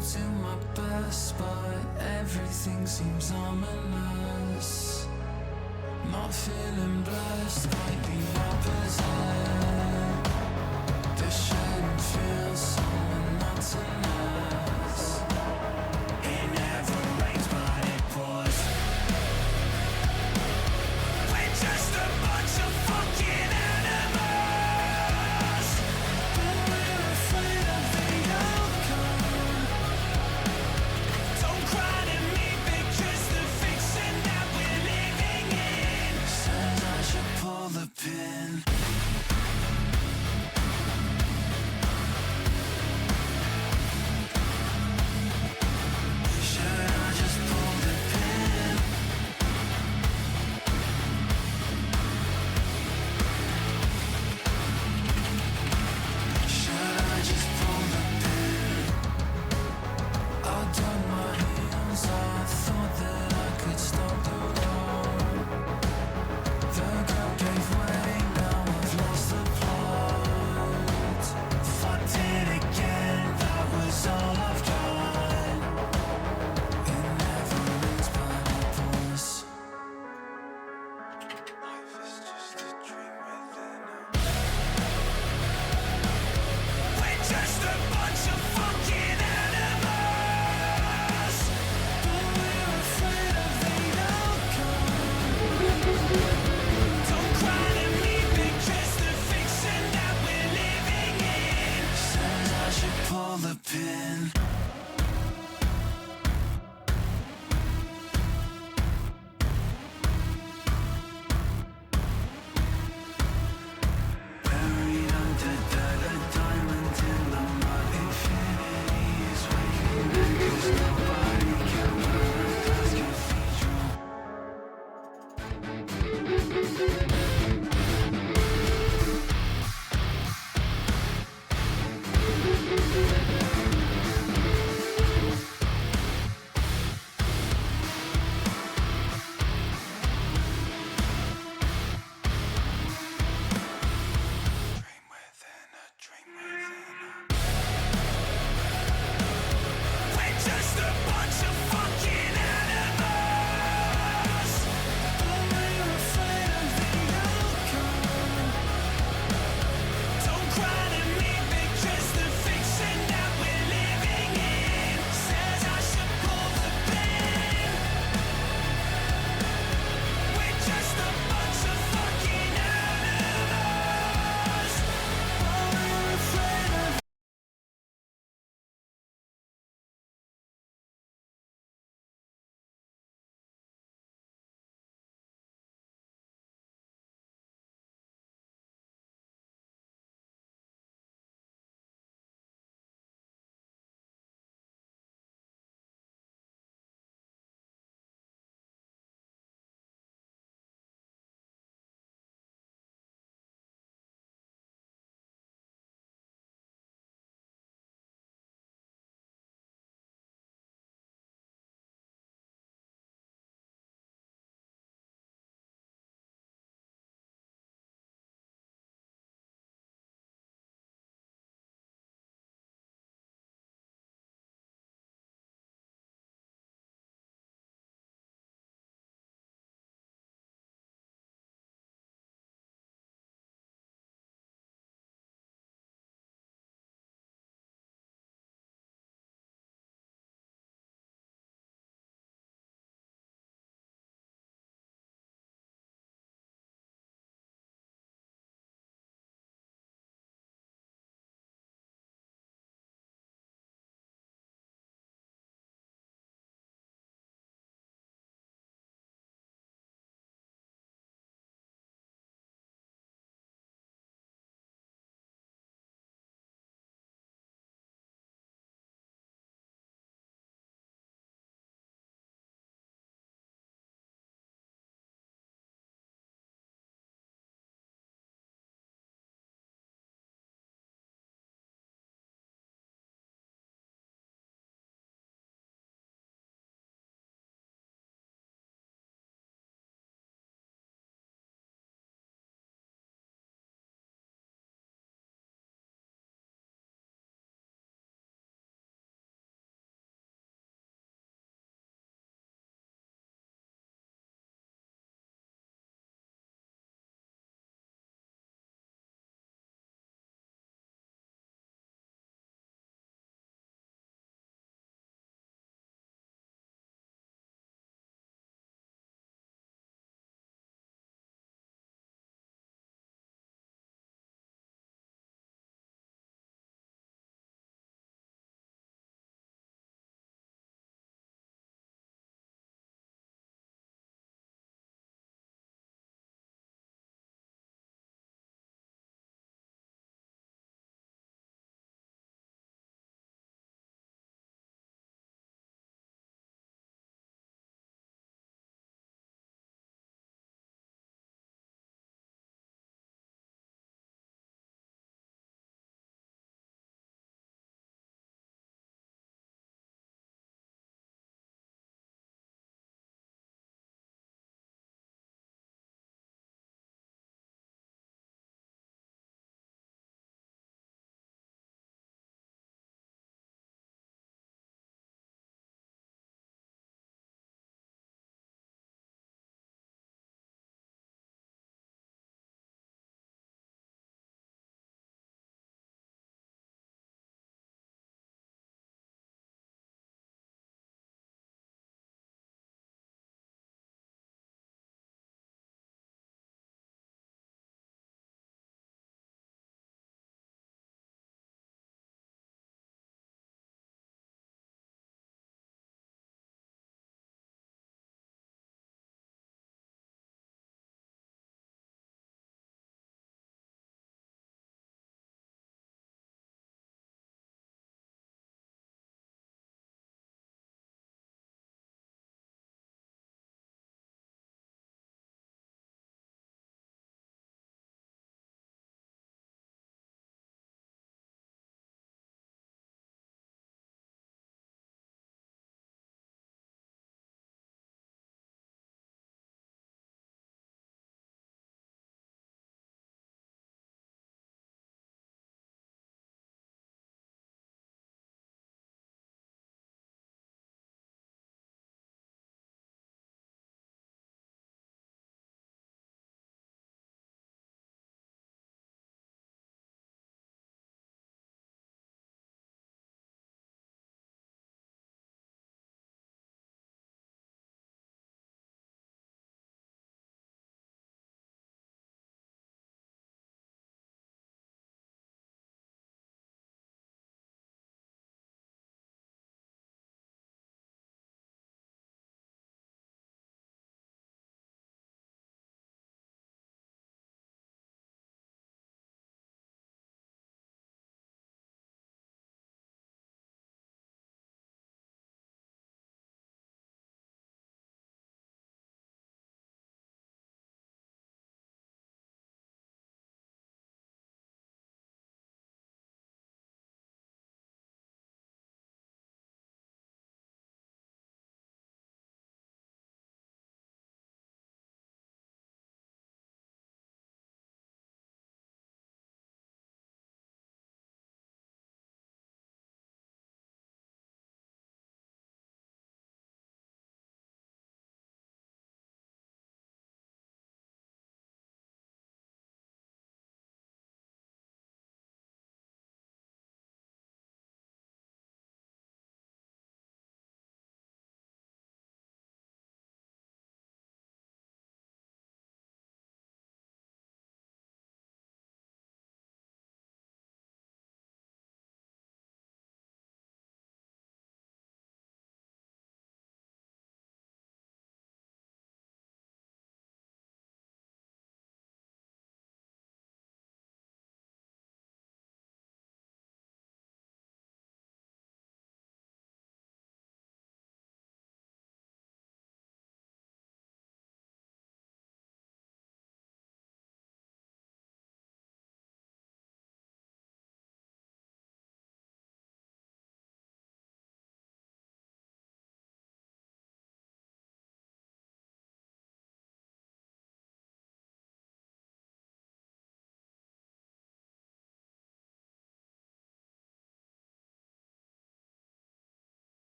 do my best, but everything seems ominous. Not feeling blessed, quite the opposite. This shouldn't feel so monotonous. It never rains, but it pours. We're just a bunch of fucking animals, but we're afraid of the outcome. Don't cry to me, because the fiction that we're living in says I should pull the pin. Should I just pull the pin? Should I just pull the pin? I dug my heels, I thought that I could stop the road. The girl gave way, now I've lost the plot. Fucked it again, that was all I've got. It never rains, but it pours. Life is just a dream within a... We're just a bunch of fucking animals, but we're afraid of the outcome. Don't cry to me, because the fiction that we're living in says I should pull the pin. Buried under dead, a diamond in the mud.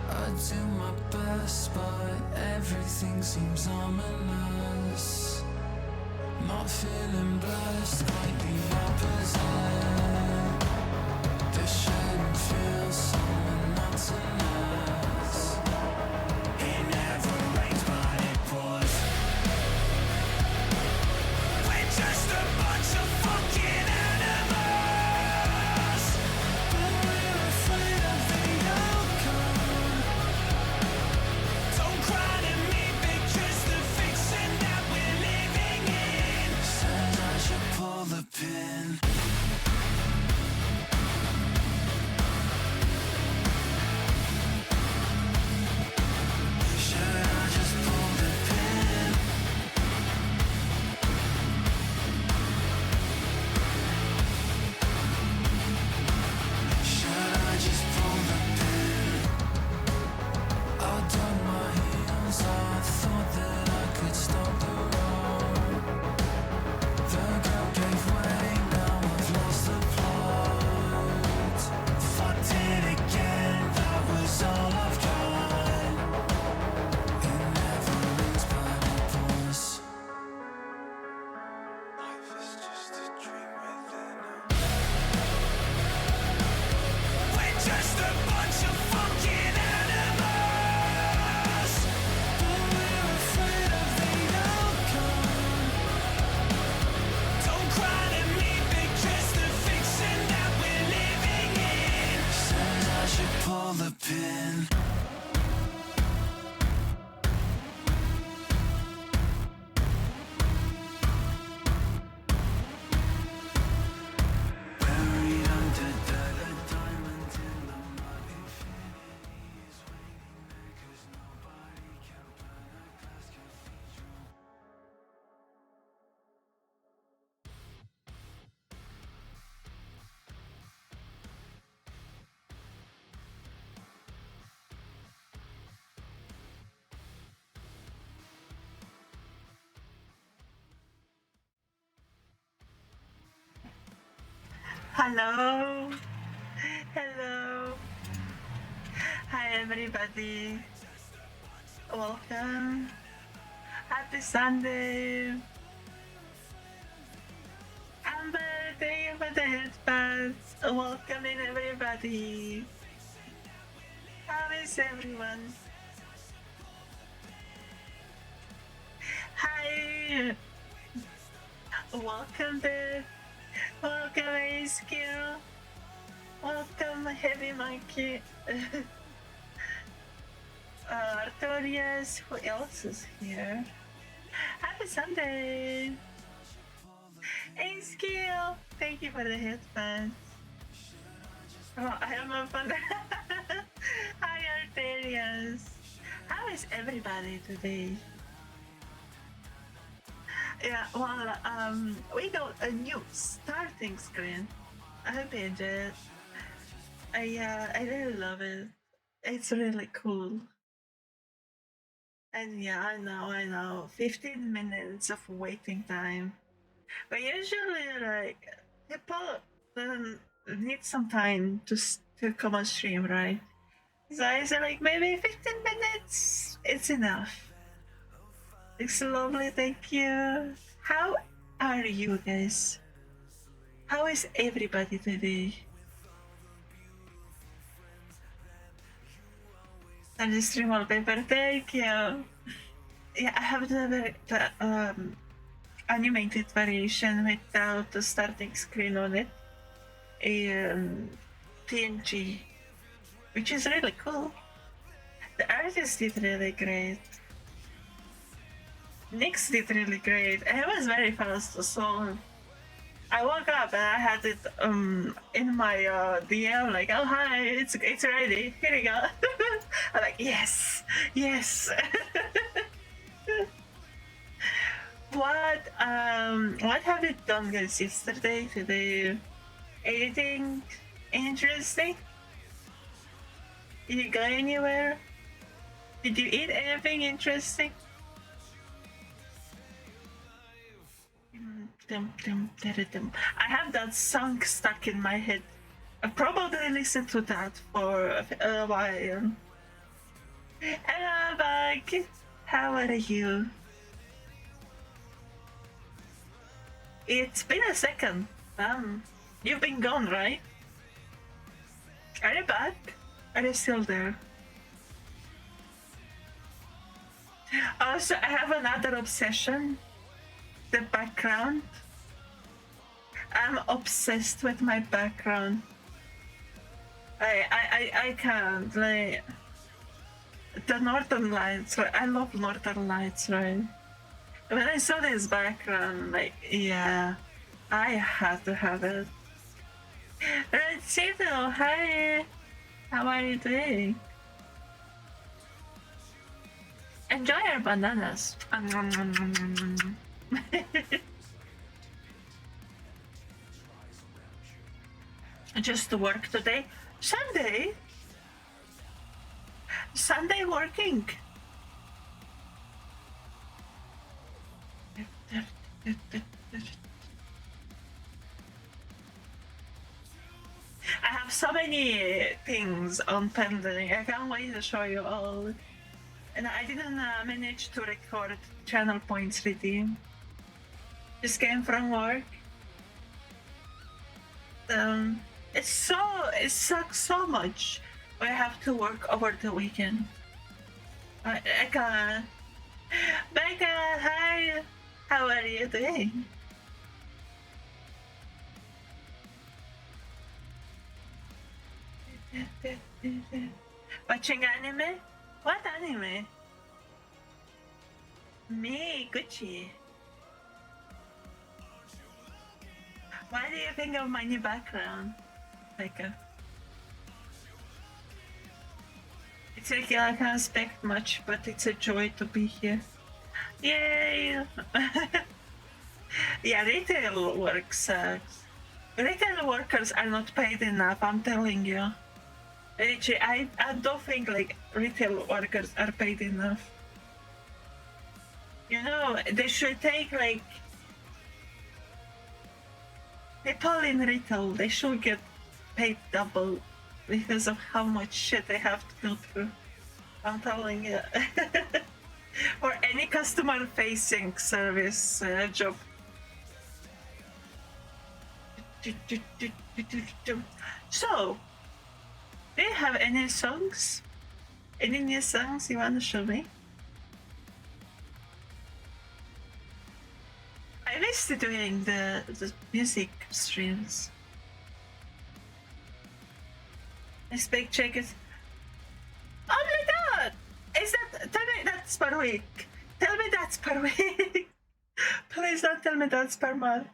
I do my best, but everything seems ominous. Not feeling blessed, quite the opposite. This shouldn't feel so monotonous. It never rains, but it pours. We're just a bunch of fucking animals, but we're afraid of the outcome. Don't cry to me, because the fiction that we're living in says I should pull the pin. Should I just pull the pin? Should I just pull the pin? I've done my heels, I thought that I could stop the road. The girl gave way, now I've lost the plot. Fucked it again, that was all I've got. It never ends, but it pours. Life is just a dream within a... We're just a bunch of fucking animals, but we're afraid of the outcome. Don't cry to me, because the fiction that we're living in says I should pull the pin. Buried under dirt, a diamond in the mud. Infinity is waiting there, 'cause nobody can burn a glass cathedral. Hello. Hello. Hi, everybody. Welcome. Happy Sunday. Amber, thank you for the headphones. Welcome in, everybody. How is everyone? Hi. Welcome, Beth. Welcome, HQ. Welcome, Heavy Monkey. Artorias, who else is here? Happy Sunday! Hey, Skill! Thank you for the headphones. Oh, I am a fun. Hi, Arterias. How is everybody today? Yeah, well, we got a new starting screen. I hope you enjoy it. I really love it. It's really cool. And yeah, I know. 15 minutes of waiting time. But usually, like, people need some time to come on stream, right? So I said, like, maybe 15 minutes, it's enough. It's lovely, thank you. How are you guys? How is everybody today? And the stream wallpaper, thank you. Yeah, I have the animated variation without the starting screen on it. PNG, which is really cool. The artist did really great. Nyx did really great. And it was very fast to solve. I woke up and I had it in my DM like, oh hi, it's ready. Here you go. I'm like, yes. What have you done guys yesterday? Today? Anything interesting? Did you go anywhere? Did you eat anything interesting? I have that song stuck in my head. I probably listened to that for a while. Hello, Bug. How are you? It's been a second. You've been gone, right? Are you back? Are you still there? Also, I have another obsession. The background. I'm obsessed with my background. I can't like the Northern Lights. Right? I love Northern Lights, right? When I saw this background, like yeah, I had to have it. Right, Cito, hi. How are you doing? Enjoy your bananas. Just to work today. Sunday working. I have so many things on pending. I can't wait to show you all. And I didn't manage to record channel points redeem. Just came from work. It sucks so much. I have to work over the weekend. I can't. Becca, hi. How are you doing? Watching anime? What anime? Me, Gucci. Why do you think of my new background, Becca? It's like I can't expect much, but it's a joy to be here. Yay! Yeah, retail work sucks. Retail workers are not paid enough, I'm telling you. Actually, I don't think like retail workers are paid enough. You know, they should take like people in retail, they should get paid double because of how much shit they have to go through. I'm telling you. Or any customer facing service job. So, do you have any songs? Any new songs you want to show me? I missed doing the music streams. This big check is. Oh my god! Is that. Tell me that's per week. Tell me that's per week. Please don't tell me that's per month.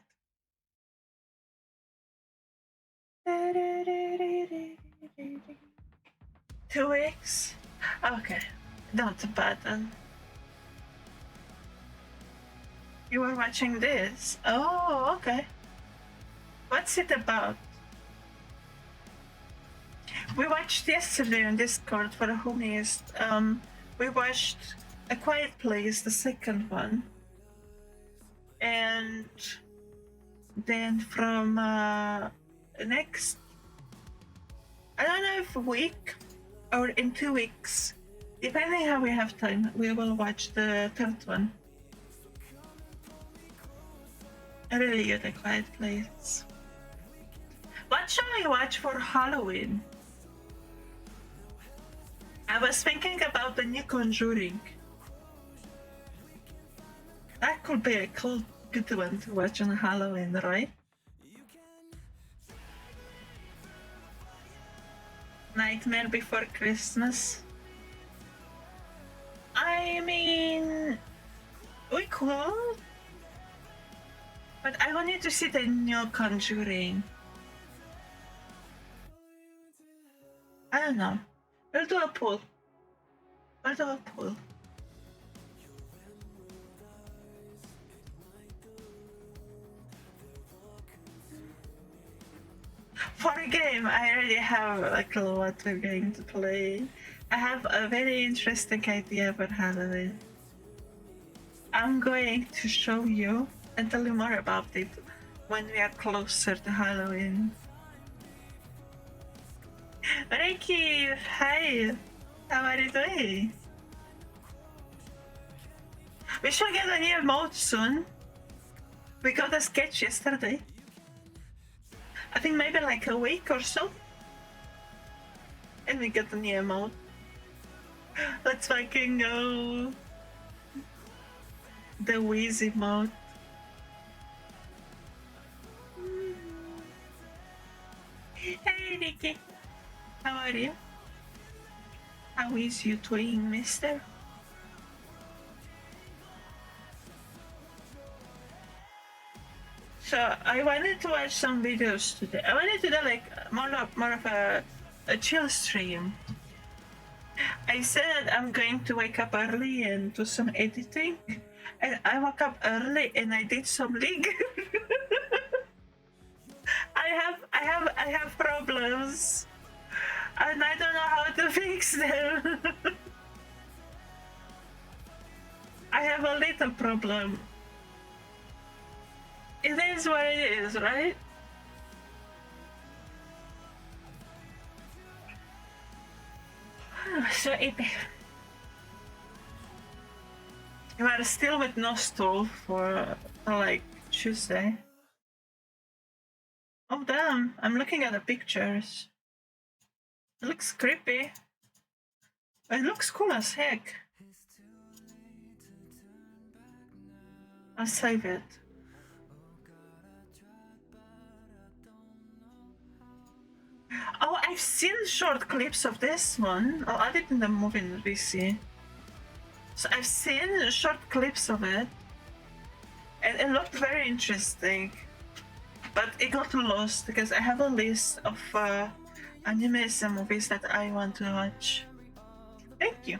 2 weeks? Okay. Not bad then. You were watching this? Oh, okay. What's it about? We watched yesterday on Discord for the homies. We watched A Quiet Place, the second one. And then from next, I don't know if a week or in 2 weeks, depending how we have time, we will watch the third one. I really get A Quiet Place. What shall we watch for Halloween? I was thinking about the new Conjuring. That could be a cool, good one to watch on Halloween, right? Nightmare Before Christmas. I mean, we could, but But I want you to see the new Conjuring. I don't know. We'll do a poll. We'll do a poll. For a game, I already have a clue what we're going to play. I have a very interesting idea for Halloween. I'm going to show you and tell you more about it when we are closer to Halloween. Ricky, hi! How are you doing? We should get a new emote soon. We got a sketch yesterday. I think maybe like a week or so. And we got a new emote. Let's fucking go. The Wheezy mode. Hey Ricky, how are you? How is you doing, mister? So I wanted to watch some videos today. I wanted to do like more of a chill stream. I said I'm going to wake up early and do some editing, and I woke up early and I did some league. I have problems, and I don't know how to fix them. I have a little problem. It is what it is, right? So you are still with no stove for like Tuesday. Oh damn, I'm looking at the pictures. It looks creepy. It looks cool as heck. I'll save it. Oh, I've seen short clips of this one. I'll add it in the movie VC. So I've seen short clips of it, and it looked very interesting. But it got lost because I have a list of animes and movies that I want to watch. Thank you.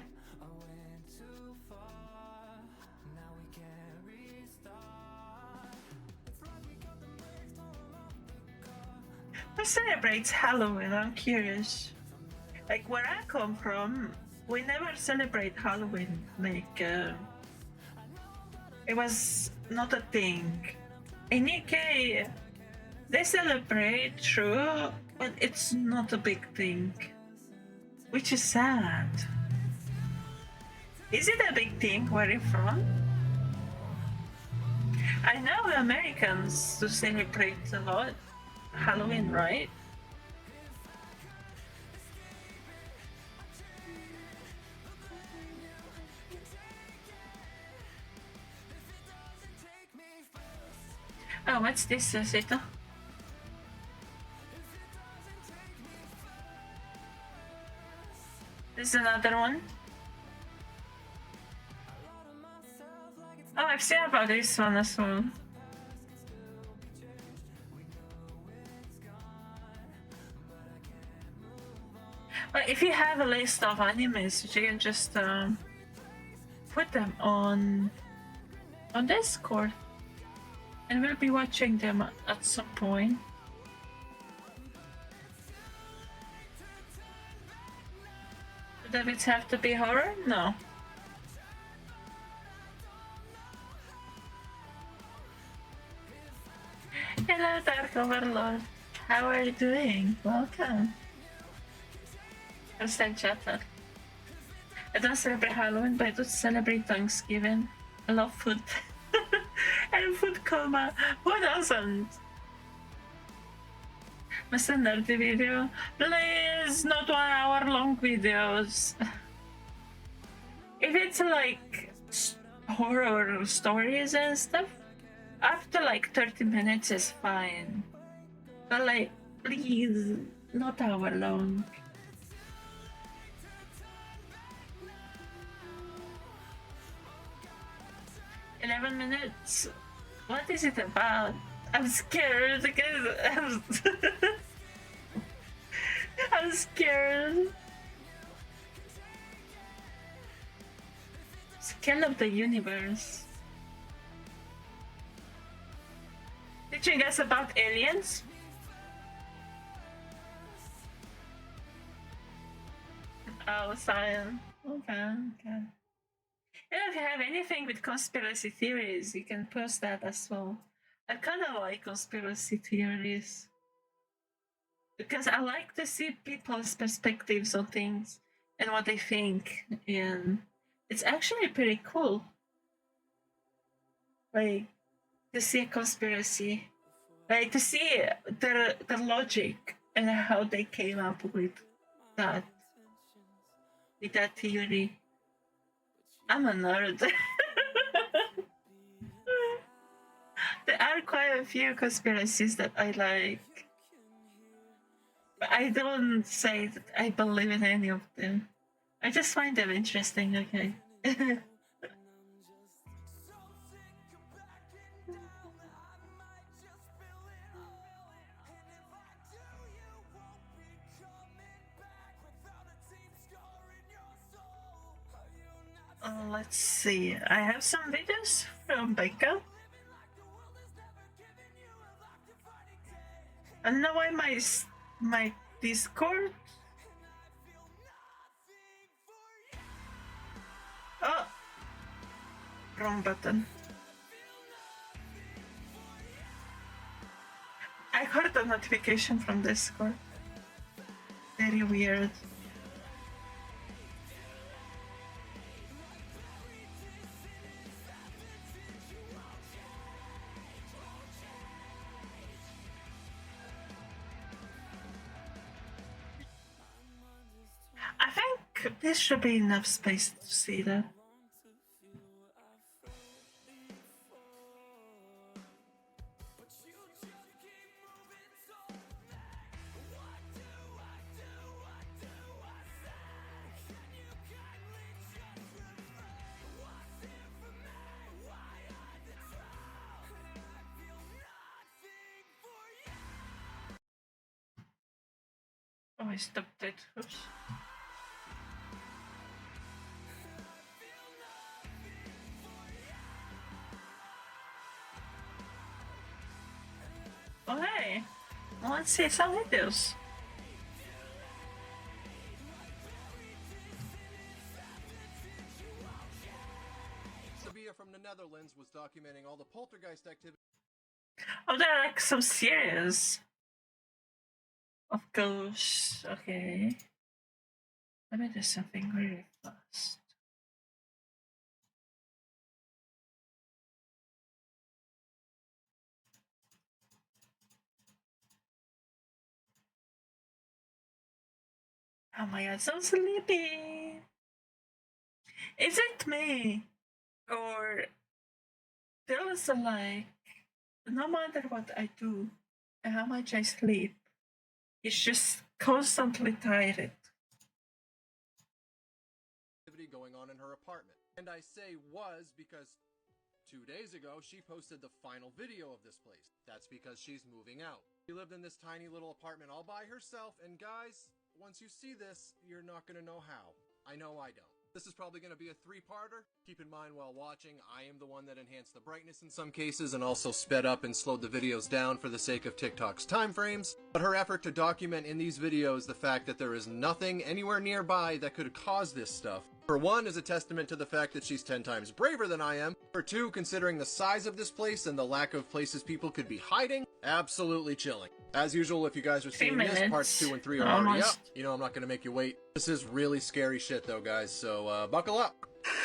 Who celebrates Halloween? I'm curious. Like where I come from, we never celebrate Halloween. Like it was not a thing. In UK, they celebrate, true, but it's not a big thing, which is sad. Is it a big thing where you're from? I know Americans do celebrate a lot Halloween, right? Oh, what's this, Zeta? This is another one. Oh, I've seen about this one as well. Well, if you have a list of animes, you can just put them on Discord, and we'll be watching them at some point. Does it have to be horror? No. Hello, Dark Overlord. How are you doing? Welcome. I'm Stan Chatter. I don't celebrate Halloween, but I do celebrate Thanksgiving. I love food. And food coma. Who doesn't? Must a nerdy video? Please, not 1 hour long videos. If it's like horror stories and stuff, after like 30 minutes is fine. But like, please, not hour long. $11 minutes. What is it about? I'm scared because I'm scared. Scale of the universe. Teaching us about aliens? Oh, science. Okay, okay. And if you have anything with conspiracy theories, you can post that as well. I kind of like conspiracy theories because I like to see people's perspectives on things and what they think, and it's actually pretty cool. Like to see a conspiracy, like to see the logic and how they came up that with that theory. I'm a nerd. There are quite a few conspiracies that I like, but I don't say that I believe in any of them. I just find them interesting, okay? Let's see. I have some videos from Becca. I don't know why my Discord. Oh, wrong button. I got a notification from Discord. Very weird. I think there should be enough space to see that. Oh, I stopped it. Oops. Oh, hey. Let's see some videos. Sabia from the Netherlands was documenting all the poltergeist activity. Oh, there are like some series of ghosts. Okay. Let me do something really fast. Oh my god, so sleepy. Is it me? Or feels like no matter what I do and how much I sleep, it's just constantly tired. Going on in her apartment. And I say was because 2 days ago she posted the final video of this place. That's because she's moving out. She lived in this tiny little apartment all by herself, and guys, once you see this, you're not gonna know how. I know I don't. This is probably going to be a 3-parter. Keep in mind while watching, I am the one that enhanced the brightness in some cases and also sped up and slowed the videos down for the sake of TikTok's time frames. But her effort to document in these videos the fact that there is nothing anywhere nearby that could cause this stuff, for one, is a testament to the fact that she's 10 times braver than I am. For two, considering the size of this place and the lack of places people could be hiding, absolutely chilling. As usual, if you guys are seeing this, parts 2 and 3 are already up. You know I'm not going to make you wait. This is really scary shit though, guys, so buckle up.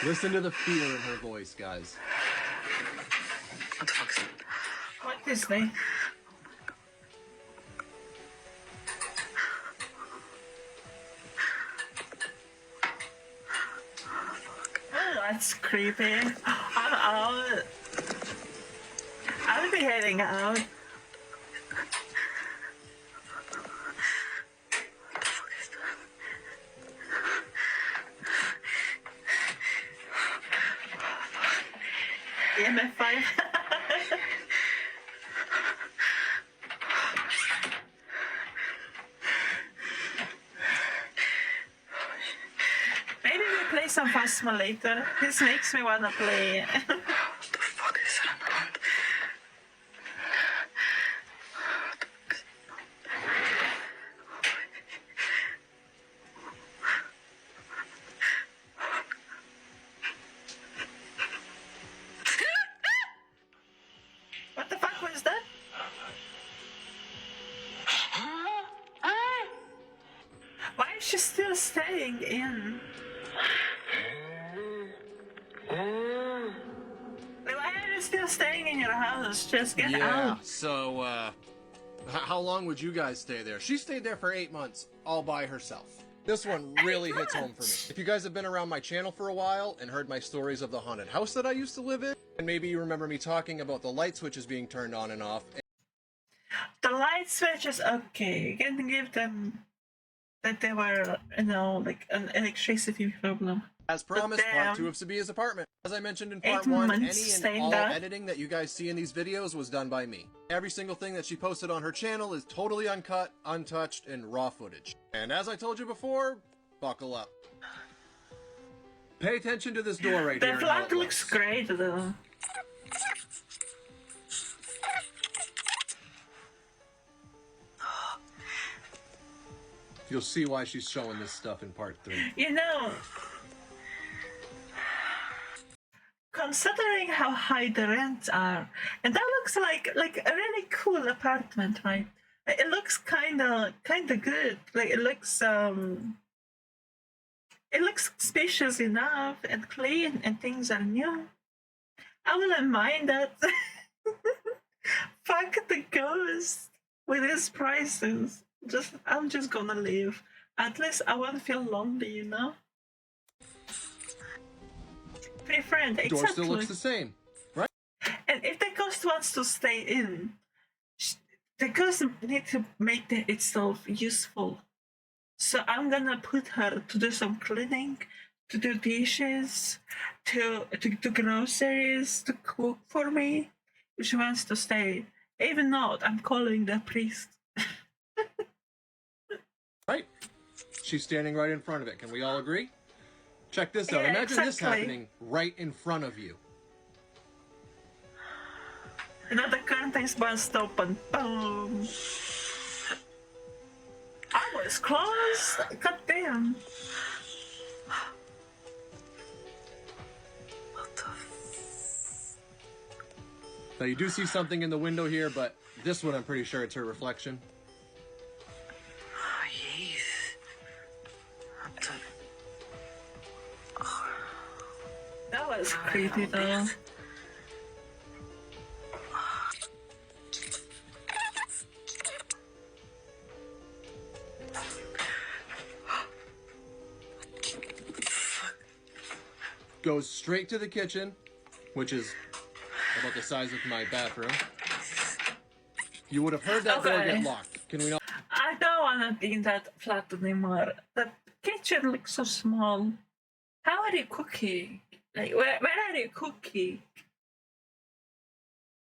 Listen to the fear in her voice, guys. What the fuck is that? What is that? Oh, that's creepy. I'm out. I'll be heading out. EMF5. Maybe we play some Phasma later. This makes me wanna play. What the fuck is that? What the fuck was that? Why is she still staying in? Like, why are you still staying in your house? Just get out. So, how long would you guys stay there? She stayed there for 8 months, all by herself. This one really hits home for me. If you guys have been around my channel for a while and heard my stories of the haunted house that I used to live in, and maybe you remember me talking about the light switches being turned on and off. The light switch is okay. You can give them that they were, like an electricity problem. As promised, damn. part 2 of Sabia's apartment. As I mentioned in part 8 1, any months and staying all there. editing that you guys see in these videos was done by me. Every single thing that she posted on her channel is totally uncut, untouched, and raw footage. And as I told you before, buckle up. Pay attention to this door right here. The and how flat it looks great though. You'll see why she's showing this stuff in part 3. You know, considering how high the rents are, and that looks like a really cool apartment, right? It looks kinda good. Like it looks spacious enough and clean, and things are new. I wouldn't mind that. Fuck the ghost with his prices. I'm just gonna leave. At least I won't feel lonely, you know? Pretty friend, Door exactly. still looks the same, right? And if the ghost wants to stay in, the ghost needs to make itself useful. So I'm gonna put her to do some cleaning, to do dishes, to do groceries, to cook for me. If she wants to stay. Even not, I'm calling the priest. Right? She's standing right in front of it. Can we all agree? Check this out. Yeah, Imagine this exactly. happening right in front of you. You know, the curtains burst open. Boom. I was close. God damn. What the Now you do see something in the window here, but this one I'm pretty sure it's her reflection. Oh, jeez. What the... That was creepy though. Goes straight to the kitchen, which is about the size of my bathroom. You would have heard that door Okay. get locked. Can we not? I don't want to be in that flat anymore. The kitchen looks so small. How are you cooking? Like, where are you cooking?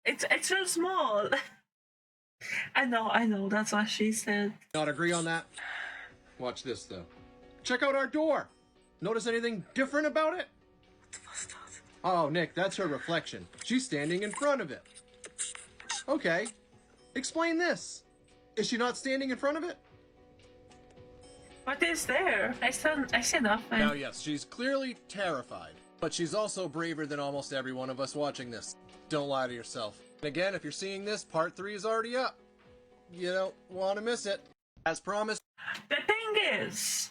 It's so small. I know. That's what she said. Not agree on that? Watch this though. Check out our door. Notice anything different about it? What the fuck's that? Oh, Nick, that's her reflection. She's standing in front of it. Okay. Explain this. Is she not standing in front of it? What is there? I see nothing. Now, yes, she's clearly terrified, but she's also braver than almost every one of us watching this. Don't lie to yourself. And again, if you're seeing this, part 3 is already up. You don't want to miss it. As promised. The thing is,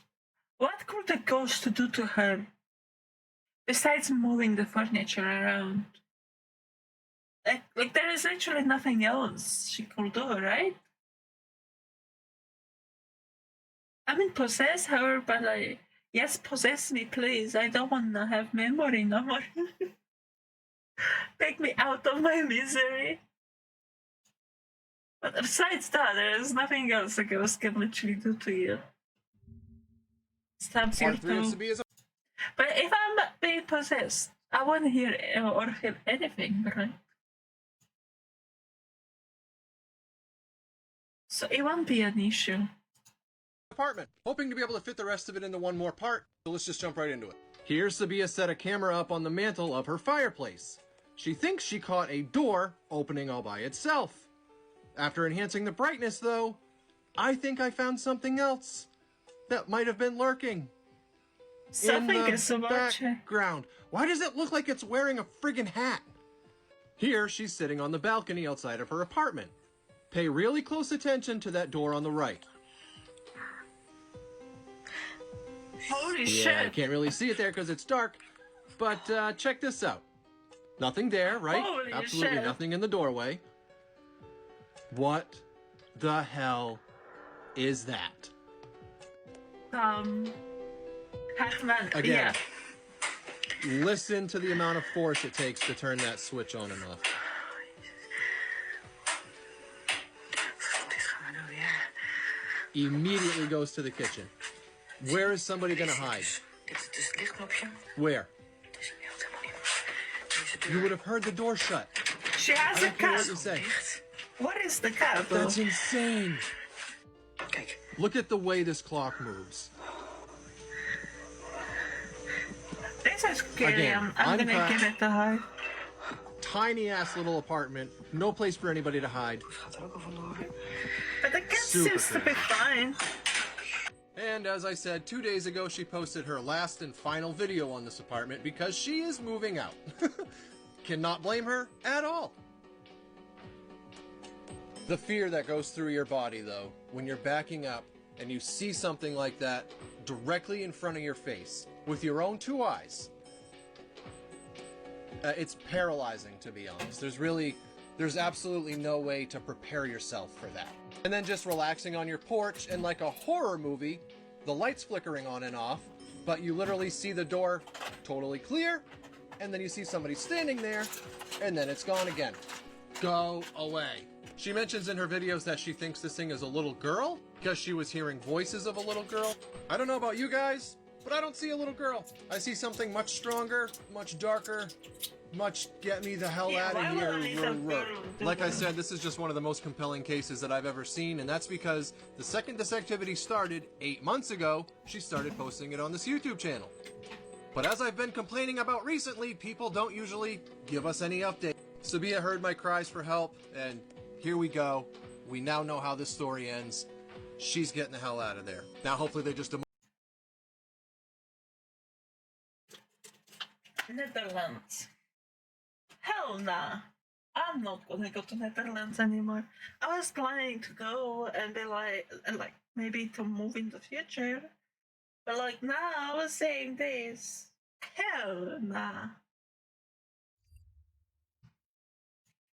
what could the ghost do to her besides moving the furniture around? Like there is literally nothing else she could do, right? I mean, possess her, but yes, possess me, please. I don't want to have memory no more. Take me out of my misery. But besides that, there is nothing else a ghost can literally do to you. Stabs your Part 3 of toe. Sabia's. But if I'm being possessed, I won't hear or feel anything, right? So it won't be an issue. Apartment, hoping to be able to fit the rest of it into one more part, so let's just jump right into it. Here, Sabia set a camera up on the mantle of her fireplace. She thinks she caught a door opening all by itself. After enhancing the brightness, though, I think I found something else that might have been lurking Something in the is watching. background. Why does it look like it's wearing a friggin' hat? Here, she's sitting on the balcony outside of her apartment. Pay really close attention to that door on the right. Holy Yeah, you shit! can't really see it there because it's dark, but check this out. Nothing there, right? Holy Absolutely shit. nothing in the doorway. What the hell is that? Hatman. Again. Yeah. Listen to the amount of force it takes to turn that switch on and off. Dit gaan we doen, ja. Immediately goes to the kitchen. Where is somebody gonna hide? Dit is dus het lichtknopje. Where? Het is helemaal niet. Deze deur. You would have heard the door shut. She has I a don't care what you cat. say. Dicht. What is the cat though? That's insane. Kijk. Look at the way this clock moves. This is scary. Again, I'm gonna unpack. give it a high. Tiny ass little apartment. No place for anybody to hide. Gaat er ook al vandoor. But the cat Super seems to be fine. And as I said, 2 days ago she posted her last and final video on this apartment because she is moving out. Cannot blame her at all. The fear that goes through your body, though, when you're backing up and you see something like that directly in front of your face with your own two eyes, it's paralyzing, to be honest. There's absolutely no way to prepare yourself for that. And then just relaxing on your porch and like a horror movie, the lights flickering on and off, but you literally see the door totally clear, and then you see somebody standing there, and then it's gone again. Go away. She mentions in her videos that she thinks this thing is a little girl because she was hearing voices of a little girl. I don't know about you guys, but I don't see a little girl. I see something much stronger, much darker, much get me the hell Yeah, out why of would here. a little girl do Like I that? said, this is just one of the most compelling cases that I've ever seen, and that's because the second this activity started 8 months ago, she started posting it on this YouTube channel. But as I've been complaining about recently, people don't usually give us any update. Sabia heard my cries for help, and here we go. We now know how this story ends. She's getting the hell out of there. Now hopefully they just... Netherlands. Hell nah. I'm not gonna go to Netherlands anymore. I was planning to go and be like maybe to move in the future. But like now I was saying this. Hell nah.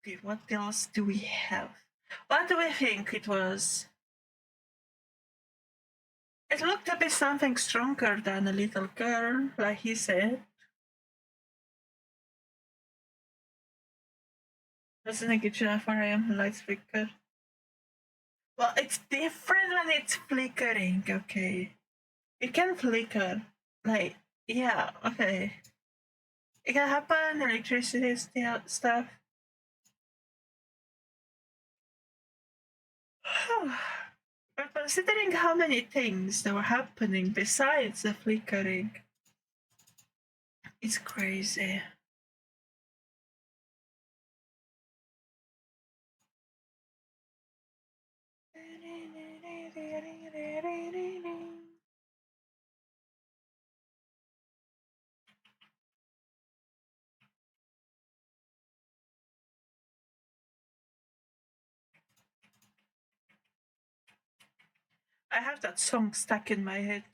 Okay, what else do we have? What do we think it was? It looked to be something stronger than a little girl, like he said. Doesn't it get you a 4 AM light flicker? Well, it's different when it's flickering, okay? It can flicker. Like, yeah, okay. It can happen, electricity stuff. But considering how many things that were happening besides the flickering, it's crazy. I have that song stuck in my head.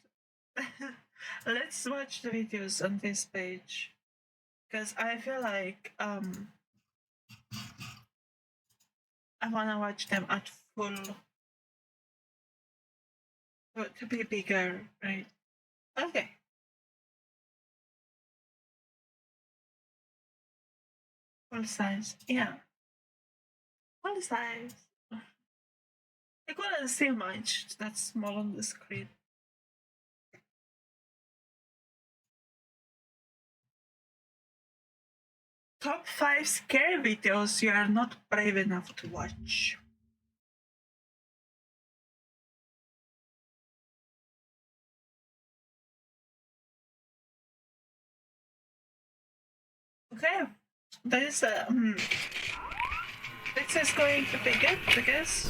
Let's watch the videos on this page. Because I feel like I wanna watch them at full. But to be bigger, right? Okay. Full size, yeah. Full size. I couldn't see much that's small on the screen. Top 5 scary videos you are not brave enough to watch. Okay, this this is going to be good, I guess.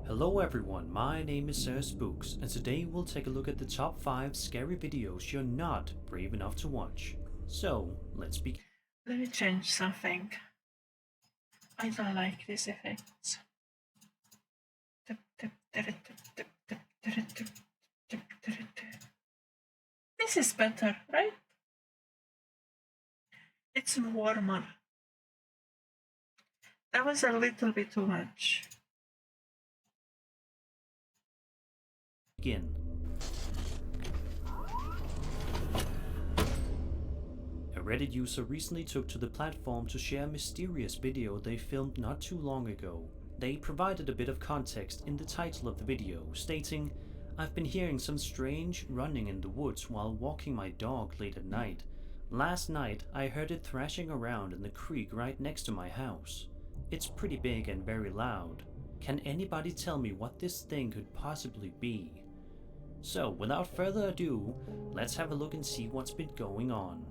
Hello everyone, my name is Sir Spooks, and today we'll take a look at the top 5 scary videos you're not brave enough to watch. So, let's begin. Let me change something. I don't like these effects. This is better, right? It's warmer. That was a little bit too much. A Reddit user recently took to the platform to share a mysterious video they filmed not too long ago. They provided a bit of context in the title of the video, stating, "I've been hearing some strange running in the woods while walking my dog late at night. Last night I heard it thrashing around in the creek right next to my house. It's pretty big and very loud. Can anybody tell me what this thing could possibly be?" So, without further ado, let's have a look and see what's been going on.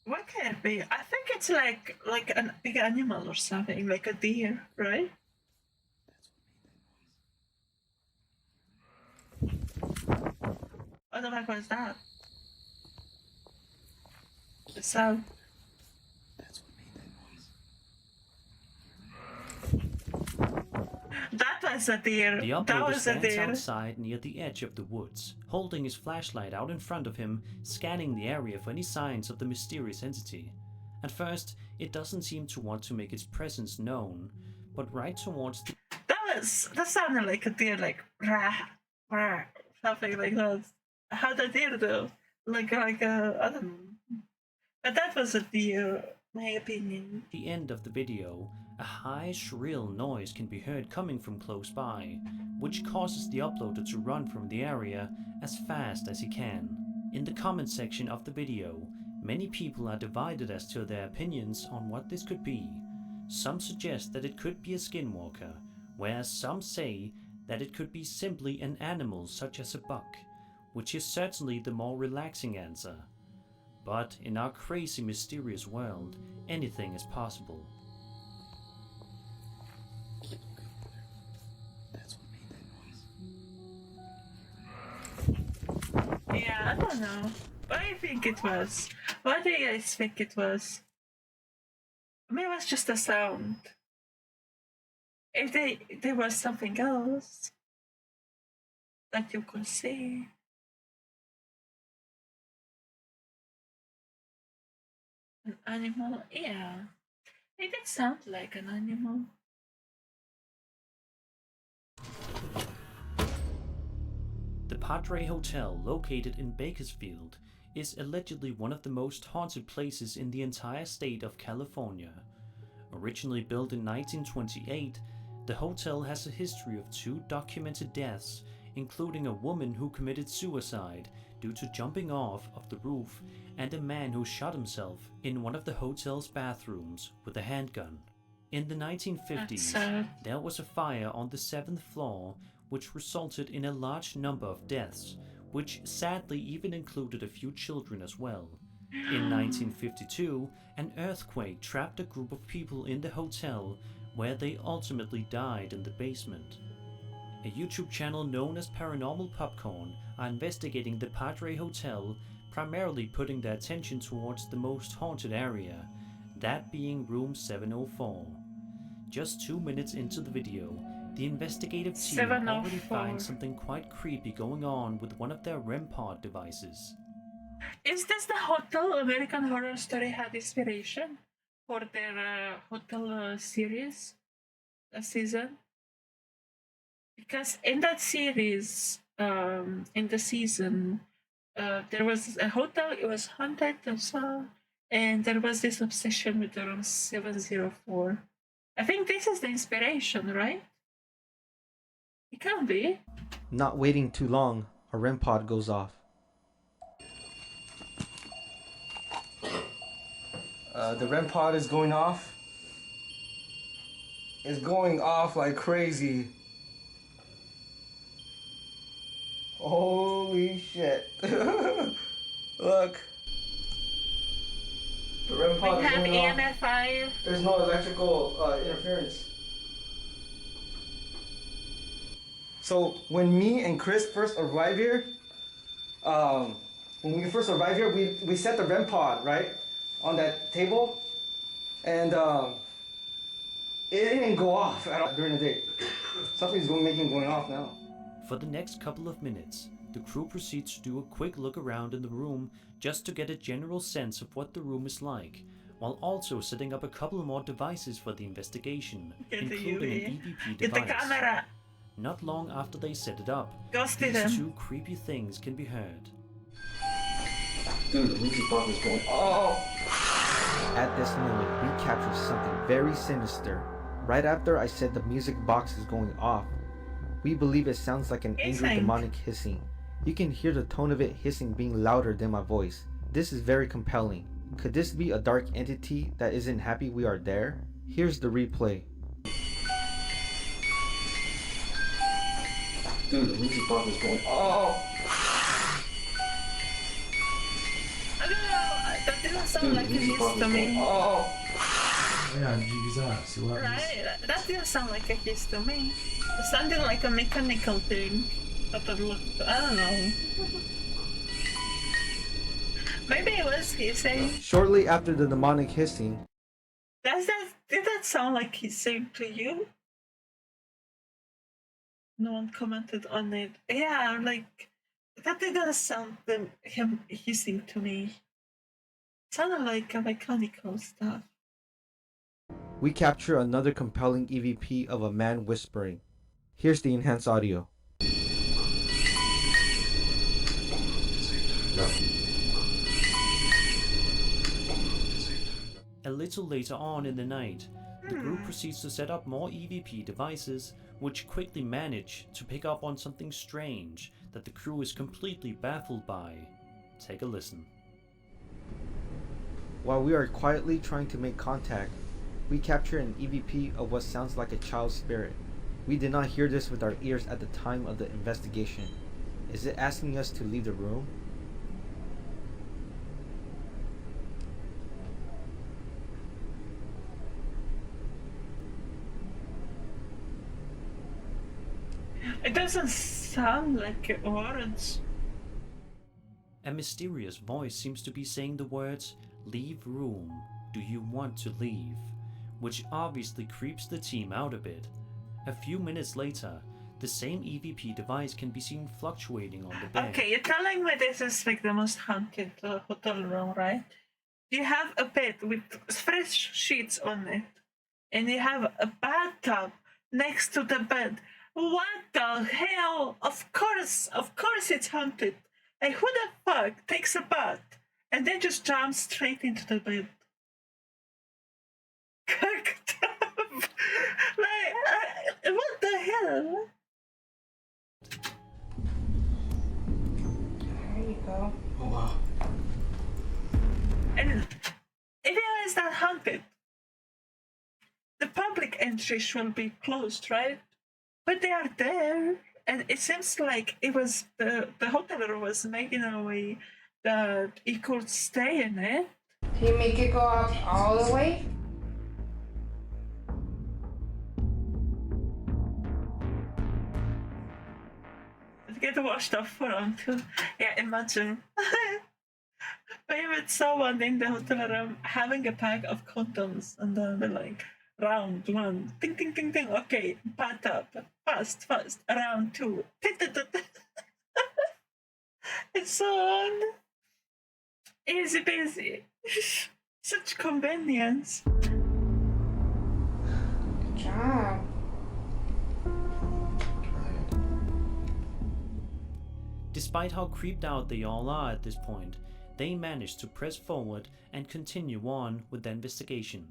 What can it be? I think it's like a big animal or something, like a deer, right? What the fuck was that? The sound. That was a deer. The That uploader was a stands deer. outside near the edge of the woods, holding his flashlight out in front of him, scanning the area for any signs of the mysterious entity. At first, it doesn't seem to want to make its presence known, but right towards the That sounded like a deer, like rah, rah, something like that. How did deer do? Like I don't know. But that was a deer, my opinion. end of the video, a high, shrill noise can be heard coming from close by, which causes the uploader to run from the area as fast as he can. In the comment section of the video, many people are divided as to their opinions on what this could be. Some suggest that it could be a skinwalker, whereas some say that it could be simply an animal such as a buck, which is certainly the more relaxing answer. But in our crazy, mysterious world, anything is possible. Yeah, I don't know. What do you think it was? What do you guys think it was? Maybe it was just a sound. If there was something else that you could see. An animal? Yeah. It did sound like an animal. The Padre Hotel, located in Bakersfield, is allegedly one of the most haunted places in the entire state of California. Originally built in 1928, the hotel has a history of 2 documented deaths, including a woman who committed suicide due to jumping off of the roof and a man who shot himself in one of the hotel's bathrooms with a handgun. In the 1950s, there was a fire on the 7th floor which resulted in a large number of deaths, which sadly even included a few children as well. In 1952, an earthquake trapped a group of people in the hotel where they ultimately died in the basement. A YouTube channel known as Paranormal Popcorn are investigating the Padre Hotel, primarily putting their attention towards the most haunted area, that being room 704. Just 2 minutes into the video, the investigative team already finds something quite creepy going on with one of their REM pod devices. Is this the hotel American Horror Story had inspiration for their hotel series, season? Because in that series, in the season, there was a hotel, it was haunted as well, and there was this obsession with the room 704. I think this is the inspiration, right? It can be. Not waiting too long, a REM pod goes off. The REM pod is going off. It's going off like crazy. Holy shit. Look. The REM We pod is have going off. EMF5. There's no electrical interference. So when me and Chris first arrived here, when we first arrived here, we set the REM pod, right, on that table, and it didn't go off at all during the day. Something's making it going off now. For the next couple of minutes, the crew proceeds to do a quick look around in the room just to get a general sense of what the room is like, while also setting up a couple more devices for the investigation, Get the including an UV. EVP Get the device. camera. Not long after they set it up, Ghosted these him. two creepy things can be heard. Dude, the music box is going off. At this moment, we captured something very sinister. Right after I said the music box is going off, we believe it sounds like an angry Hissing. demonic hissing. You can hear the tone of it hissing being louder than my voice. This is very compelling. Could this be a dark entity that isn't happy we are there? Here's the replay. Dude, the music box is going off. I don't know. That didn't sound Dude, like the a music hiss box to is going me. off. Ja, bizar, so what happens? Right? That didn't sound like a hiss to me. It sounded like a mechanical thing. But it looked, I don't know. Maybe it was hissing. Shortly after the demonic hissing, Did that sound like hissing to you? No one commented on it. Yeah, like that didn't sound him hissing to me. It sounded like a mechanical stuff. we capture another compelling EVP of a man whispering. Here's the enhanced audio. A little later on in the night, the group proceeds to set up more EVP devices, which quickly manage to pick up on something strange that the crew is completely baffled by. Take a listen. While we are quietly trying to make contact, we capture an EVP of what sounds like a child's spirit. We did not hear this with our ears at the time of the investigation. Is it asking us to leave the room? It doesn't sound like it warrants. A mysterious voice seems to be saying the words, "Leave room, do you want to leave?" which obviously creeps the team out a bit. A few minutes later, the same EVP device can be seen fluctuating on the bed. Okay, you're telling me this is like the most haunted hotel room, right? You have a bed with fresh sheets on it, and you have a bathtub next to the bed. What the hell? Of course it's haunted. Like, who the fuck takes a bath and then just jumps straight into the bed? Cooked up. Like, what the hell? There you go. Oh wow. And if it is not haunted, the public entry should be closed, right? But they are there, and it seems like it was the hoteler was making a way that he could stay in it. Can you make it go up all the way? Get washed off for him too. Yeah, imagine. Maybe with someone in the hotel room having a pack of condoms, and then they're like, round one, ting ting ting ting. Okay, pat up, fast, round two. It's so on. Easy busy. Such convenience. Good job. Despite how creeped out they all are at this point, they manage to press forward and continue on with the investigation.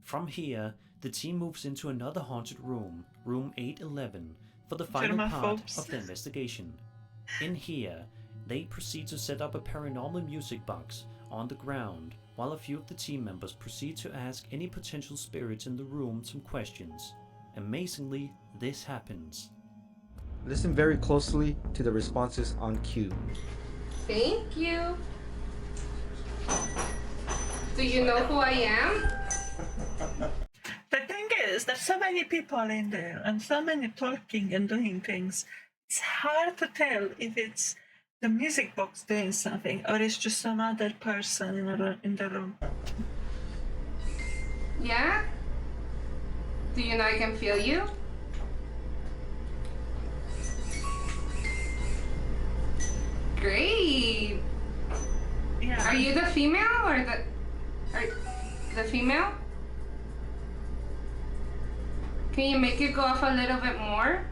From here, the team moves into another haunted room, room 811, for the final part Germaphobes. of the investigation. In here, they proceed to set up a paranormal music box on the ground, while a few of the team members proceed to ask any potential spirits in the room some questions. Amazingly, this happens. Listen very closely to the responses on cue. Thank you. Do you know who I am? The thing is, there's so many people in there and so many talking and doing things. It's hard to tell if it's the music box doing something or it's just some other person in the room. Yeah? Do you know I can feel you? Great. Yeah. Are you the female or the female? Can you make it go off a little bit more?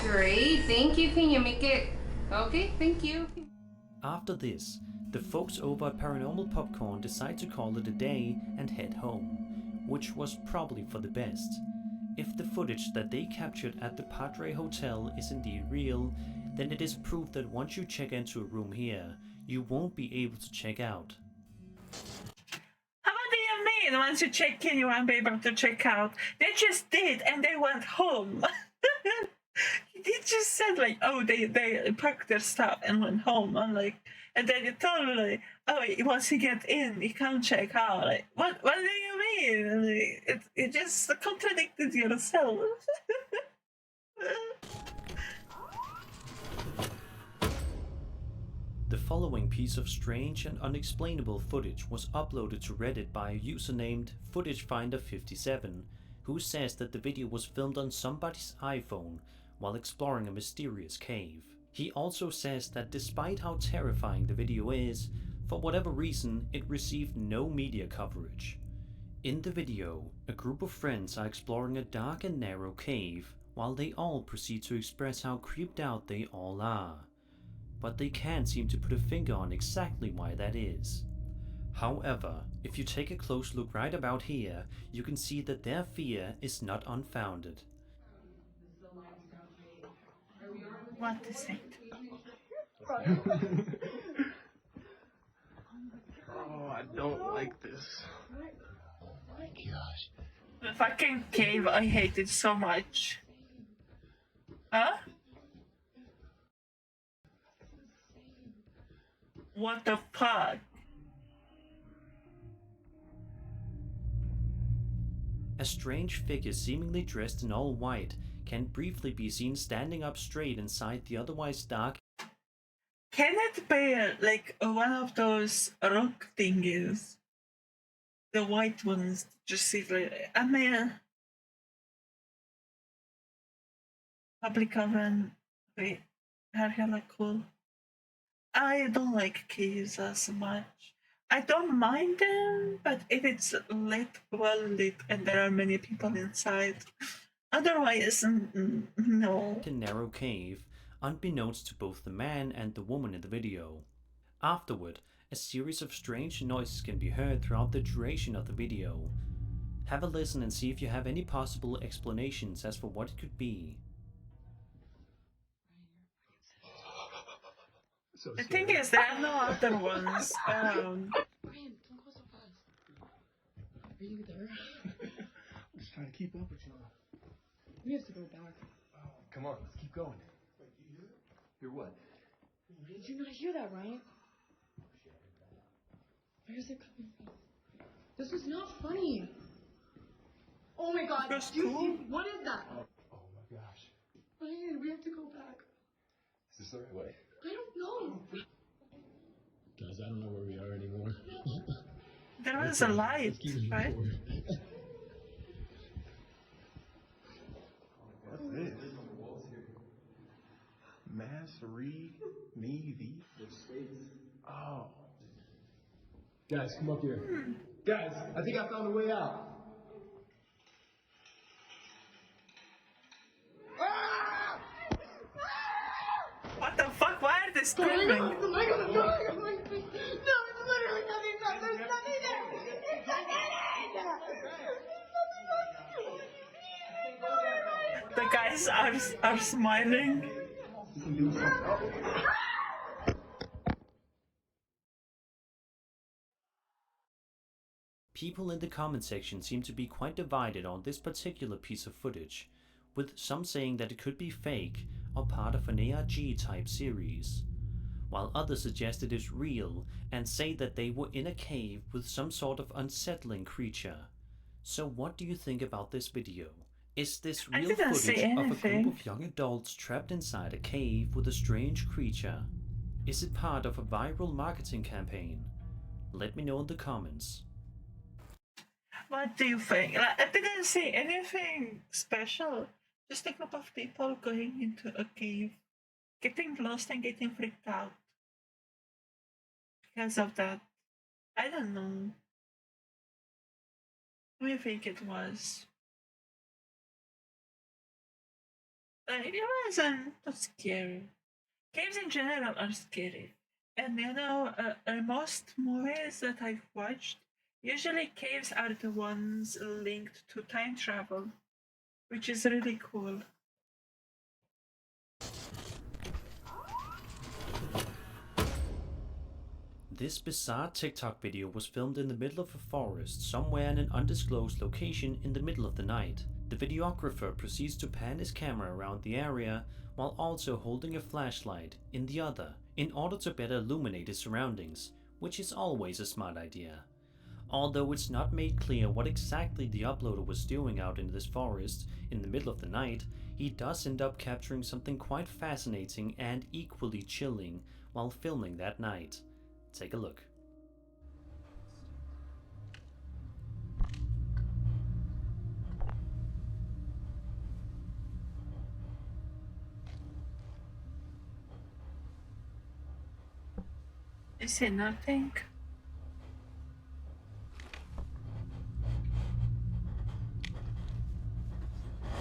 Great, thank you. Can you make it? Okay, thank you. After this, the folks over at Paranormal Popcorn decide to call it a day and head home, which was probably for the best. If the footage that they captured at the Padre Hotel is indeed real, then it is proof that once you check into a room here, you won't be able to check out. How do you mean once you check in you won't be able to check out? They just did and they went home. They just said like, oh, they packed their stuff and went home. I'm like, and then you told me like, oh, once you get in, you can't check out. Like, what do you mean? Like, it just contradicted yourself. The following piece of strange and unexplainable footage was uploaded to Reddit by a user named FootageFinder57, who says that the video was filmed on somebody's iPhone while exploring a mysterious cave. He also says that despite how terrifying the video is, for whatever reason it received no media coverage. In the video, a group of friends are exploring a dark and narrow cave, while they all proceed to express how creeped out they all are. But they can't seem to put a finger on exactly why that is. However, if you take a close look right about here, you can see that their fear is not unfounded. What is it? Oh, I don't like this. Oh my gosh. The fucking cave, I hate it so much. Huh? What the fuck? A strange figure seemingly dressed in all white can briefly be seen standing up straight inside the otherwise dark. Can it be like one of those rock thingies? The white ones just see like, I mean, public oven. Wait, are hella cool. I don't like caves as much. I don't mind them, but if it's lit, well lit, and there are many people inside, otherwise, no. A narrow cave, unbeknownst to both the man and the woman in the video. Afterward, a series of strange noises can be heard throughout the duration of the video. Have a listen and see if you have any possible explanations as for what it could be. So The thing is, there are no other ones around. Brian, don't go so fast. Are you there? I'm just trying to keep up with you. We have to go back. Oh, come on, let's keep going. Wait, you hear it? Hear what? Did you not hear that, Ryan? Where is it coming from? This is not funny. Oh my god, That's do you cool. see? What is that? Oh my gosh. Ryan, we have to go back. Is this the right way? I don't know. Guys, I don't know where we are anymore. There was a light, right? What's this? Masserie Navy. Oh. Guys, come up here. Guys, I think I found a way out. What the fuck? Why are they screaming? Oh my god, I'm dying. No, it's literally nothing. No, there's nothing there. It's nothing there. The guys are smiling. You can do something. People in the comment section seem to be quite divided on this particular piece of footage, with some saying that it could be fake or part of an ARG type series, while others suggest it is real and say that they were in a cave with some sort of unsettling creature. So what do you think about this video? Is this real footage of a group of young adults trapped inside a cave with a strange creature? Is it part of a viral marketing campaign? Let me know in the comments. What do you think? Like, I didn't see anything special. Just a group of people going into a cave, getting lost and getting freaked out because of that. I don't know. What do you think it was? It wasn't scary. Caves in general are scary. And you know, most movies that I've watched, usually caves are the ones linked to time travel, which is really cool. This bizarre TikTok video was filmed in the middle of a forest, somewhere in an undisclosed location in the middle of the night. The videographer proceeds to pan his camera around the area while also holding a flashlight in the other in order to better illuminate his surroundings, which is always a smart idea. Although it's not made clear what exactly the uploader was doing out in this forest in the middle of the night, he does end up capturing something quite fascinating and equally chilling while filming that night. Take a look. You see nothing?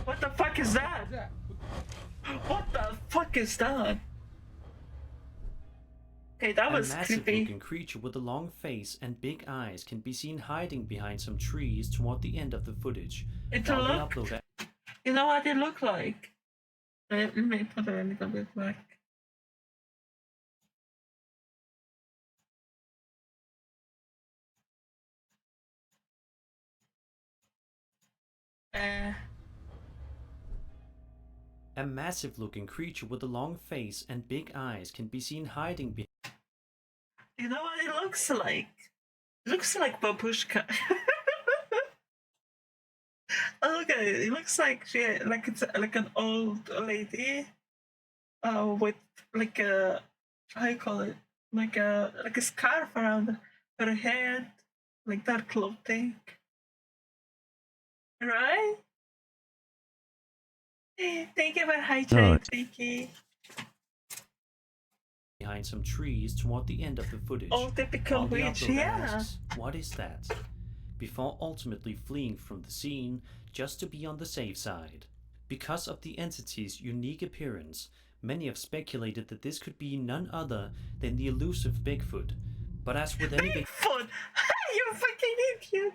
What the fuck is that? What the fuck is that? Okay, that was a massive creepy. looking creature with a long face and big eyes can be seen hiding behind some trees toward the end of the footage. It while the looked, uploader you know what it looked like? Let me put it a little bit back. A massive looking creature with a long face and big eyes can be seen hiding behind. You know what it looks like? It looks like Babushka. Oh, look at it. It looks like it's like an old lady, with like a, how you call it, like a scarf around her head, like that clothing, right? Thank you for hydrating, Vicky. Behind some trees toward the end of the footage. Oh, typical while the witch, uploader yeah. asks, "What is that?" before ultimately fleeing from the scene just to be on the safe side. Because of the entity's unique appearance, many have speculated that this could be none other than the elusive Bigfoot. But as with any Bigfoot! You fucking idiot!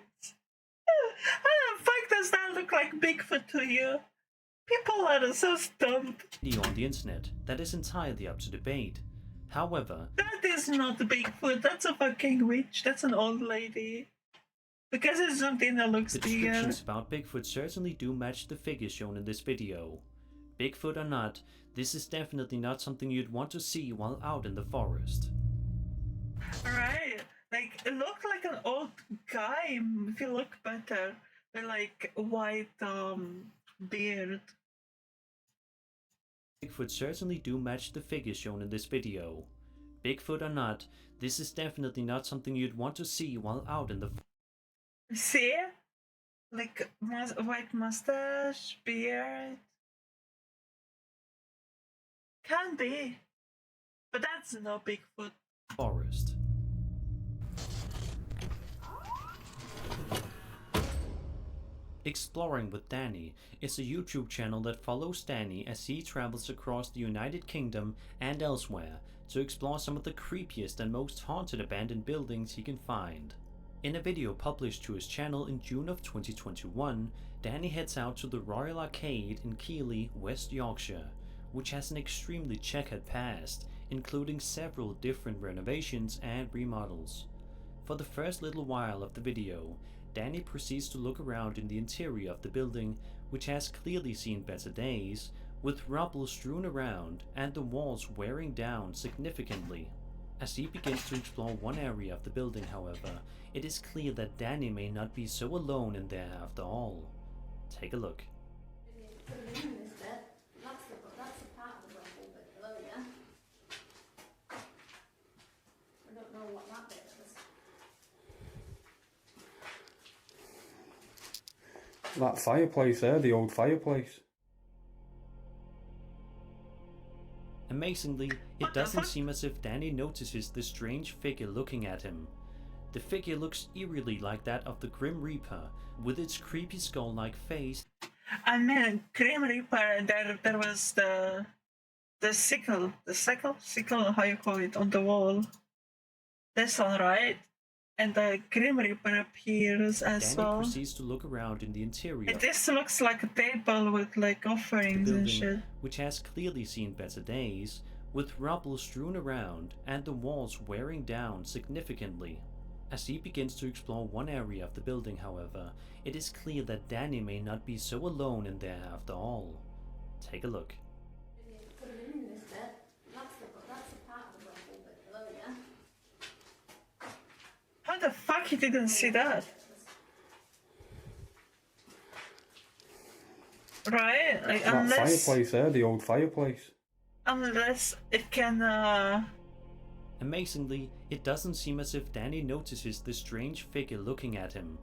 How the fuck does that look like Bigfoot to you? People are so stumped. video on the internet, that is entirely up to debate. However, that is not Bigfoot, that's a fucking witch, that's an old lady. Because it's something that looks the bigger. descriptions about Bigfoot certainly do match the figures shown in this video. Bigfoot or not, this is definitely not something you'd want to see while out in the forest. Right, like it looked like an old guy if you look better, with like white beard. Bigfoot certainly do match the figures shown in this video. Bigfoot or not, this is definitely not something you'd want to see while out in the forest. See? Like white mustache, beard. Can be. But that's no Bigfoot. Forest. Exploring with Danny is a YouTube channel that follows Danny as he travels across the United Kingdom and elsewhere to explore some of the creepiest and most haunted abandoned buildings he can find. In a video published to his channel in June of 2021, Danny heads out to the Royal Arcade in Keighley, West Yorkshire, which has an extremely checkered past, including several different renovations and remodels. For the first little while of the video, Danny proceeds to look around in the interior of the building, which has clearly seen better days, with rubble strewn around and the walls wearing down significantly. As he begins to explore one area of the building, however, it is clear that Danny may not be so alone in there after all. Take a look. That fireplace there, the old fireplace. Amazingly, it doesn't seem as if Danny notices the strange figure looking at him. The figure looks eerily like that of the Grim Reaper, with its creepy skull-like face. I mean, Grim Reaper, there was the sickle, how you call it, on the wall. This one, right? And the Grim Reaper appears as Danny well. proceeds to look around in the interior. This looks like a table with like offerings and shit. Which has clearly seen better days, with rubble strewn around and the walls wearing down significantly. As he begins to explore one area of the building, however, it is clear that Danny may not be so alone in there after all. Take a look. How the fuck he didn't see that? Right? Like, That fireplace there, the old fireplace. Unless it can, Amazingly, it doesn't seem as if Danny notices the strange figure looking at him.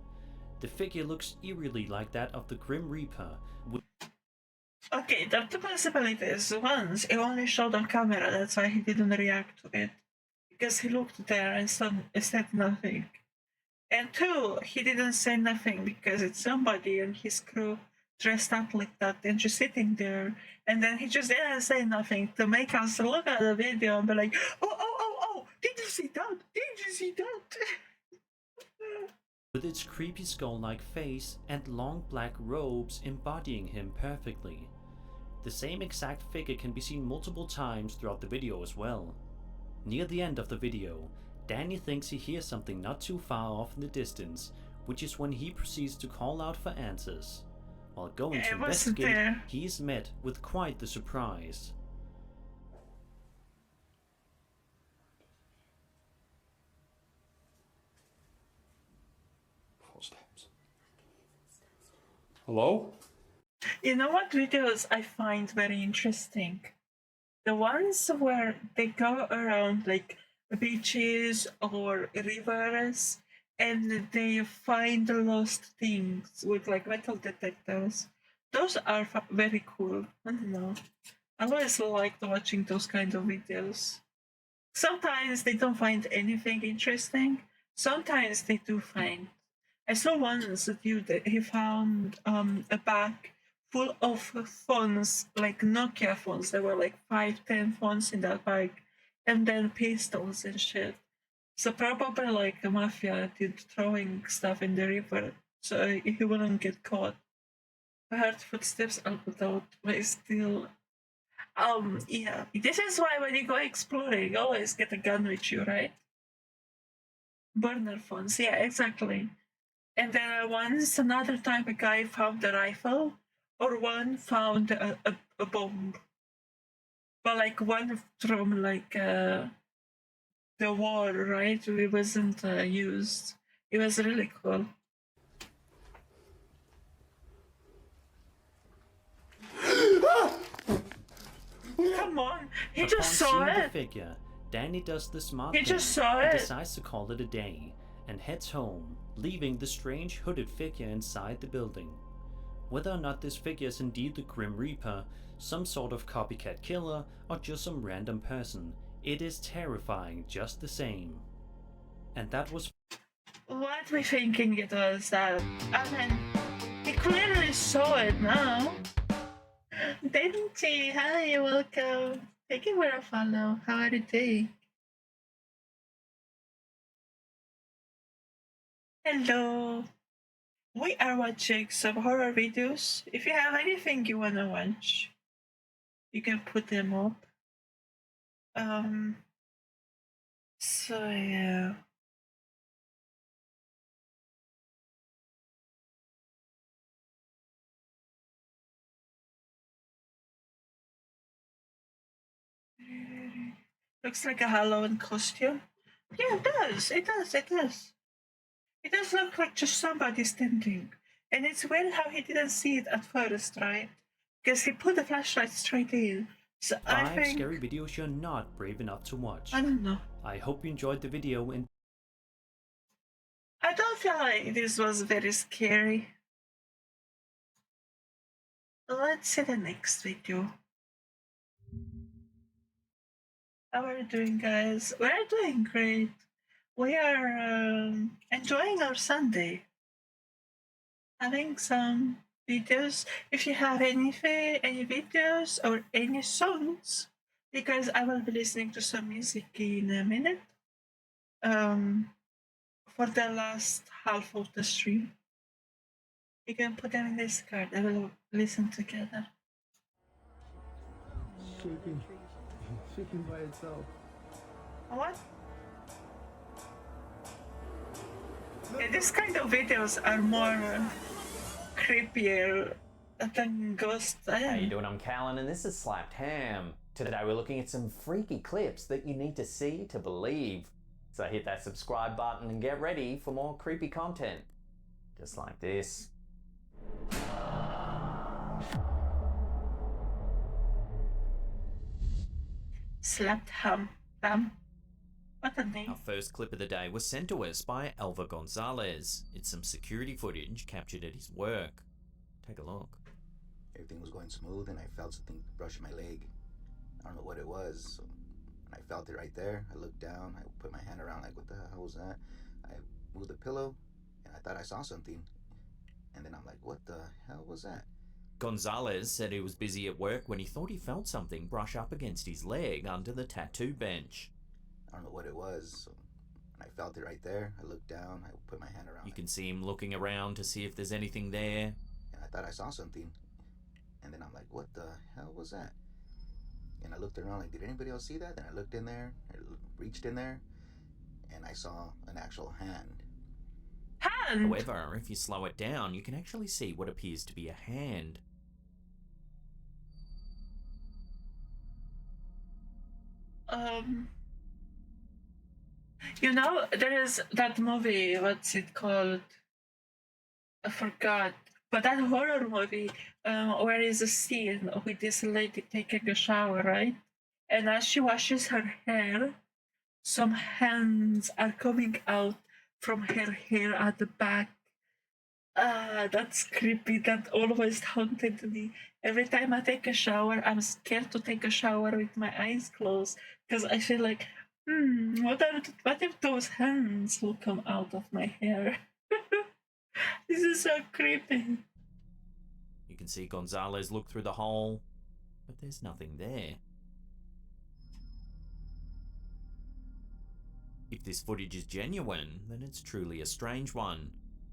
The figure looks eerily like that of the Grim Reaper. Okay, there are two possibilities. Once, he only showed on camera, that's why he didn't react to it. Because he looked there and said nothing. And two, he didn't say nothing because it's somebody and his crew dressed up like that and just sitting there. And then he just didn't say nothing to make us look at the video and be like, oh, did you see that? Did you see that? With its creepy skull-like face and long black robes embodying him perfectly. The same exact figure can be seen multiple times throughout the video as well. Near the end of the video, Danny thinks he hears something not too far off in the distance, which is when he proceeds to call out for answers. While going to investigate, he is met with quite the surprise. Footsteps. Hello? You know what videos I find very interesting? The ones where they go around like beaches or rivers and they find lost things with like metal detectors. Those are very cool. I don't know. I always liked watching those kind of videos. Sometimes they don't find anything interesting. Sometimes they do find. I saw once a dude that he found a bag full of phones, like Nokia phones. There were like 5-10 phones in that bag, and then pistols and shit. So probably like a mafia did throwing stuff in the river so he wouldn't get caught. I heard footsteps out loud, but still. Yeah. This is why when you go exploring, always get a gun with you, right? Burner phones, yeah, exactly. And then once another time a guy found a rifle, or one found a bomb. But like one from like the war, right? It wasn't used. It was really cool. Come on, he just saw it. The figure, Danny does the smart He thing just saw and it. decides to call it a day and heads home, leaving the strange hooded figure inside the building. Whether or not this figure is indeed the Grim Reaper, some sort of copycat killer, or just some random person, it is terrifying just the same. And that was what we thinking it was that. I mean, he clearly saw it now. Didn't he? Hi, welcome. Thank you for a follow. How are you doing? Hello. We are watching some horror videos. If you have anything you wanna watch, you can put them up. So yeah. Looks like a Halloween costume. Yeah, it does. It does. It does. It does look like just somebody standing. And it's weird how he didn't see it at first, right? Because he put the flashlight straight in. So I 5 think... scary videos you're not brave enough to watch. I don't know. I hope you enjoyed the video and I don't feel like this was very scary. Let's see the next video. How are you doing, guys? We're doing great. We are enjoying our Sunday. Having some videos. If you have any videos or any songs, because I will be listening to some music in a minute. For the last half of the stream, you can put them in this card. I will listen together. Sleeping by itself. What? Yeah, these kind of videos are more creepier than ghosts. How you doing? I'm Callan and this is Slapped Ham. Today we're looking at some freaky clips that you need to see to believe. So hit that subscribe button and get ready for more creepy content. Just like this. Slapped Ham. What a name. our first clip of the day was sent to us by Alva Gonzalez. It's some security footage captured at his work. Take a look. Everything was going smooth and I felt something brush my leg. I don't know what it was. So when I felt it right there, I looked down, I put my hand around like, what the hell was that? I moved the pillow and I thought I saw something. And then I'm like, what the hell was that? Gonzalez said he was busy at work when he thought he felt something brush up against his leg under the tattoo bench. I don't know what it was. So when I felt it right there, I looked down, I put my hand around. You can see him looking around to see if there's anything there. And I thought I saw something. And then I'm like, what the hell was that? And I looked around like, did anybody else see that? Then I looked in there, I reached in there, and I saw an actual hand. Hand? However, if you slow it down, you can actually see what appears to be a hand. You know, there is that movie, what's it called? I forgot. But that horror movie, where is a scene with this lady taking a shower, right? And as she washes her hair, some hands are coming out from her hair at the back. That's creepy. That always haunted me. Every time I take a shower, I'm scared to take a shower with my eyes closed because I feel like, what if those hands will come out of my hair? This is so creepy. You can see Gonzalez look through the hole, but there's nothing there. If this footage is genuine, then it's truly a strange one.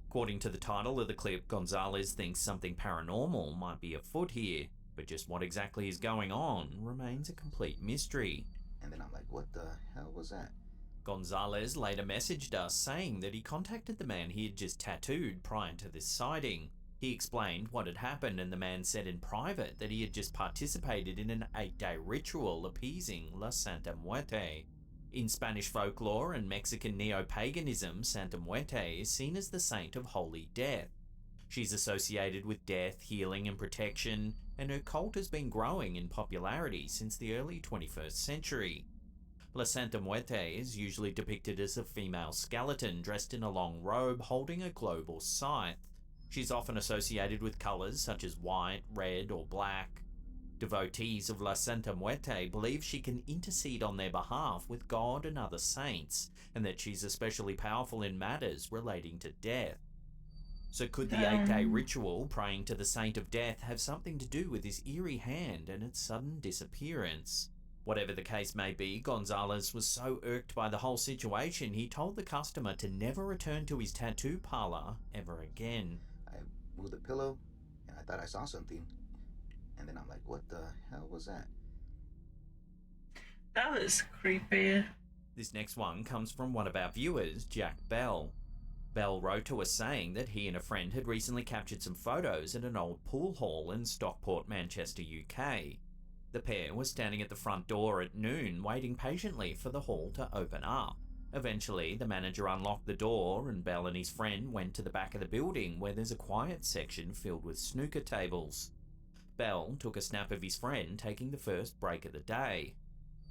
According to the title of the clip, Gonzalez thinks something paranormal might be afoot here, but just what exactly is going on remains a complete mystery. And then I'm like, what the hell was that? Gonzalez later messaged us saying that he contacted the man he had just tattooed prior to this sighting. He explained what had happened, and the man said in private that he had just participated in an 8-day ritual appeasing La Santa Muerte. In Spanish folklore and Mexican neo-paganism, Santa Muerte is seen as the saint of holy death. She's associated with death, healing and protection, and her cult has been growing in popularity since the early 21st century. La Santa Muerte is usually depicted as a female skeleton dressed in a long robe holding a globe or scythe. She's often associated with colours such as white, red or black. Devotees of La Santa Muerte believe she can intercede on their behalf with God and other saints, and that she's especially powerful in matters relating to death. So could the 8-day ritual praying to the Saint of Death have something to do with his eerie hand and its sudden disappearance? Whatever the case may be, Gonzalez was so irked by the whole situation, he told the customer to never return to his tattoo parlor ever again. I moved the pillow and I thought I saw something. And then I'm like, what the hell was that? That was creepy. This next one comes from one of our viewers, Jack Bell. Bell wrote to us saying that he and a friend had recently captured some photos at an old pool hall in Stockport, Manchester, UK. The pair were standing at the front door at noon, waiting patiently for the hall to open up. Eventually, the manager unlocked the door and Bell and his friend went to the back of the building where there's a quiet section filled with snooker tables. Bell took a snap of his friend taking the first break of the day.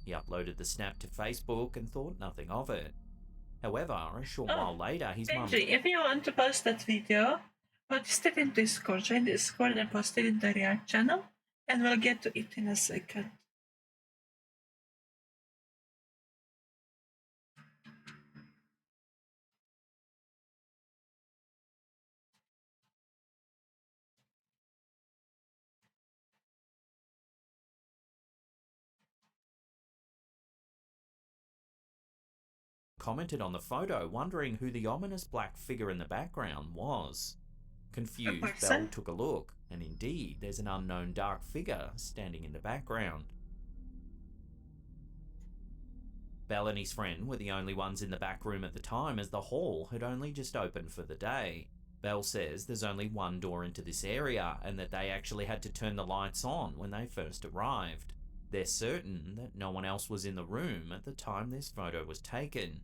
He uploaded the snap to Facebook and thought nothing of it. However, a short while later, his mum... Benji, if you want to post that video, post it in Discord. Join Discord and post it in the React channel, and we'll get to it in a second. commented on the photo, wondering who the ominous black figure in the background was. Confused, Bell took a look, and indeed, there's an unknown dark figure standing in the background. Bell and his friend were the only ones in the back room at the time, as the hall had only just opened for the day. Bell says there's only one door into this area, and that they actually had to turn the lights on when they first arrived. They're certain that no one else was in the room at the time this photo was taken.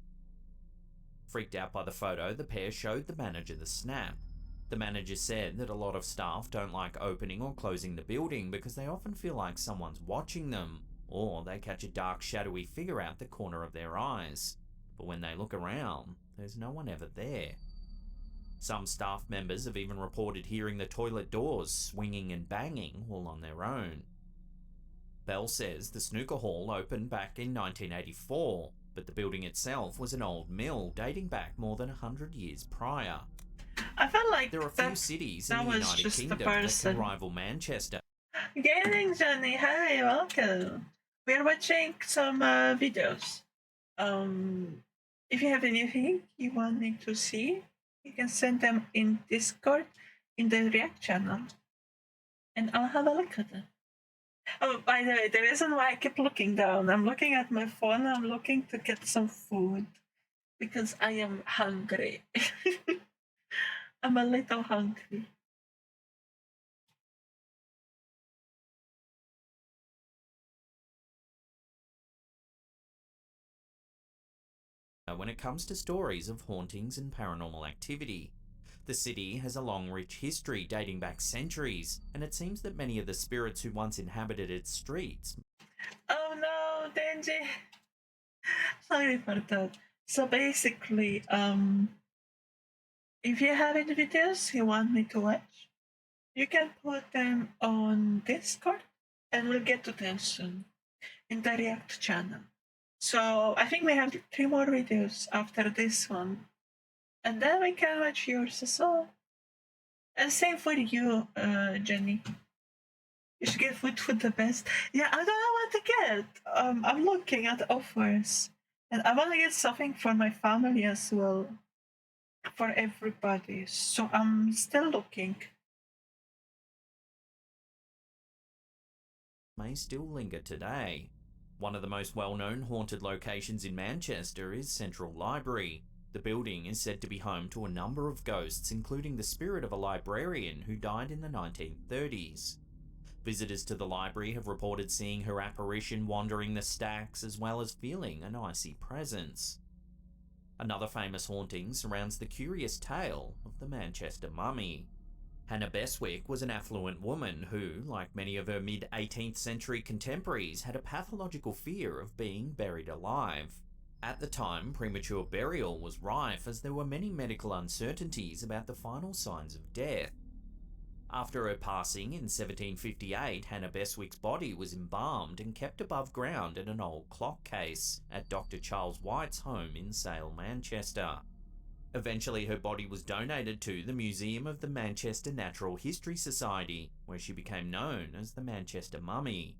Freaked out by the photo, the pair showed the manager the snap. The manager said that a lot of staff don't like opening or closing the building because they often feel like someone's watching them, or they catch a dark shadowy figure out the corner of their eyes. But when they look around, there's no one ever there. Some staff members have even reported hearing the toilet doors swinging and banging all on their own. Bell says the snooker hall opened back in 1984, but the building itself was an old mill dating back more than 100 years prior. I felt like there are few cities in the United Kingdom that can rival Manchester. Good evening, Johnny. Hi, welcome. We are watching some videos. If you have anything you want me to see, you can send them in Discord in the React channel, and I'll have a look at them. Oh, by the way, the reason why I keep looking down, I'm looking at my phone, I'm looking to get some food because I am hungry. I'm a little hungry. When it comes to stories of hauntings and paranormal activity, the city has a long, rich history dating back centuries, and it seems that many of the spirits who once inhabited its streets... Oh no, Denji! Sorry for that. So basically, if you have any videos you want me to watch, you can put them on Discord, and we'll get to them soon in the React channel. So I think we have 3 more videos after this one, and then we can watch yours as well. And same for you, Jenny. You should get food for the best. Yeah, I don't know what to get. I'm looking at offers, and I want to get something for my family as well, for everybody. So I'm still looking. May still linger today. One of the most well-known haunted locations in Manchester is Central Library. The building is said to be home to a number of ghosts, including the spirit of a librarian who died in the 1930s. Visitors to the library have reported seeing her apparition wandering the stacks, as well as feeling an icy presence. Another famous haunting surrounds the curious tale of the Manchester Mummy. Hannah Beswick was an affluent woman who, like many of her mid-18th century contemporaries, had a pathological fear of being buried alive. At the time, premature burial was rife as there were many medical uncertainties about the final signs of death. After her passing in 1758, Hannah Beswick's body was embalmed and kept above ground in an old clock case at Dr. Charles White's home in Sale, Manchester. Eventually, her body was donated to the Museum of the Manchester Natural History Society, where she became known as the Manchester Mummy.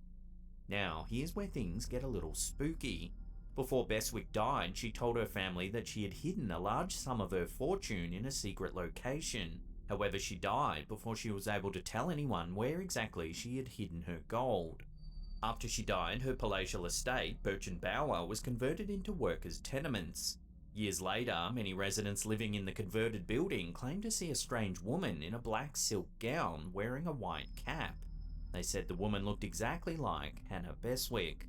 Now, here's where things get a little spooky. Before Beswick died, she told her family that she had hidden a large sum of her fortune in a secret location. However, she died before she was able to tell anyone where exactly she had hidden her gold. After she died, her palatial estate, Birchen Bower, was converted into workers' tenements. Years later, many residents living in the converted building claimed to see a strange woman in a black silk gown wearing a white cap. They said the woman looked exactly like Hannah Beswick.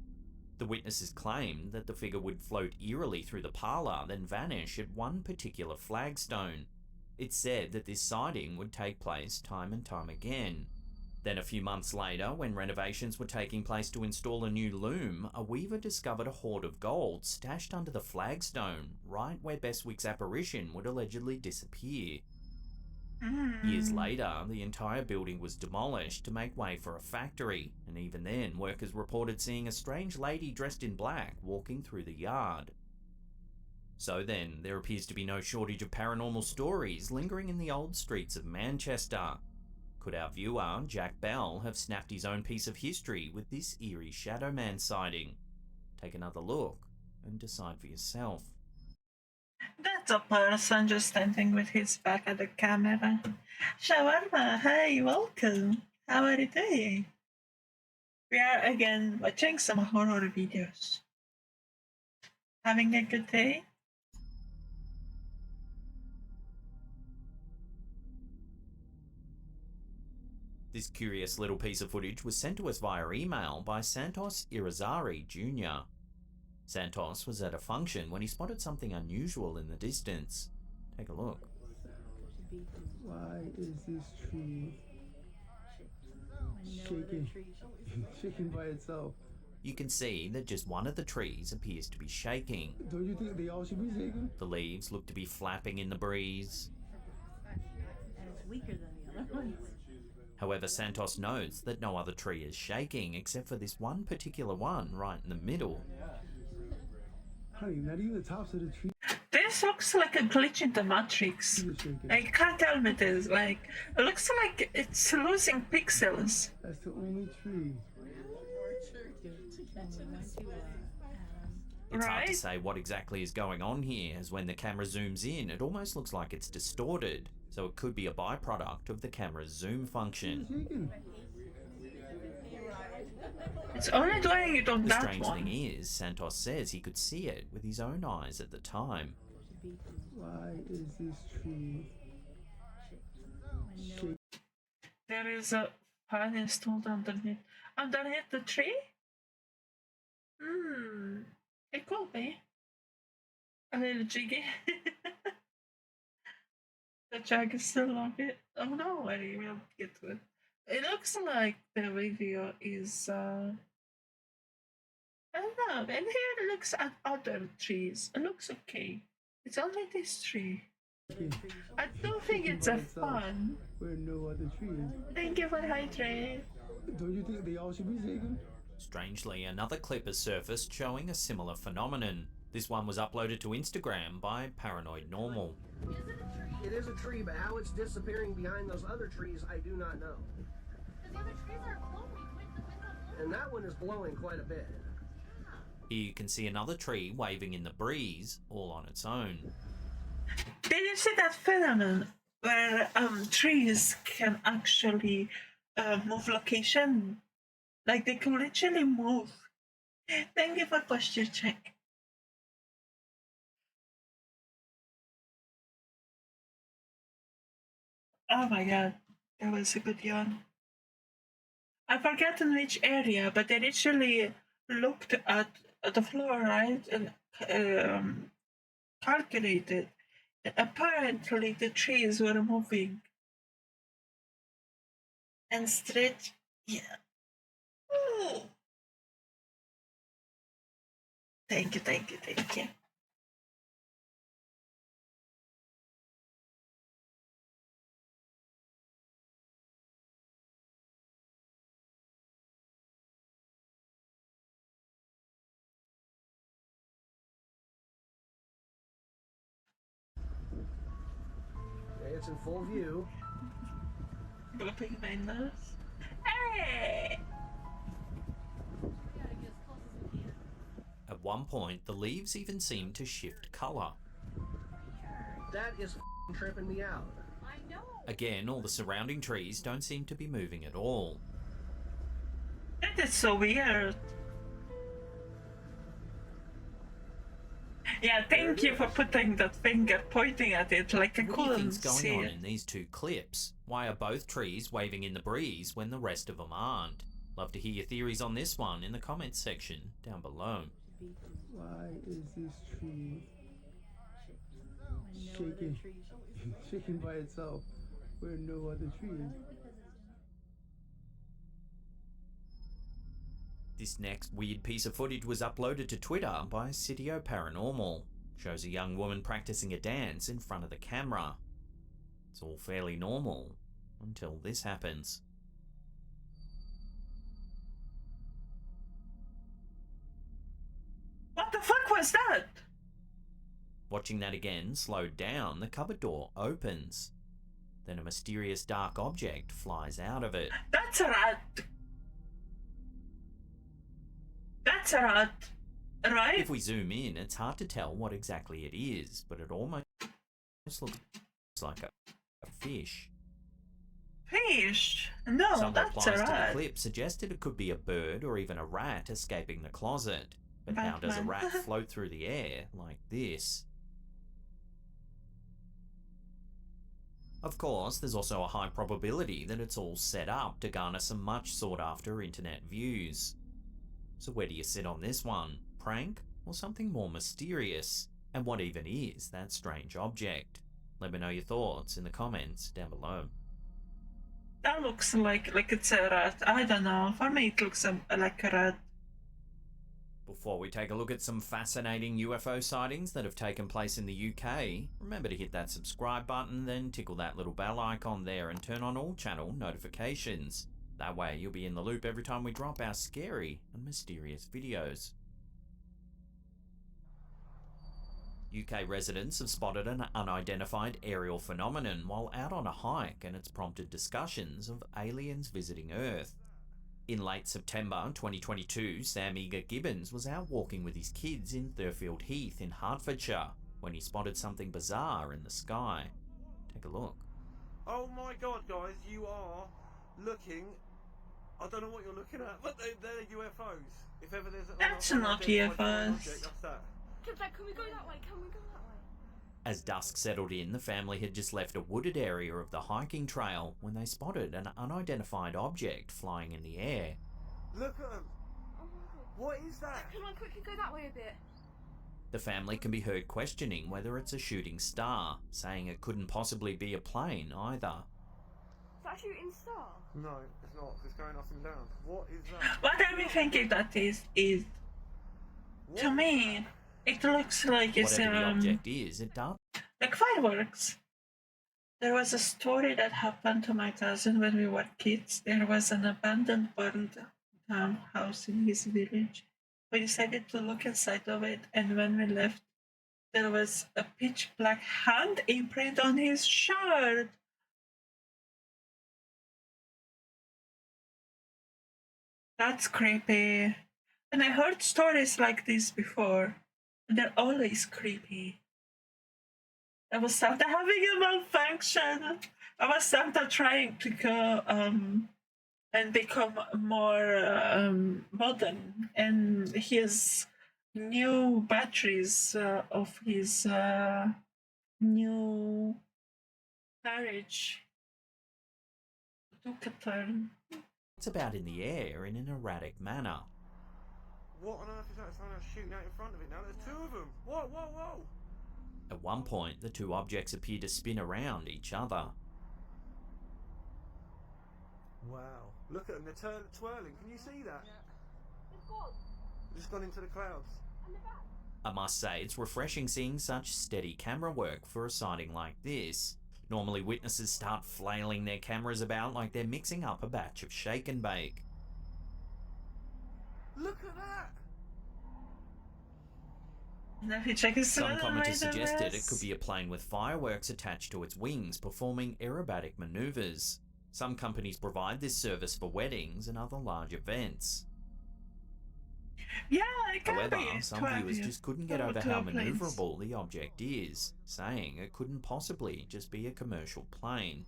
The witnesses claimed that the figure would float eerily through the parlour, then vanish at one particular flagstone. It said that this sighting would take place time and time again. Then a few months later, when renovations were taking place to install a new loom, a weaver discovered a hoard of gold stashed under the flagstone, right where Beswick's apparition would allegedly disappear. Years later, the entire building was demolished to make way for a factory, and even then, workers reported seeing a strange lady dressed in black walking through the yard. So then, there appears to be no shortage of paranormal stories lingering in the old streets of Manchester. Could our viewer, Jack Bell, have snapped his own piece of history with this eerie Shadow Man sighting? Take another look and decide for yourself. That's a person just standing with his back at the camera. Shawarma, hi, welcome. How are you doing? We are again watching some horror videos. Having a good day? This curious little piece of footage was sent to us via email by Santos Irizarry Jr. Santos was at a function when he spotted something unusual in the distance. Take a look. Why is this tree shaking? Shaking by itself. You can see that just one of the trees appears to be shaking. Don't you think they all should be shaking? The leaves look to be flapping in the breeze. And it's weaker than the other ones. However, Santos notes that no other tree is shaking except for this one particular one right in the middle. Honey, not even the tops of the tree. This looks like a glitch in the Matrix. I can't tell me this. Like, it looks like it's losing pixels. That's the only tree. It's hard to say what exactly is going on here, as when the camera zooms in, it almost looks like it's distorted, so it could be a byproduct of the camera's zoom function. It's only doing it on The that strange one. thing is, Santos says he could see it with his own eyes at the time. Why is this tree shaking? There is a fan installed underneath. Underneath the tree? It could be. A little jiggy. The jag is still on it. Oh no, worry, we'll get to it. It looks like the video is I don't know, and here it looks at other trees. It looks okay. It's only this tree. I don't think it's a fun. Where no other tree is. Thank you for hydrating. Don't you think they all should be shaking? Strangely, another clip has surfaced showing a similar phenomenon. This one was uploaded to Instagram by Paranoid Normal. It is a tree, but how it's disappearing behind those other trees, I do not know. The other trees are blowing. And that one is blowing quite a bit. Here you can see another tree waving in the breeze, all on its own. Did you see that phenomenon where trees can actually move location? Like they can literally move. Thank you for posture check. Oh my god, that was a good yawn. I've forgotten which area, but they literally looked at the floor, right, and calculated. Apparently, the trees were moving and stretch. Yeah. Ooh. Thank you, thank you, thank you. Okay, it's in full view. Blowing my nose. Hey! At one point, the leaves even seemed to shift colour. That is tripping me out. Again, all the surrounding trees don't seem to be moving at all. That is so weird. Yeah, thank you for putting that finger pointing at it like I What do you couldn't think's going see on it. in these two clips? Why are both trees waving in the breeze when the rest of them aren't? Love to hear your theories on this one in the comments section down below. Why is this tree shaking, shaking by itself where no other tree is? This next weird piece of footage was uploaded to Twitter by Sitio Paranormal. Shows a young woman practicing a dance in front of the camera. It's all fairly normal until this happens. What the fuck was that? Watching that again, slowed down, the cupboard door opens. Then a mysterious dark object flies out of it. That's a rat. That's a rat, right? If we zoom in, it's hard to tell what exactly it is, but it almost looks like a fish. Fish? No, Some that's replies a to rat. the clip suggested it could be a bird or even a rat escaping the closet. But how does a Batman. rat float through the air like this? Of course, there's also a high probability that it's all set up to garner some much sought after internet views. So where do you sit on this one? Prank or something more mysterious? And what even is that strange object? Let me know your thoughts in the comments down below. That looks like it's a rat. I don't know. For me, it looks like a rat. Before we take a look at some fascinating UFO sightings that have taken place in the UK, remember to hit that subscribe button, then tickle that little bell icon there and turn on all channel notifications. That way you'll be in the loop every time we drop our scary and mysterious videos. UK residents have spotted an unidentified aerial phenomenon while out on a hike, and it's prompted discussions of aliens visiting Earth. In late September 2022, Sam Eager Gibbons was out walking with his kids in Thurfield Heath in Hertfordshire when he spotted something bizarre in the sky. Take a look. Oh my god, guys, you are looking... I don't know what you're looking at, but they're UFOs. If ever there's That's an not unidentified UFOs. object, that's that. Can we go that way? Can we go that way? As dusk settled in, the family had just left a wooded area of the hiking trail when they spotted an unidentified object flying in the air. Look at them. Oh my god. What is that? Can I quickly go that way a bit? The family can be heard questioning whether it's a shooting star, saying it couldn't possibly be a plane either. Is that a shooting star? No, it's not. It's going up and down. What is that? What are we thinking that is to me, it looks like it's Whatever the object is, it does. like fireworks. There was a story that happened to my cousin when we were kids. There was an abandoned burned down house in his village. We decided to look inside of it, and when we left, there was a pitch black hand imprint on his shirt. That's creepy. And I heard stories like this before, and they're always creepy. I was Santa having a malfunction. I was Santa trying to go and become more modern, and his new batteries of his new carriage took a turn. It's about in the air in an erratic manner. What on earth is that? Someone else shooting out in front of it now. There's two of them. Whoa, whoa, whoa. At one point, the two objects appear to spin around each other. Wow. Look at them. They're twirling. Can you see that? Yeah. It's gone. Just gone into the clouds. And the back. I must say, it's refreshing seeing such steady camera work for a sighting like this. Normally, witnesses start flailing their cameras about like they're mixing up a batch of shake and bake. Look at that! Some commenters suggested it could be a plane with fireworks attached to its wings performing aerobatic maneuvers. Some companies provide this service for weddings and other large events. Yeah, it can However, be. some viewers just couldn't get over how maneuverable the object is, saying it couldn't possibly just be a commercial plane.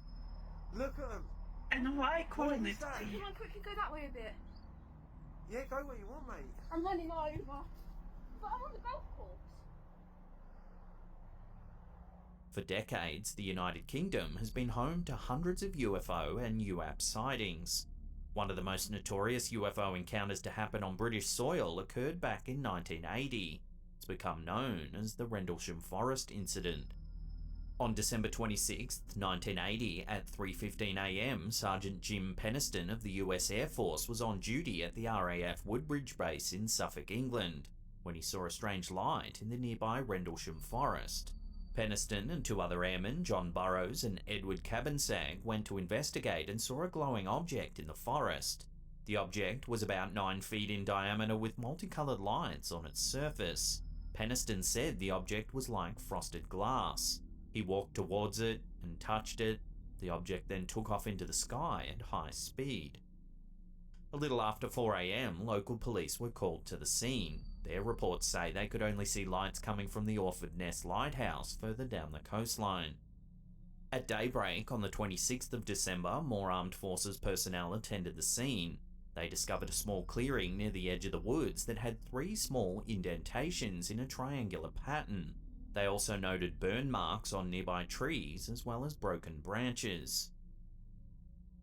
Look at them! And why couldn't it Can I quickly go that way a bit? Yeah, go where you want, mate. I'm running over. But I'm on the golf course. For decades, the United Kingdom has been home to hundreds of UFO and UAP sightings. One of the most notorious UFO encounters to happen on British soil occurred back in 1980. It's become known as the Rendlesham Forest Incident. On December 26, 1980, at 3:15 a.m, Sergeant Jim Peniston of the US Air Force was on duty at the RAF Woodbridge Base in Suffolk, England, when he saw a strange light in the nearby Rendlesham Forest. Peniston and two other airmen, John Burrows and Edward Cabansag, went to investigate and saw a glowing object in the forest. The object was about 9 feet in diameter with multicolored lights on its surface. Peniston said the object was like frosted glass. He walked towards it and touched it. The object then took off into the sky at high speed. A little after 4 a.m, local police were called to the scene. Their reports say they could only see lights coming from the Orford Ness Lighthouse further down the coastline. At daybreak on the 26th of December, more armed forces personnel attended the scene. They discovered a small clearing near the edge of the woods that had 3 small indentations in a triangular pattern. They also noted burn marks on nearby trees as well as broken branches.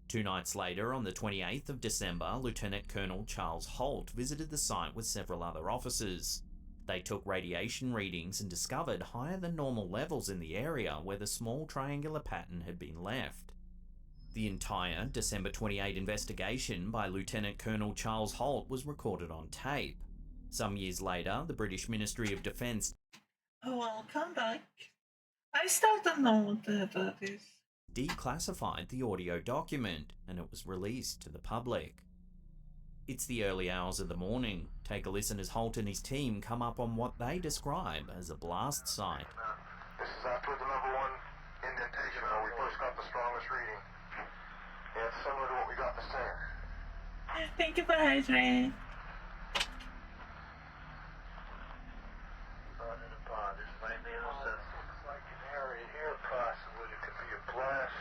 2 nights later, on the 28th of December, Lieutenant Colonel Charles Holt visited the site with several other officers. They took radiation readings and discovered higher than normal levels in the area where the small triangular pattern had been left. The entire December 28 investigation by Lieutenant Colonel Charles Holt was recorded on tape. Some years later, the British Ministry of Defence Welcome back. I still don't know what the hell that is. declassified the audio document, and it was released to the public. It's the early hours of the morning. Take a listen as Holt and his team come up on what they describe as a blast site. This is after the number 1 indentation where we first got the strongest reading. Yeah, it's similar to what we got in the center. Thank you for hydrating. This might be in a sense. Looks like an area here, possibly. It could be a blast.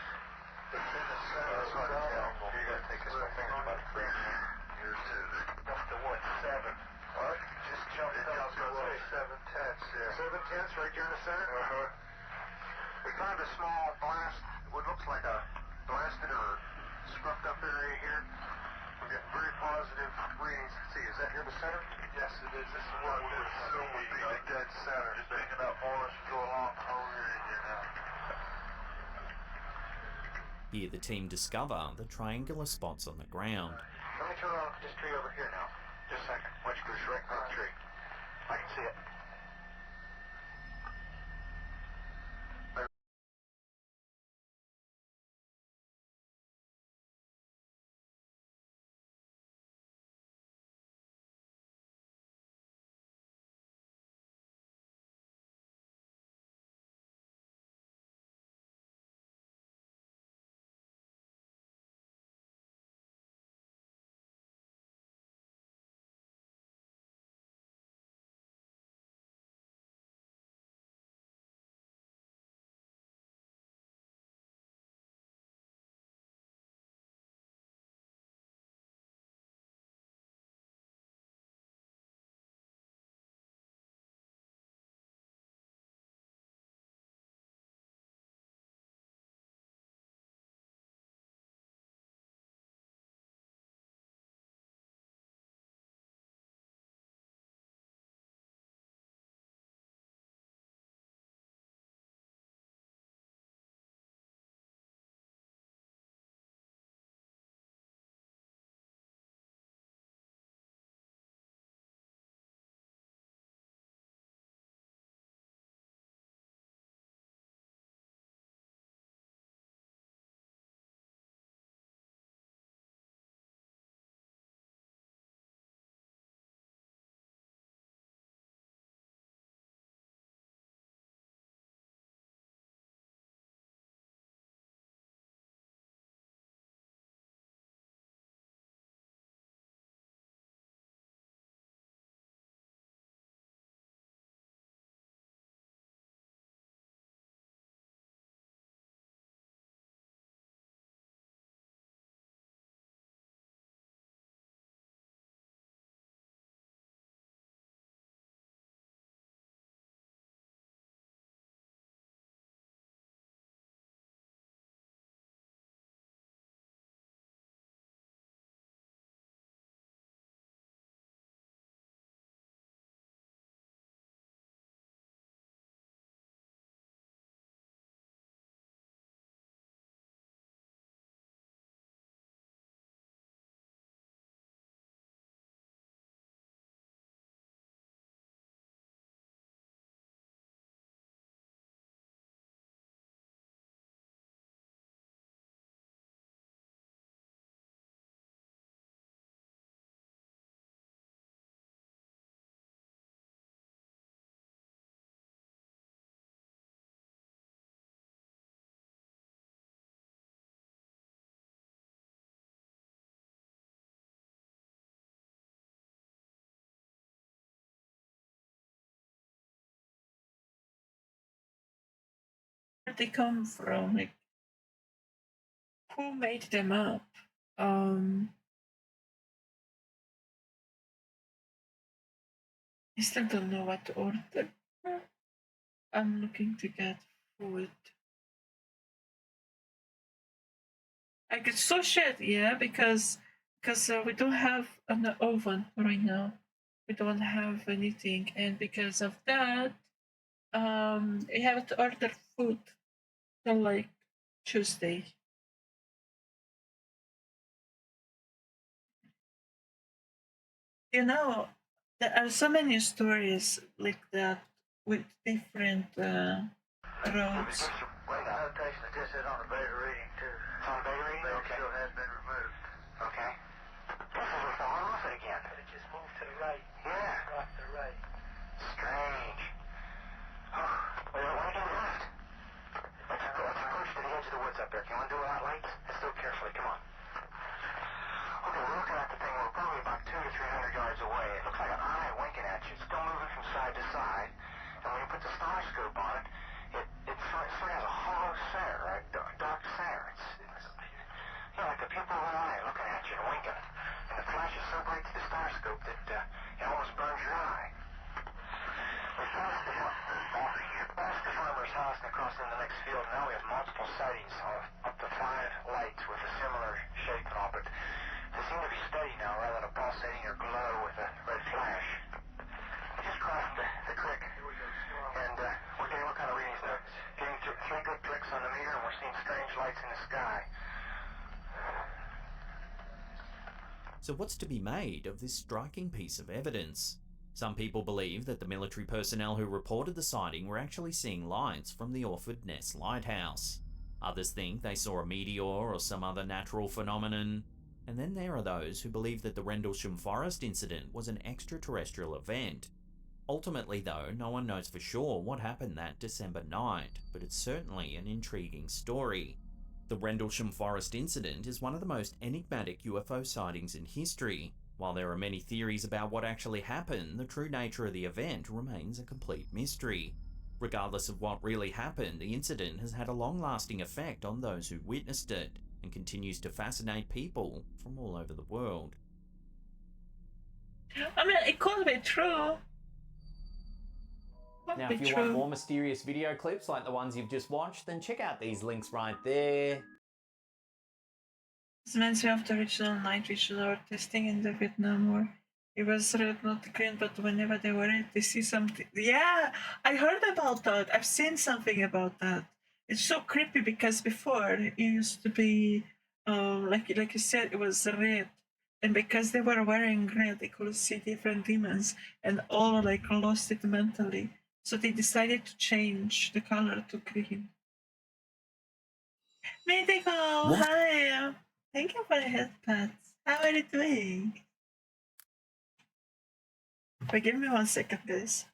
It's in the center of the triangle. You gotta take this my fingers about to freeze. Yours too. Up to what, 7? What? Just jumped up to 7/10. Yeah. 7/10 right here in the center? Uh-huh. We found a small blast, what looks like a blasted or scrubbed up area here. We're getting very positive readings. See, is that here the center? Yes, it is. This is what we would assume would be the dead center. Just big enough for us to go along the whole area now. Here the team discover the triangular spots on the ground. Let me turn around this tree over here now. Just a second. Watch, Bruce, right in the tree. I can see it. where they come from, like who made them up. I still don't know what to order. I'm looking to get food. I get so shit, yeah, because we don't have an oven right now. We don't have anything, and because of that, I have to order food till like Tuesday. You know, there are so many stories like that with different roads. Wait, the notation that this is on the beta reading too. It's on the beta reading? Beta Okay. still has been removed. Okay. This is what's falling off it again. It just moved to the right. Yeah. Off to the right. Strange. Oh, wait, why do we left? Let's approach to the edge of the woods up there. Can you undo a lot lights? Let's do it carefully. Come on. Okay, we're looking at the thing. We're probably about 200 to 300 yards away. It looks like an eye winking at you. It's still moving from side to side. And when you put the star scope on it, it sort of has a hollow center, right? Dark center. It's like the pupil of an eye looking at you and winking. And the flash is so bright to the star scope that it almost burns your eye. We passed the farmer's house and across in the next field. Now we have multiple sightings of up to 5 lights with a similar shape and all, but they seem to be steady now rather than a pulsating or glow with a red flash. We just crossed the creek, and we're getting what kind of readings now? Getting 3 good clicks on the meter, and we're seeing strange lights in the sky. So what's to be made of this striking piece of evidence? Some people believe that the military personnel who reported the sighting were actually seeing lights from the Orford Ness Lighthouse. Others think they saw a meteor or some other natural phenomenon. And then there are those who believe that the Rendlesham Forest incident was an extraterrestrial event. Ultimately though, no one knows for sure what happened that December night, but it's certainly an intriguing story. The Rendlesham Forest incident is one of the most enigmatic UFO sightings in history. While there are many theories about what actually happened, the true nature of the event remains a complete mystery. Regardless of what really happened, the incident has had a long-lasting effect on those who witnessed it, and continues to fascinate people from all over the world. I mean, it could be true. Now, if you want more mysterious video clips like the ones you've just watched, then check out these links right there. This reminds me of the original night vision or testing in the Vietnam War. It was red, not green, but whenever they were red, they see something. Yeah, I heard about that. I've seen something about that. It's so creepy because before it used to be, like you said, it was red, and because they were wearing red, they could see different demons, and all like lost it mentally. So they decided to change the color to green. Mythical, What? hi. Thank you for the headpads. How are you doing? Wait, give me 1 second, guys.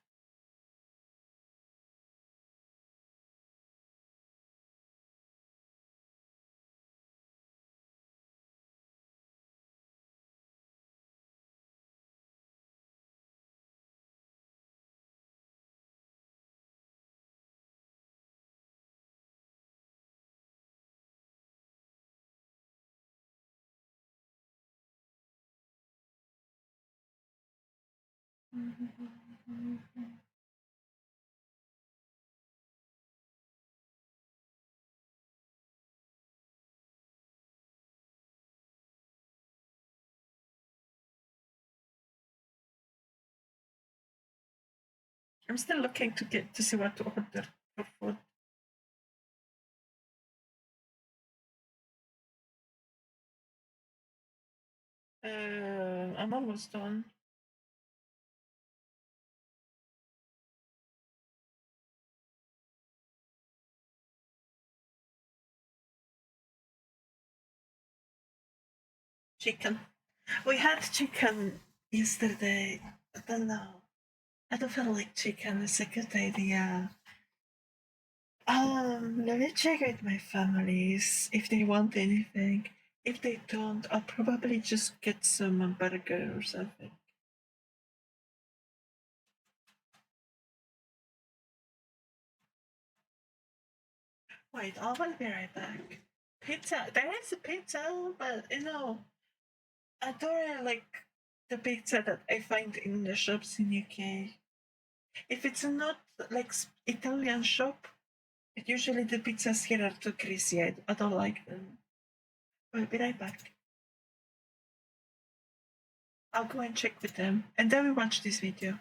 I'm still looking to see what to order for food. I'm almost done. Chicken. We had chicken yesterday. I don't know. I don't feel like chicken is a good idea. Let me check with my families if they want anything. If they don't, I'll probably just get some burger or something. Wait, I will be right back. Pizza. There is a pizza, but I don't really like the pizza that I find in the shops in UK. If it's not like Italian shop, usually the pizzas here are too greasy. I don't like them. I'll be right back. I'll go and check with them, and then we watch this video.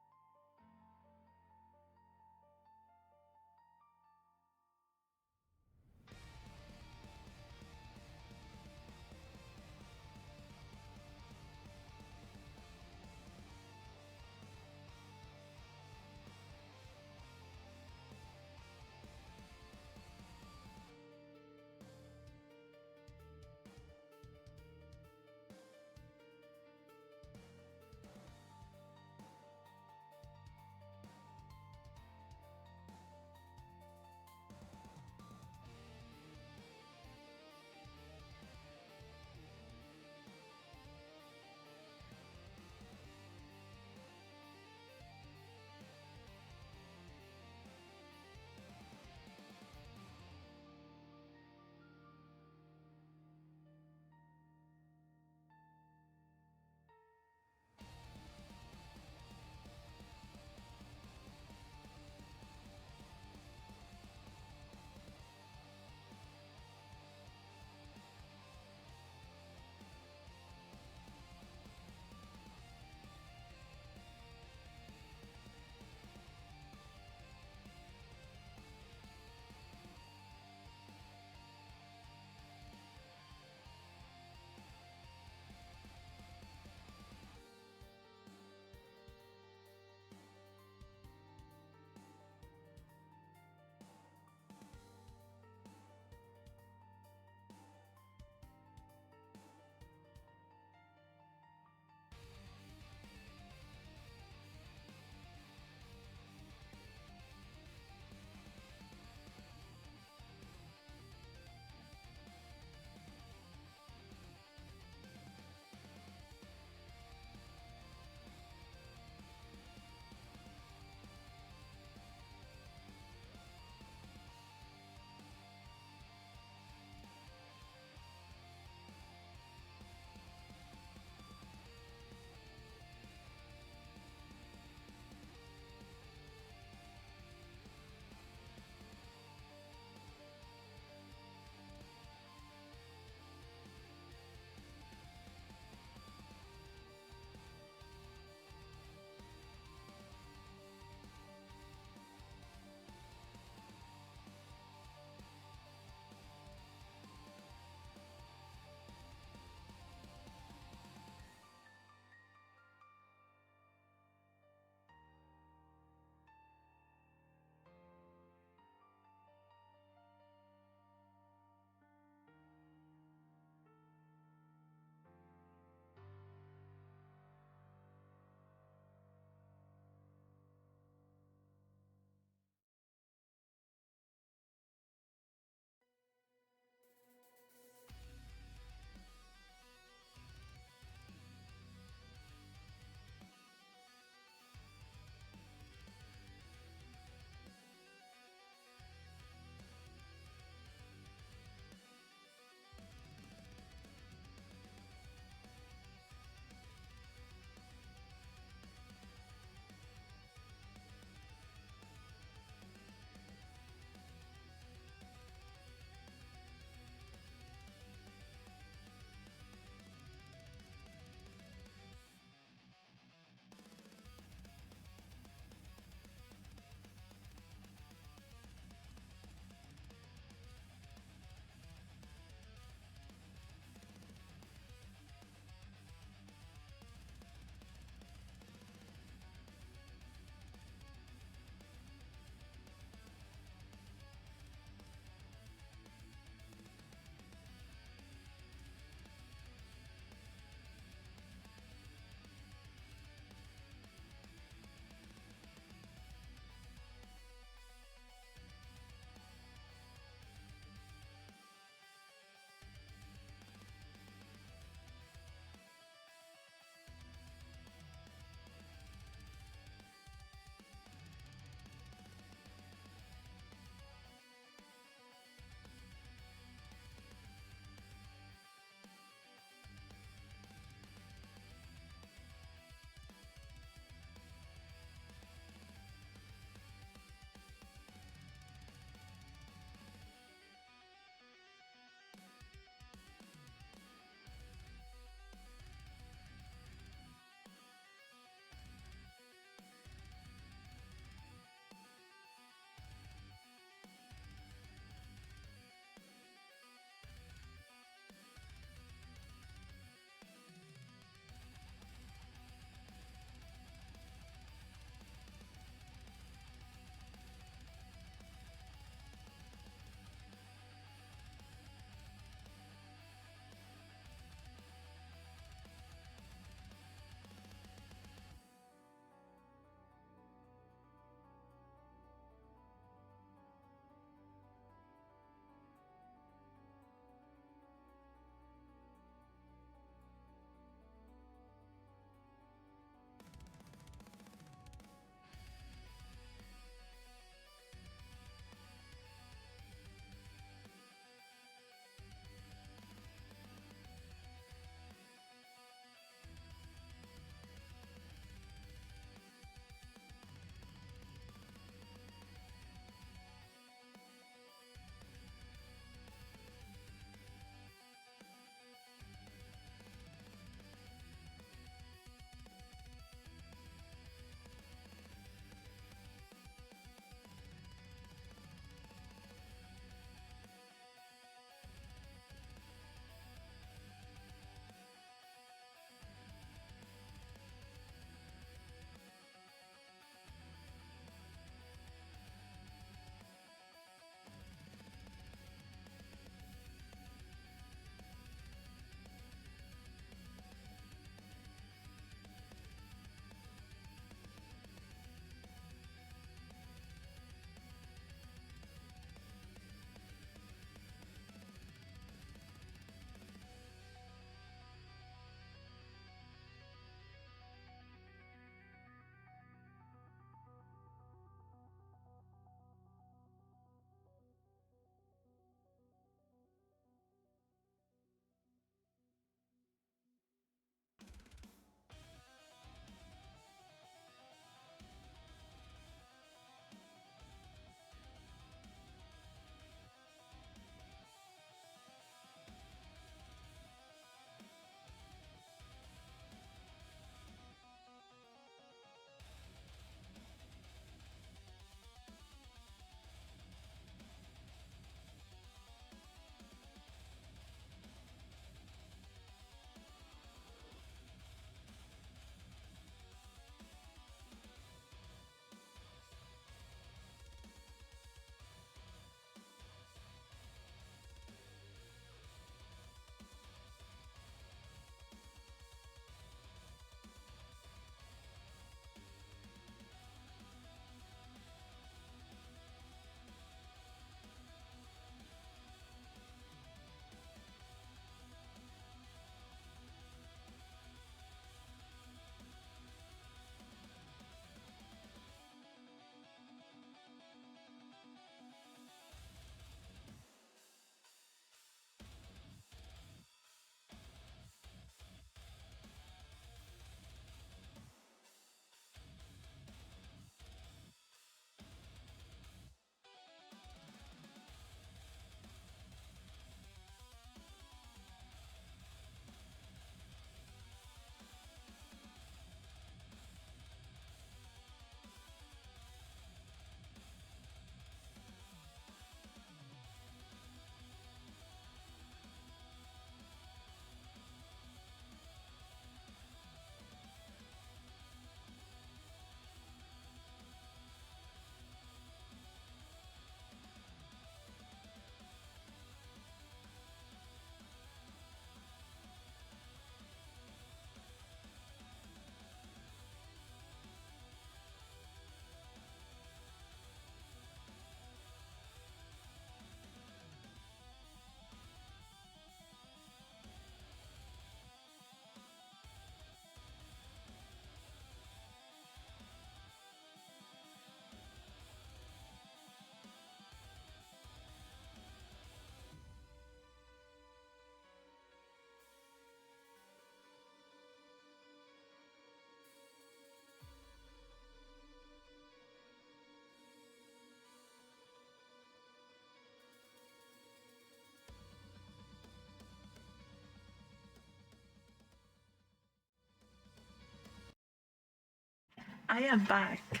I am back.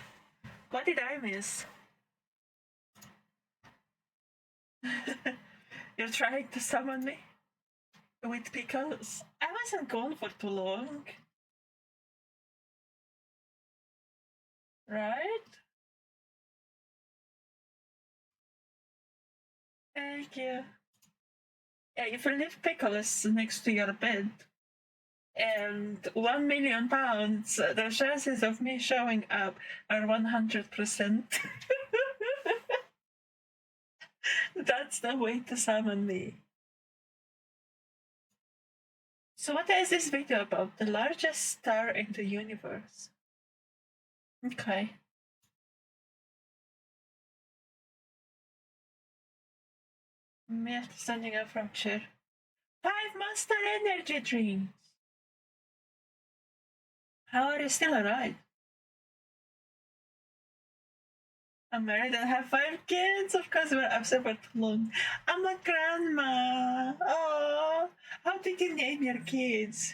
What did I miss? You're trying to summon me? With pickles? I wasn't gone for too long. Right? Thank you. Yeah, if you leave pickles next to your bed, and 1 million pounds, the chances of me showing up are 100%. That's the way to summon me. So what is this video about? The largest star in the universe. Okay. Me after standing up from chair. 5 Monster Energy drinks! How are you still alive? I'm married and have 5 kids. Of course, we're absent for too long. I'm a grandma. Oh, how did you name your kids?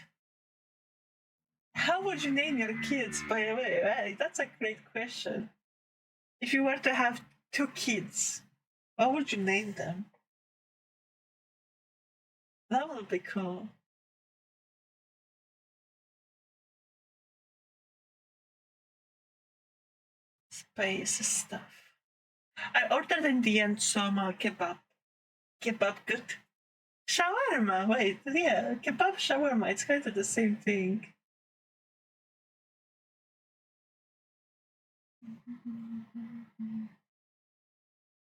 How would you name your kids, by the way? Right? That's a great question. If you were to have 2 kids, what would you name them? That would be cool. Space stuff. I ordered in the end some kebab. Kebab good. Shawarma, wait, yeah, kebab shawarma, it's kind of the same thing.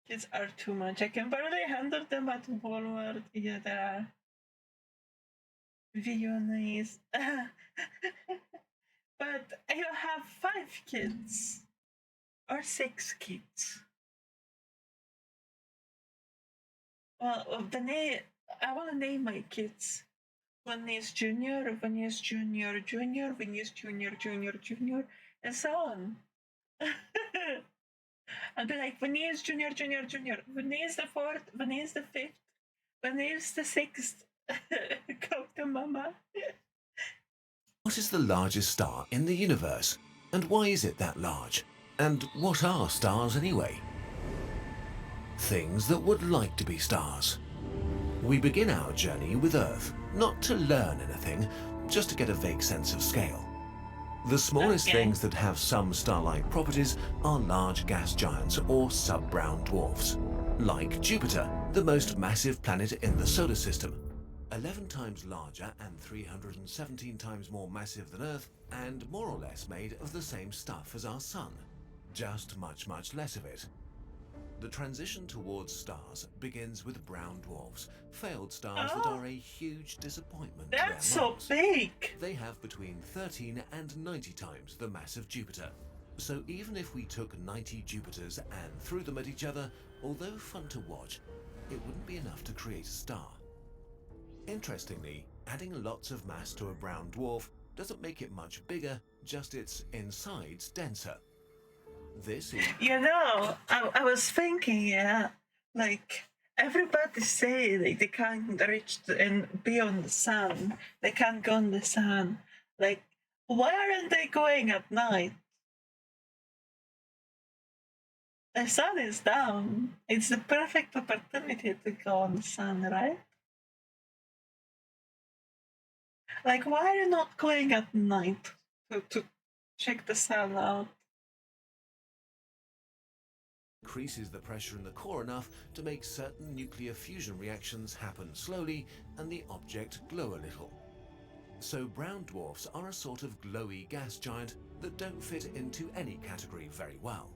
Kids are too much. I can barely handle them at Walmart. Yeah, they are. Video nice. But you have 5 kids. Or 6 kids. Well, the name, I want to name my kids. One is Junior, one is Junior, Junior, one is Junior, Junior, Junior, and so on. I'll be like, one is Junior, Junior, Junior, one is the 4th, one is the 5th, one is the 6th. Go to mama. What is the largest star in the universe? And why is it that large? And what are stars anyway? Things that would like to be stars. We begin our journey with Earth, not to learn anything, just to get a vague sense of scale. The smallest things that have some star-like properties are large gas giants or sub-brown dwarfs, like Jupiter, the most massive planet in the solar system. 11 times larger and 317 times more massive than Earth, and more or less made of the same stuff as our Sun. Just much, much less of it. The transition towards stars begins with brown dwarfs, failed stars that are a huge disappointment to their That's so moons. big! They have between 13 and 90 times the mass of Jupiter. So even if we took 90 Jupiters and threw them at each other, although fun to watch, it wouldn't be enough to create a star. Interestingly, adding lots of mass to a brown dwarf doesn't make it much bigger, just its insides denser. This is... You know, I was thinking, yeah, like, everybody say they can't reach and be on the sun. They can't go on the sun. Like, why aren't they going at night? The sun is down. It's the perfect opportunity to go on the sun, right? Like, why are you not going at night to check the sun out? increases the pressure in the core enough to make certain nuclear fusion reactions happen slowly and the object glow a little. So brown dwarfs are a sort of glowy gas giant that don't fit into any category very well.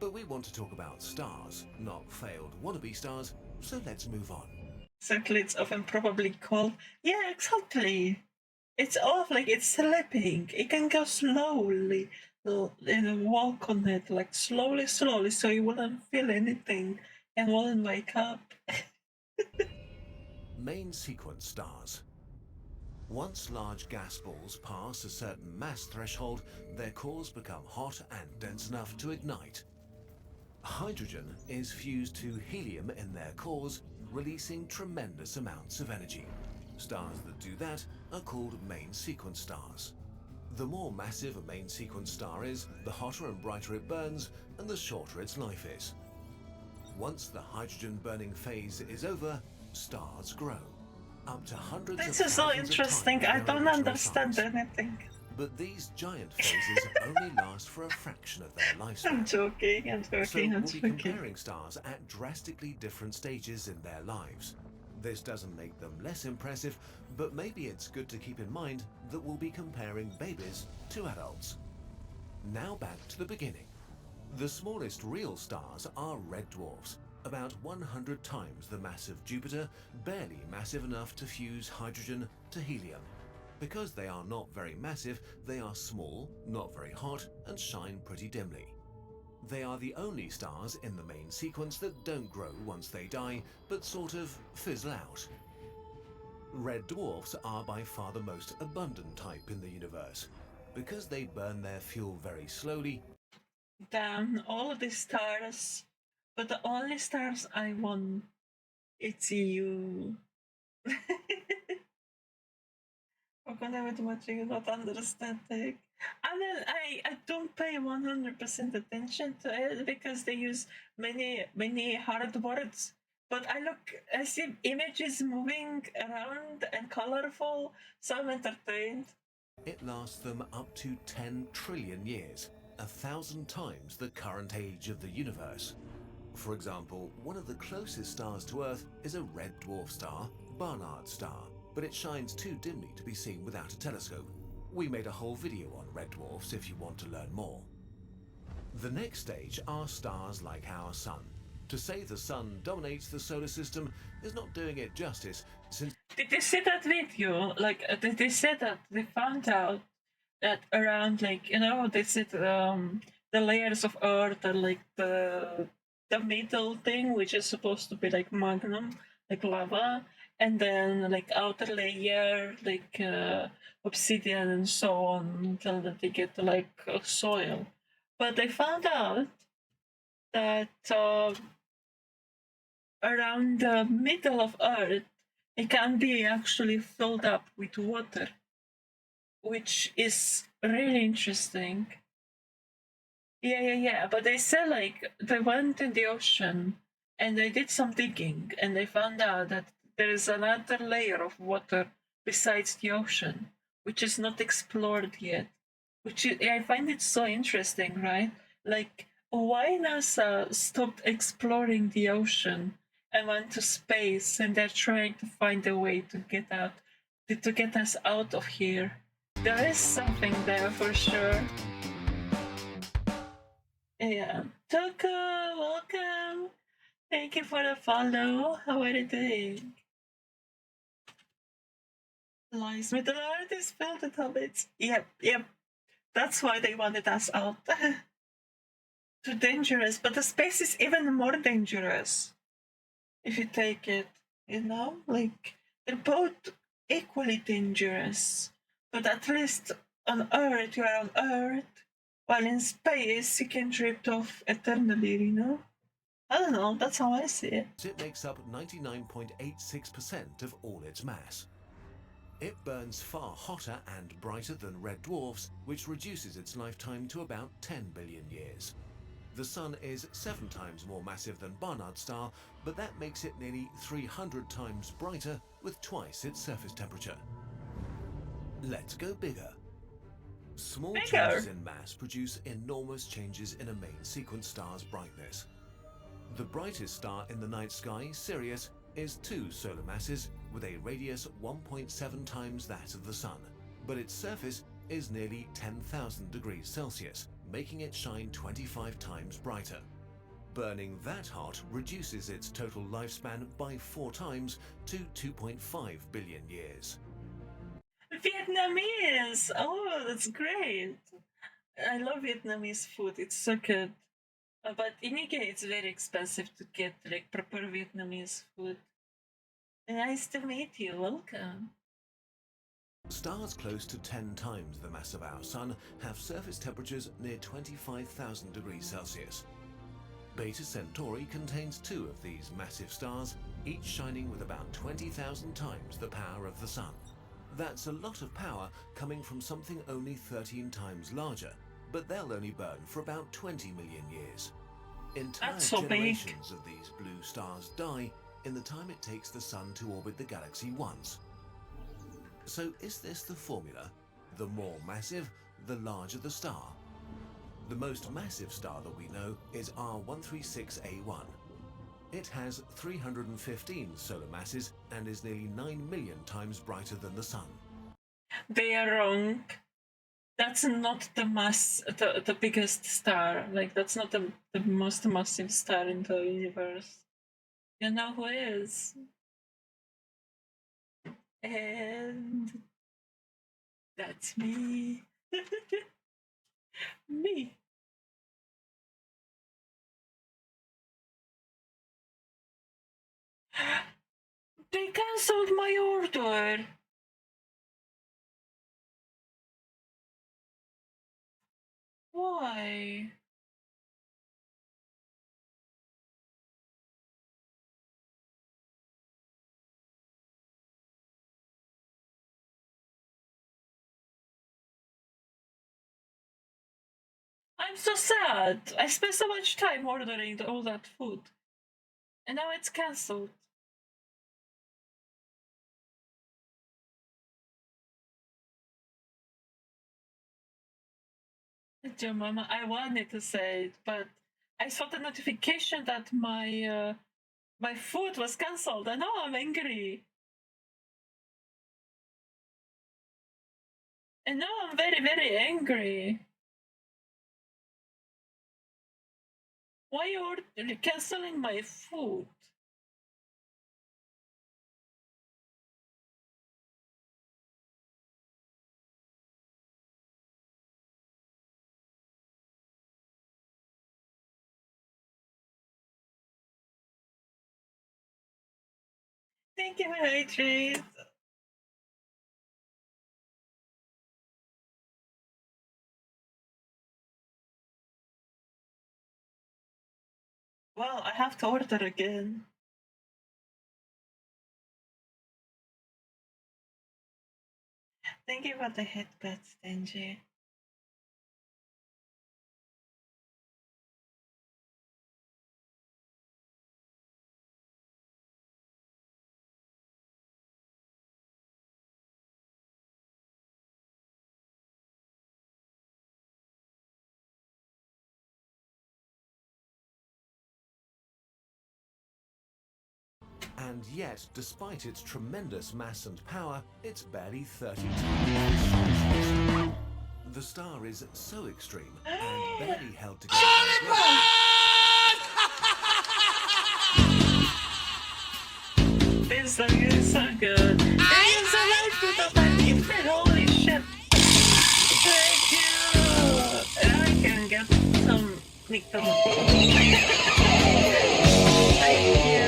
But we want to talk about stars, not failed wannabe stars, so let's move on. Exactly, it's often probably called... Yeah, exactly. It's off, like it's slipping. It can go slowly and walk on it, like slowly, slowly, so you wouldn't feel anything and wouldn't wake up. Main sequence stars. Once large gas balls pass a certain mass threshold, their cores become hot and dense enough to ignite. Hydrogen is fused to helium in their cores, releasing tremendous amounts of energy. Stars that do that are called main sequence stars. The more massive a main sequence star is, the hotter and brighter it burns, and the shorter its life is. Once the hydrogen burning phase is over, stars grow. Up to hundreds This of is so thousands of interesting. times I their don't original understand size. anything. But these giant phases only last for a fraction of their lifespan. I'm joking, I'm So joking, I'm we'll be joking. comparing stars at drastically different stages in their lives. This doesn't make them less impressive, but maybe it's good to keep in mind that we'll be comparing babies to adults. Now back to the beginning. The smallest real stars are red dwarfs, about 100 times the mass of Jupiter, barely massive enough to fuse hydrogen to helium. Because they are not very massive, they are small, not very hot, and shine pretty dimly. They are the only stars in the main sequence that don't grow once they die, but sort of fizzle out. Red dwarfs are by far the most abundant type in the universe. Because they burn their fuel very slowly, Damn, all of these stars. But the only stars I want, it's you. How can I much you not understanding? And then I don't pay 100% attention to it because they use many hard words. But I see images moving around and colorful, so I'm entertained. it lasts them up to 10 trillion years, 1,000 times the current age of the universe. For example, one of the closest stars to Earth is a red dwarf star, Barnard's star, but it shines too dimly to be seen without a telescope. We made a whole video on red dwarfs if you want to learn more. The next stage are stars like our Sun. To say the Sun dominates the solar system is not doing it justice, since Did you see that video? Like, they said that they found out that around, like, they said the layers of Earth are like the middle thing, which is supposed to be like magma, like lava, and then like outer layer, like obsidian and so on, until that they get to like soil. But they found out that around the middle of Earth, it can be actually filled up with water, which is really interesting. Yeah. But they said like they went in the ocean and they did some digging and they found out that there is another layer of water besides the ocean, which is not explored yet. I find it so interesting, right? Like, why NASA stopped exploring the ocean and went to space, and they're trying to find a way to get out, to get us out of here. There is something there for sure. Yeah. Tuku, welcome. Thank you for the follow. How are you doing? Lies Middle Earth is filled with hobbits. Yep. That's why they wanted us out. Too dangerous, but the space is even more dangerous. If you take it, like, they're both equally dangerous. But at least on Earth, you are on Earth, while in space, you can drift off eternally, I don't know, that's how I see it. it makes up 99.86% of all its mass. It burns far hotter and brighter than red dwarfs, which reduces its lifetime to about 10 billion years. The Sun is 7 times more massive than Barnard's star, but that makes it nearly 300 times brighter with twice its surface temperature. Let's go bigger. Small changes in mass produce enormous changes in a main sequence star's brightness. The brightest star in the night sky, Sirius, is 2 solar masses with a radius 1.7 times that of the Sun, but its surface is nearly 10,000 degrees Celsius, making it shine 25 times brighter. Burning that hot reduces its total lifespan by 4 times to 2.5 billion years. Vietnamese! Oh, that's great! I love Vietnamese food, it's so good. But in UK, it's very expensive to get like proper Vietnamese food. Nice to meet you, welcome. Stars close to 10 times the mass of our Sun have surface temperatures near 25,000 degrees Celsius. Beta Centauri contains 2 of these massive stars, each shining with about 20,000 times the power of the Sun. That's a lot of power coming from something only 13 times larger, but they'll only burn for about 20 million years. Entire That's so big. generations of these blue stars die in the time it takes the sun to orbit the galaxy once. So is this the formula? The more massive, the larger the star. The most massive star that we know is R136A1. It has 315 solar masses and is nearly 9 million times brighter than the sun. They are wrong. That's not the biggest star. Like, that's not the most massive star in the universe. You know who is? And that's me. Me. They cancelled my order. Why? I'm so sad. I spent so much time ordering all that food. And now it's cancelled. Dear Mama, I wanted to say it, but I saw the notification that my food was cancelled, and now I'm angry. And now I'm very, very angry. Why you're canceling my food? Thank you, Hydrate. Well, I have to order again. Thank you for the headband, Stingy. And yet, despite its tremendous mass and power, it's barely 30 times the sun. The star is so extreme and barely held together by This song is so good. Thank you so much for the fucking friend. Holy shit. Thank you. Now I can get some McDonald's. Thank you.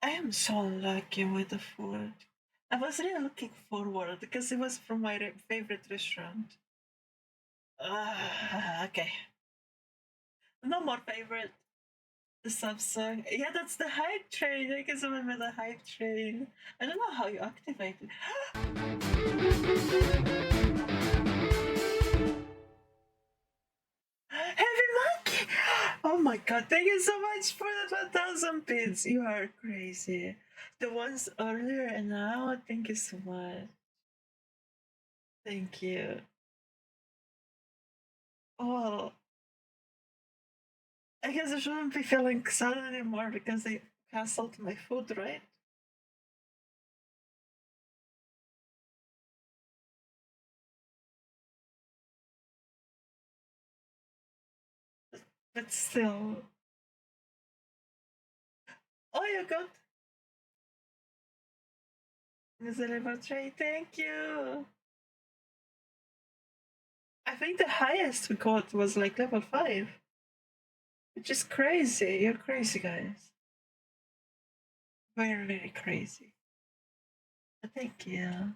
I am so lucky with the food. I was really looking forward because it was from my favorite restaurant. Okay. No more favorite. The Samsung. Yeah, that's the hype train. I can remember the hype train. I don't know how you activate it. Heavy Monkey! Oh my god, thank you so much for the 1,000 bits. You are crazy. The ones earlier and now, thank you so much. Thank you. Oh, I guess I shouldn't be feeling sad anymore because they cancelled my food, right? But still. Oh, you got Miserable Tray, thank you. I think the highest we got was like level 5. Which is crazy. You're crazy, guys. Very, very crazy. But thank you.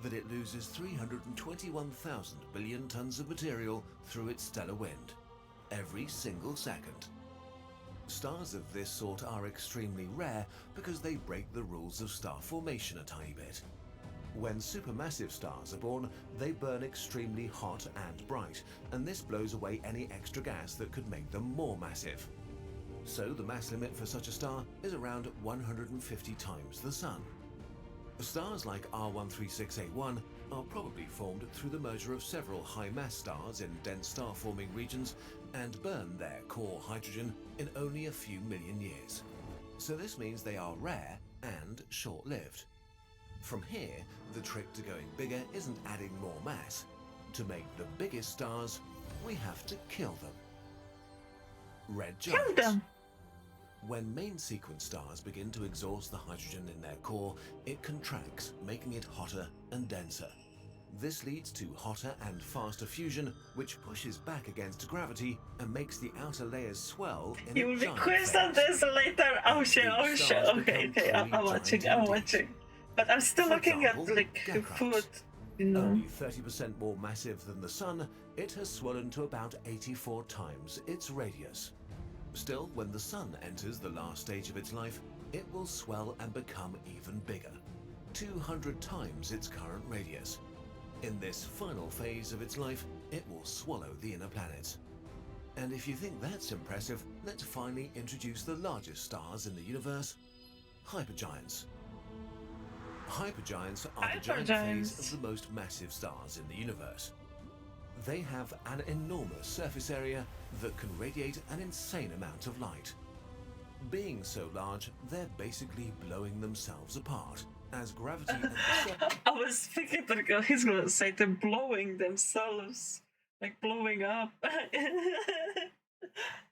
That it loses 321,000 billion tons of material through its stellar wind every single second. Stars of this sort are extremely rare because they break the rules of star formation a tiny bit. When supermassive stars are born, they burn extremely hot and bright, and this blows away any extra gas that could make them more massive. So the mass limit for such a star is around 150 times the Sun. Stars like R136A1 are probably formed through the merger of several high-mass stars in dense star-forming regions and burn their core hydrogen in only a few million years. So this means they are rare and short-lived. From here, the trick to going bigger isn't adding more mass. To make the biggest stars, we have to kill them. Red giants. Kill them! When main sequence stars begin to exhaust the hydrogen in their core, it contracts, making it hotter and denser. This leads to hotter and faster fusion, which pushes back against gravity and makes the outer layers swell in You a will giant request phase. on this later. Oh shit, oh shit. Okay, I'm watching. But I'm still For looking example, at like the Gacrax. food, you know. Only 30% more massive than the Sun, it has swollen to about 84 times its radius. Still, when the Sun enters the last stage of its life, it will swell and become even bigger, 200 times its current radius. In this final phase of its life, it will swallow the inner planets. And if you think that's impressive, let's finally introduce the largest stars in the universe, hypergiants. Hypergiants are the giant phase of the most massive stars in the universe. They have an enormous surface area that can radiate an insane amount of light. Being so large, they're basically blowing themselves apart, as gravity and the I was thinking that he's gonna say they're blowing themselves, like blowing up.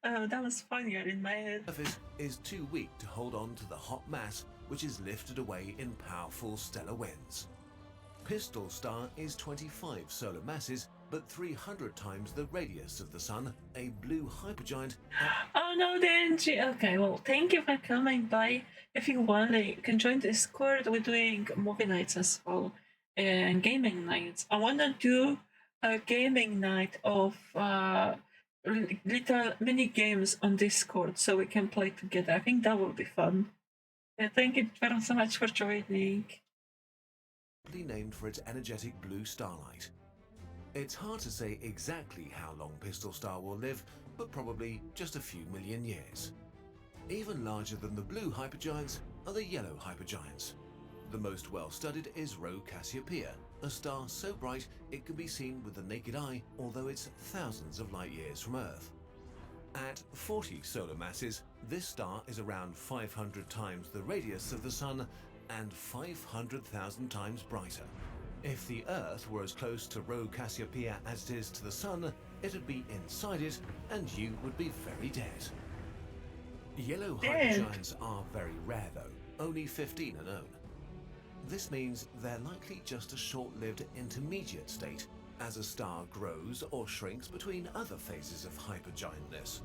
That was funnier in my head. surface is too weak to hold on to the hot mass which is lifted away in powerful stellar winds. Pistol Star is 25 solar masses, but 300 times the radius of the Sun, a blue hypergiant. Oh no, the NG. Okay, well, thank you for coming by. If you want, you can join Discord. We're doing movie nights as well and gaming nights. I want to do a gaming night of little mini games on Discord so we can play together. I think that will be fun. Thank you very so much for joining. Named for its energetic blue starlight. It's hard to say exactly how long Pistol Star will live, but probably just a few million years. Even larger than the blue hypergiants are the yellow hypergiants. The most well-studied is Rho Cassiopeia, a star so bright it can be seen with the naked eye, although it's thousands of light years from Earth. At 40 solar masses, this star is around 500 times the radius of the Sun and 500,000 times brighter. If the Earth were as close to Rho Cassiopeia as it is to the Sun, it'd be inside it and you would be very dead. Yellow hypergiants are very rare though, only 15 are known. This means they're likely just a short-lived intermediate state, as a star grows or shrinks between other phases of hypergiantness.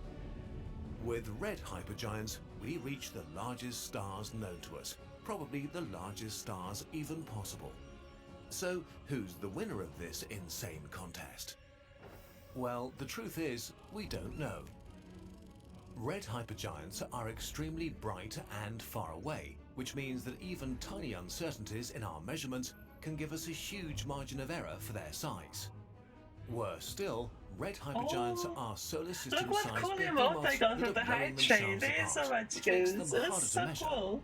With red hypergiants, we reach the largest stars known to us, probably the largest stars even possible. So, who's the winner of this insane contest? Well, the truth is, we don't know. Red hypergiants are extremely bright and far away, which means that even tiny uncertainties in our measurements can give us a huge margin of error for their size. Worse still, red hypergiants are solar system-sized behemoths that are blowing themselves apart, which makes them harder to measure. Cool.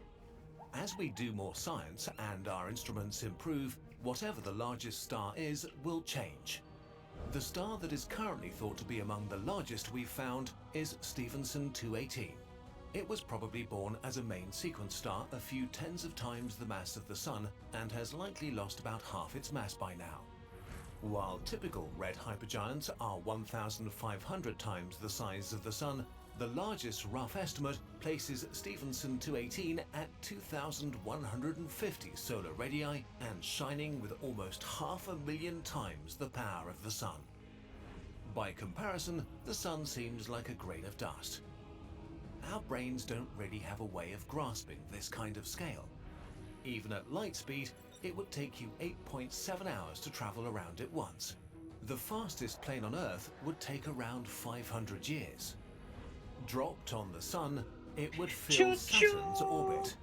As we do more science and our instruments improve, whatever the largest star is will change. The star that is currently thought to be among the largest we've found is Stephenson 218. It was probably born as a main sequence star a few tens of times the mass of the Sun and has likely lost about half its mass by now. While typical red hypergiants are 1,500 times the size of the Sun, The largest rough estimate places Stephenson 218 at 2,150 solar radii and shining with almost 500,000 times the power of the Sun. By comparison, the Sun seems like a grain of dust. Our brains don't really have a way of grasping this kind of scale. Even at light speed, it would take you 8.7 hours to travel around it once. The fastest plane on Earth would take around 500 years. Dropped on the Sun, it would fill Saturn's orbit.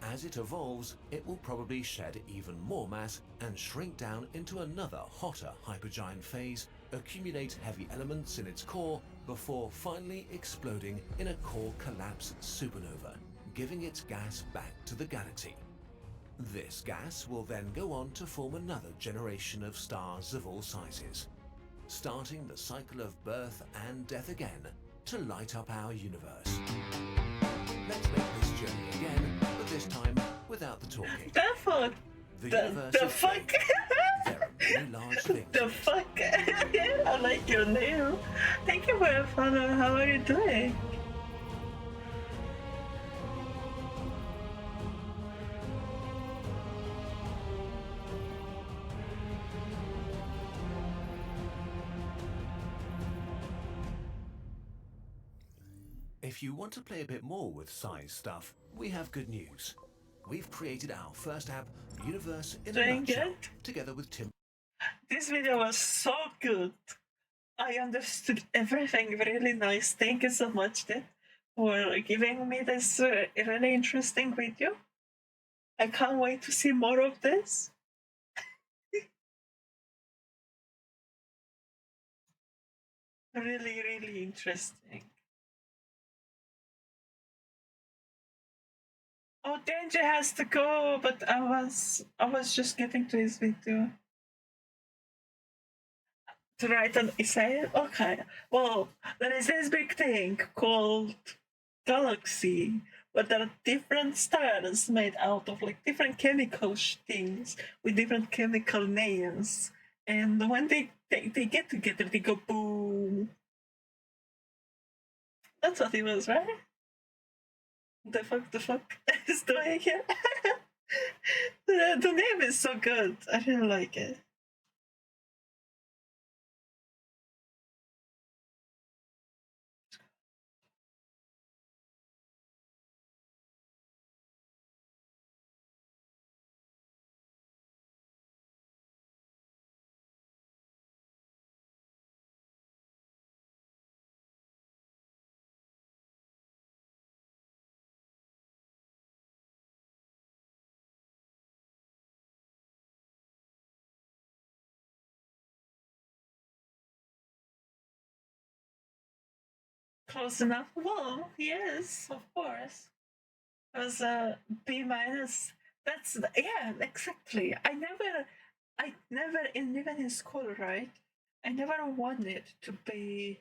As it evolves, it will probably shed even more mass and shrink down into another hotter hypergiant phase, accumulate heavy elements in its core, before finally exploding in a core collapse supernova, giving its gas back to the galaxy. This gas will then go on to form another generation of stars of all sizes, starting the cycle of birth and death again to light up our universe. Let's make this journey again, but this time without the talking. The fuck? The universe is fuck? big. There are many large things. The fuck? I like your name. Thank you for your follow. How are you doing? If you want to play a bit more with size stuff, we have good news. We've created our first app, Universe in a Doing Nutshell, good? together with Tim. This video was so good. I understood everything really nice. Thank you so much, Dad, for giving me this really interesting video. I can't wait to see more of this. Really, really interesting. Oh, Danger has to go, but I was just getting to his video. To write an essay? Okay. Well, there is this big thing called galaxy, but there are different stars made out of like different chemical things with different chemical names. And when they get together, they go boom. That's what it was, right? The fuck is doing here? The name is so good. I really like it. Close enough? Well, yes, of course. It was a B minus. That's yeah, exactly. I never, even in school, right? I never wanted to be,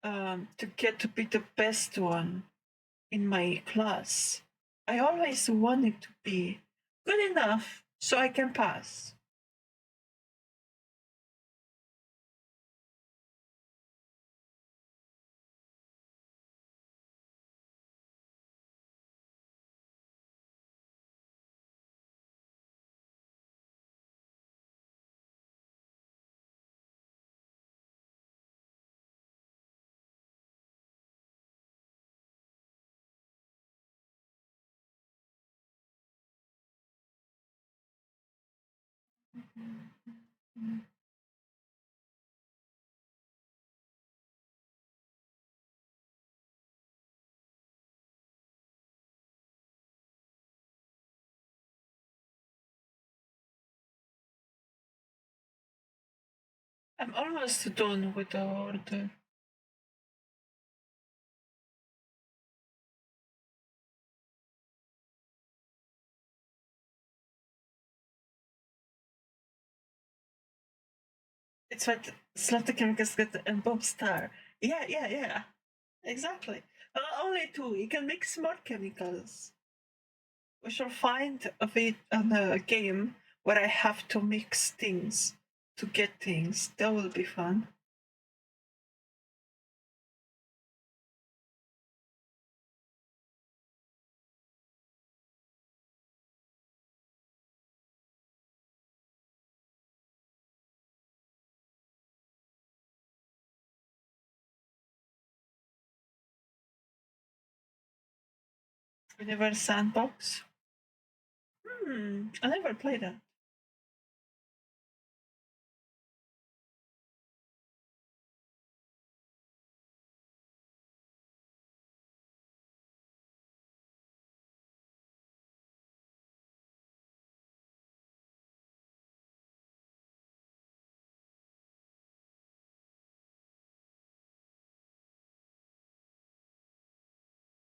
to get to be the best one in my class. I always wanted to be good enough so I can pass. I'm almost done with the order. It's what Slaughter Chemicals get and Bob Star. Yeah. Exactly. Only two. You can mix more chemicals. We shall find a game where I have to mix things to get things. That will be fun. Universe Sandbox. I never played that.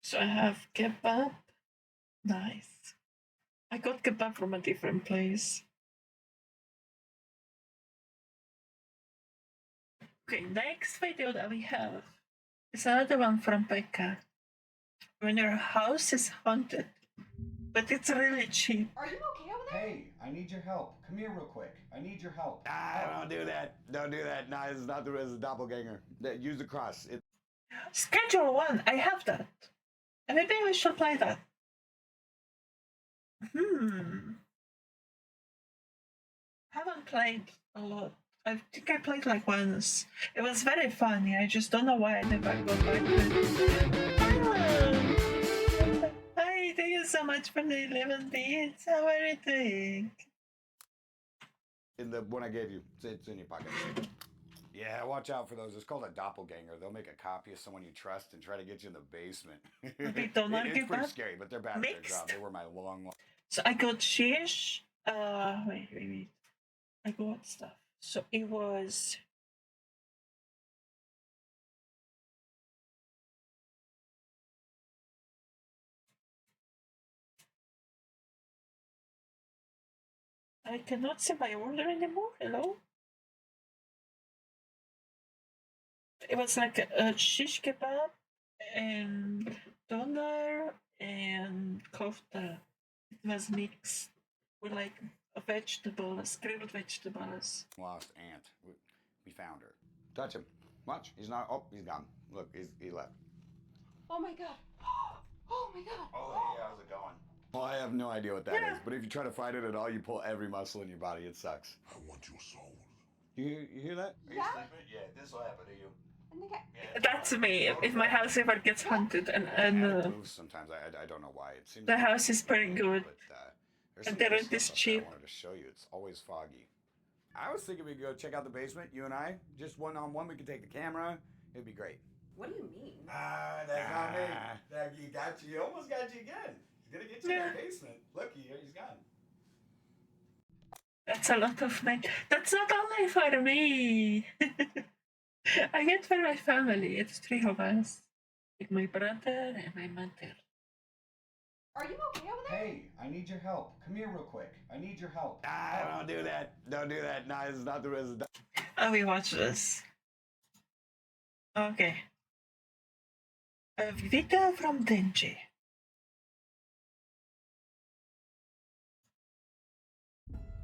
So I have kebab. Nice. I got kebab from a different place. Okay, next video that we have is another one from Becca. When your house is haunted, but it's really cheap. Are you okay over there? Hey, I need your help. Come here real quick. I need your help. Don't do that. Don't do that. No, this is not the doppelganger. Use the cross. Schedule 1, I have that. And maybe we should play that. Haven't played a lot. I think I played like once. It was very funny. I just don't know why I never go back to it. Hi, thank you so much for the 11 beats. How are you doing? In the one I gave you. It's in your pocket. Yeah, watch out for those. It's called a doppelganger. They'll make a copy of someone you trust and try to get you in the basement. They don't want to It's give pretty up? scary, but they're bad at their job. They were my long. So I got shish. Wait. I got stuff. So it was. I cannot see my order anymore. Hello? It was like a shish kebab and doner and kofta. It was mixed with like vegetables, grilled vegetables. Lost aunt. We found her. Touch him. Watch. He's not. Oh, he's gone. Look, he left. Oh my god. Oh my god. Oh, hey, how's it going? Well, I have no idea what that is, but if you try to fight it at all, you pull every muscle in your body. It sucks. I want your soul. You hear that? Are you Yeah. sleeping? Yeah, this will happen to you. That's me. If my house ever gets haunted and It moves sometimes. I don't know why. It seems the house is pretty good. There's And some the cool rent is stuff up there cheap. I wanted to show you. It's always foggy. I was thinking we'd go check out the basement, you and I. Just one-on-one. We could take the camera. It'd be great. What do you mean? That's not me. He got you. He almost got you again. He's gonna get you in the basement. Look, he's gone. That's a lot of money. That's not only for me. I get for my family. It's 3 of us. Like my brother and my mother. Are you okay over there? Hey, I need your help. Come here real quick. I need your help. Don't do that. Don't do that. No, this is not the Oh, we watch this. Okay. A video from Denji.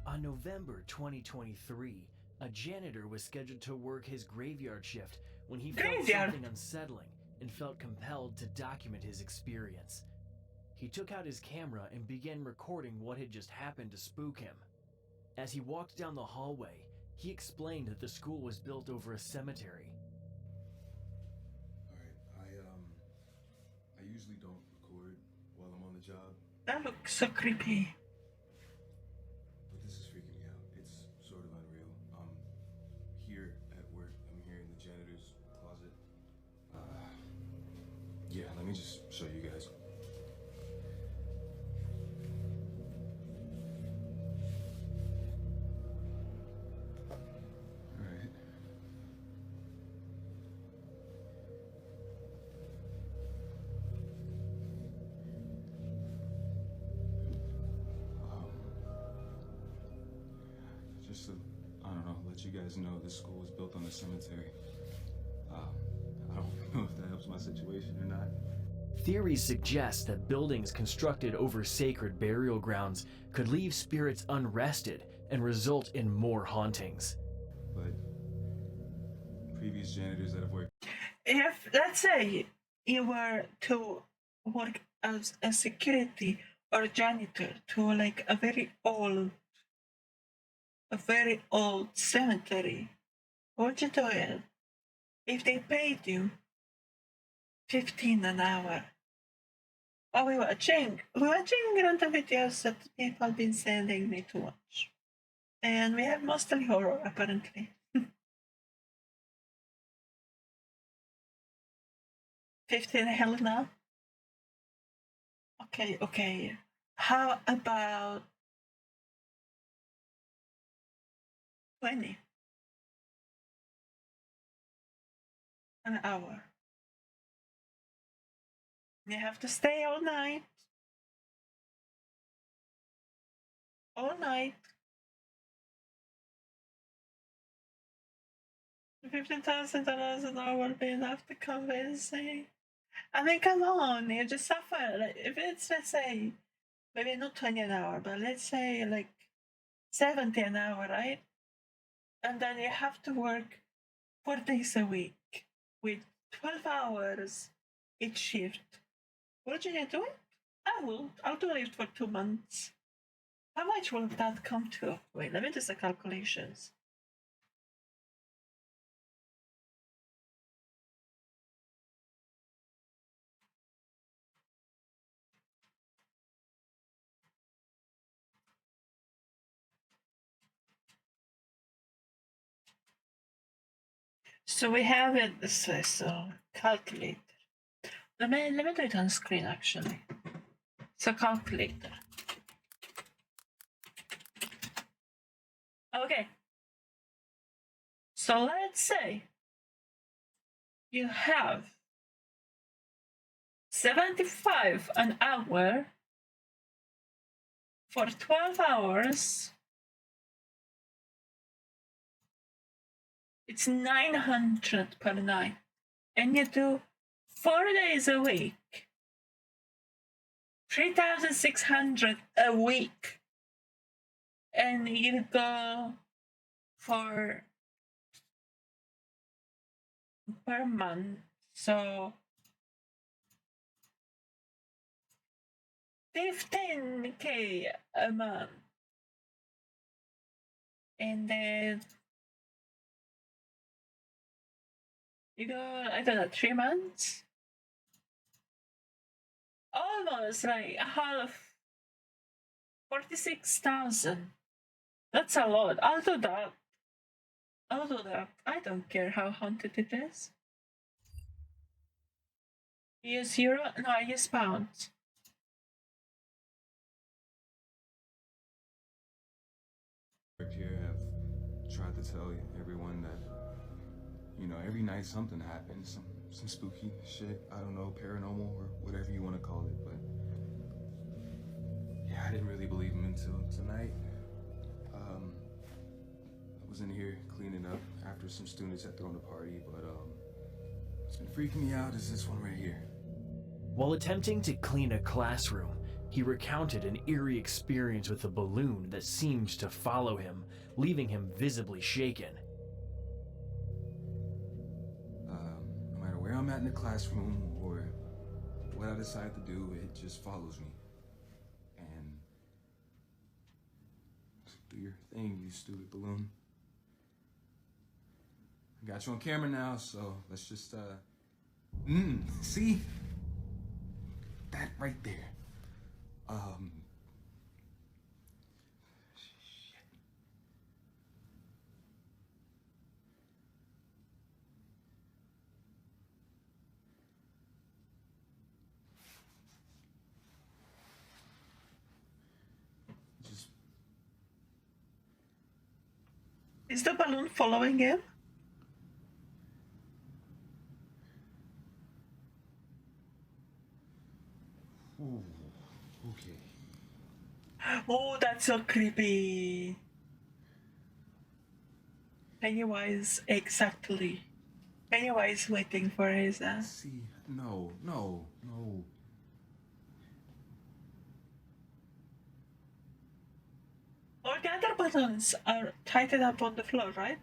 On November 2023, a janitor was scheduled to work his graveyard shift when he felt something unsettling and felt compelled to document his experience. He took out his camera and began recording what had just happened to spook him. As he walked down the hallway, he explained that the school was built over a cemetery. I usually don't record while I'm on the job, That looks so creepy. but this is freaking me out. It's sort of unreal. Here at work, I'm here in the janitor's closet. Yeah, let me just show you guys. Alright. Just to, I don't know, let you guys know this school was built on a cemetery. I don't know if that helps my situation or not. Theories suggest that buildings constructed over sacred burial grounds could leave spirits unrested and result in more hauntings. But previous janitors that have worked. If, let's say, you were to work as a security or janitor to like a very old cemetery, would you do it? If they paid you 15 an hour, What we watching? We're watching random videos that people have been sending me to watch. And we have mostly horror, apparently. 15 hell now? Okay. How about 20? An hour. You have to stay all night. All night. $15,000 an hour will be enough to convince me. I mean, come on, you just suffer. Like, if it's, let's say, maybe not 20 an hour, but let's say like 70 an hour, right? And then you have to work 4 days a week with 12 hours each shift. Would you do it? I will. I'll do it for 2 months. How much will that come to? Wait, let me do the calculations. So we have it this way, so calculator. Let me do it on screen actually. So calculator. Okay. So let's say you have 75 an hour for 12 hours. It's 900 per night. And you do 4 days a week. 3,600 a week. And you go for per month. So 15K a month. And then you go, I don't know, 3 months? Almost like half. 46,000. That's a lot. I'll do that. I don't care how haunted it is. Use euro? No, I use pounds. Here have tried to tell everyone that, you know, every night something happens, some spooky shit, I don't know, paranormal or whatever you want to call it, but yeah, I didn't really believe him until tonight. I was in here cleaning up after some students had thrown a party, but what's been freaking me out is this one right here. While attempting to clean a classroom, he recounted an eerie experience with a balloon that seemed to follow him, leaving him visibly shaken. No matter where I'm at in the classroom or what I decide to do, it just follows me. And do your thing, you stupid balloon. I got you on camera now, so let's just, see? That right there. Is the balloon following him? Ooh, okay. Oh, that's so creepy. Pennywise, exactly. Pennywise waiting for his See, no. All the other balloons are tightened up on the floor, right?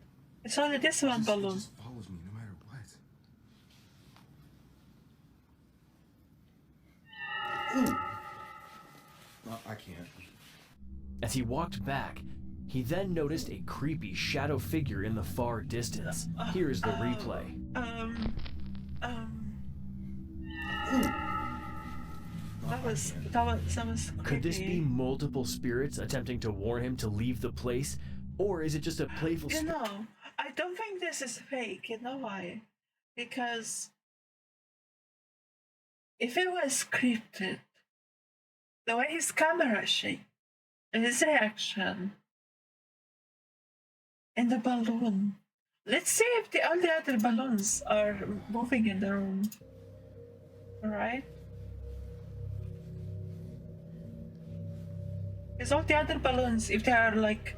It's only this one balloon. It just follows me no matter what. Ooh. No, I can't. As he walked back, he then noticed a creepy shadow figure in the far distance. Here's the replay. No, that was Could this be creepy. multiple spirits attempting to warn him to leave the place? Or is it just a playful You know, I don't think this is fake. You know why? Because if it was scripted, the way his camera shake, his reaction, and the balloon. Let's see if all the other balloons are moving in the room. Alright? Because all the other balloons, if they are like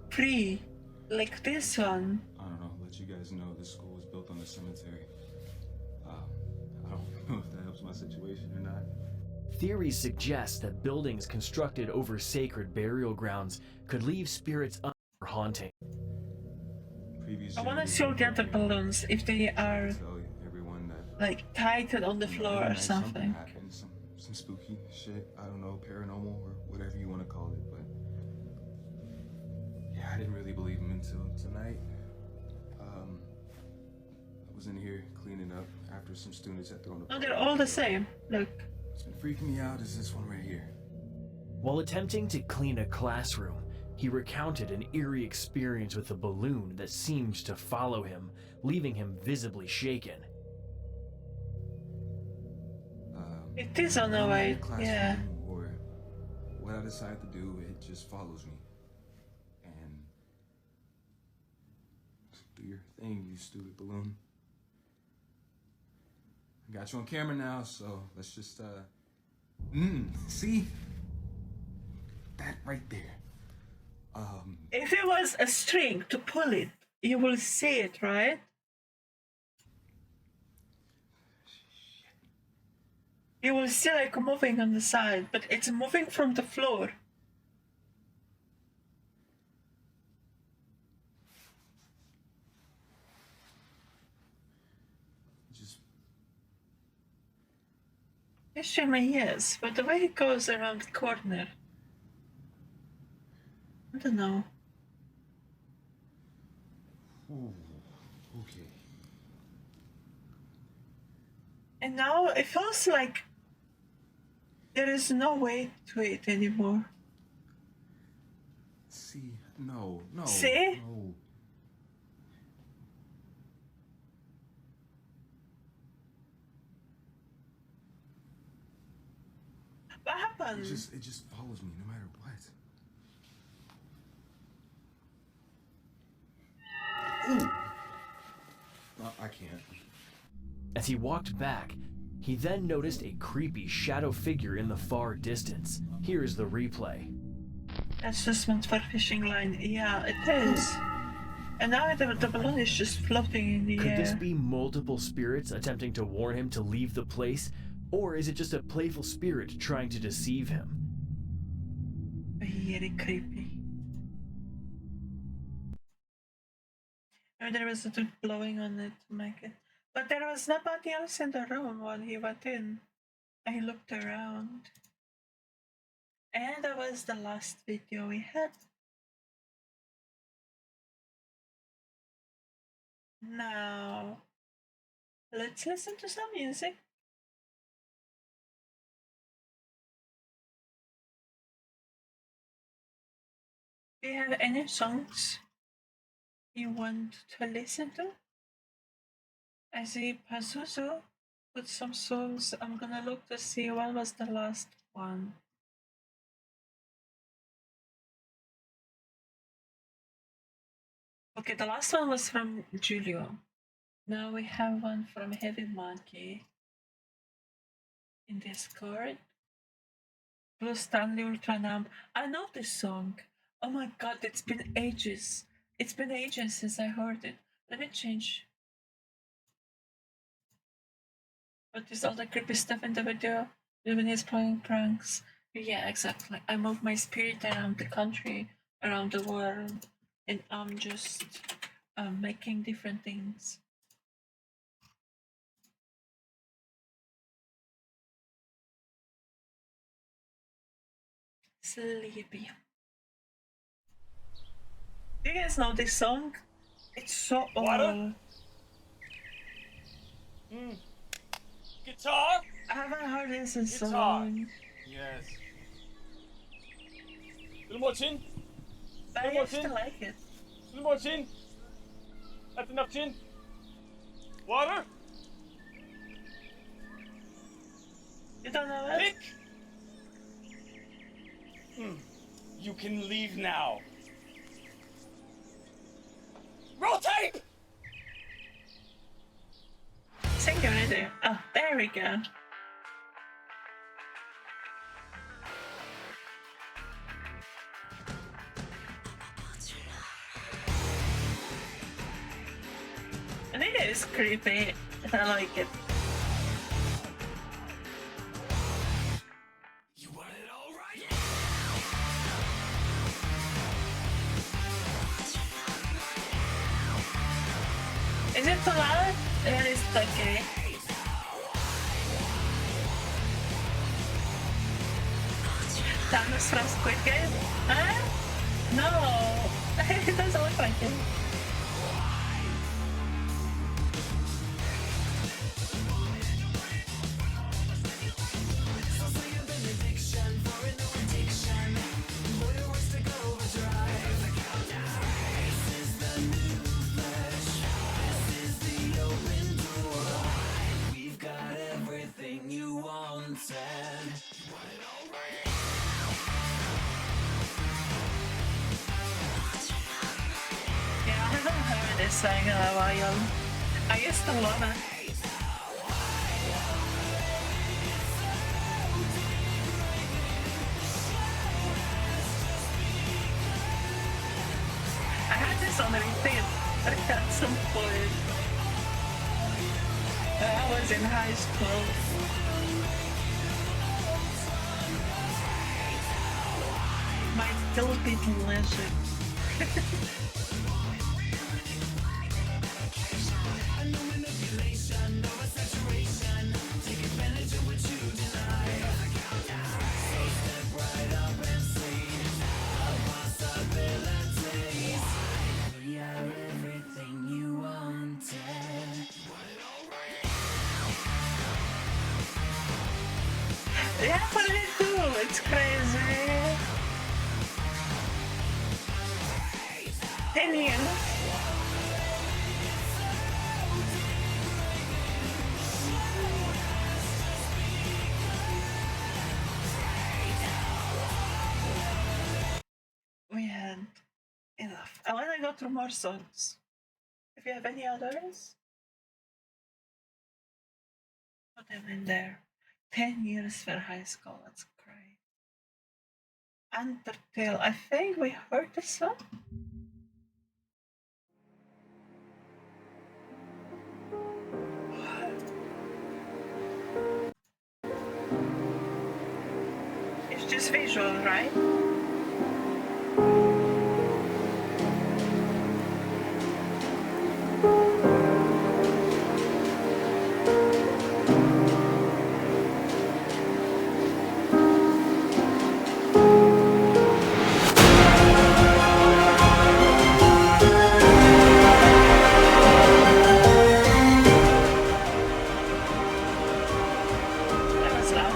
free, like this one. I don't know, let you guys know this school was built on a cemetery. I don't know if that helps my situation or not. Theories suggest that buildings constructed over sacred burial grounds could leave spirits under haunting. Previous I want to see all the other balloons if they are everyone that like tightened on the floor or something. Happened, some spooky shit. I don't know, paranormal or whatever you want to call it, but yeah, I didn't really believe him until tonight. I was in here cleaning up after some students had thrown a Oh, they're all the same. Look. What's been freaking me out is this one right here. While attempting to clean a classroom, he recounted an eerie experience with a balloon that seemed to follow him, leaving him visibly shaken. It is on the way, yeah. Or what I decide to do, it just follows me. And do your thing, you stupid balloon. I got you on camera now, so let's just see? That right there. If it was a string to pull it, you will see it, right? You will see like moving on the side, but it's moving from the floor. Yes, Shima, yes, but the way it goes around the corner. I don't know. Ooh, okay. And now it feels like there is no way to it anymore. See, no. See? No. What happened? It just follows me no matter what. Ooh. I can't. As he walked back, he then noticed a creepy shadow figure in the far distance. Here's the replay. That's just meant for fishing line. Yeah, it is. And now the balloon is just floating in the air. Could this be multiple spirits attempting to warn him to leave the place? Or is it just a playful spirit trying to deceive him? Very creepy. Maybe there was a dude blowing on it to make it. But there was nobody else in the room when he went in. I looked around. And that was the last video we had. Now, let's listen to some music. Do you have any songs you want to listen to? I see Pazuzu put some songs. I'm gonna look to see what was the last one. Okay, the last one was from Julio. Now we have one from Heavy Monkey in Discord. Blue Stanley Ultranam. I know this song. Oh my god, it's been ages. It's been ages since I heard it. Let me change. What is all the creepy stuff in the video? Even is playing pranks. Yeah, exactly. I move my spirit around the country, around the world, and I'm just making different things. Sleepy. Do you guys know this song? It's so old. Guitar? I haven't heard this in so Guitar. long. Yes. Little more chin. But I used to like it. Little more chin. That's enough chin. Water. You don't know it? Pick. You can leave now. Roll tape! Sing already. Oh, there we go. I think it is creepy. I like it. Is it too loud? It is okay. Thanos from Squid Game? Huh? No! It doesn't look like it. Yeah, I haven't heard this song in a while. I used to love it. I had this on repeat at some point. When I was in high school. My guilty pleasure. Yeah, but I do. It's crazy. 10 years. We had enough. I want to go through more songs. If you have any others, put them in there. 10 years for high school. That's great. Undertale. I think we heard this song. It's just visual, right? That was loud.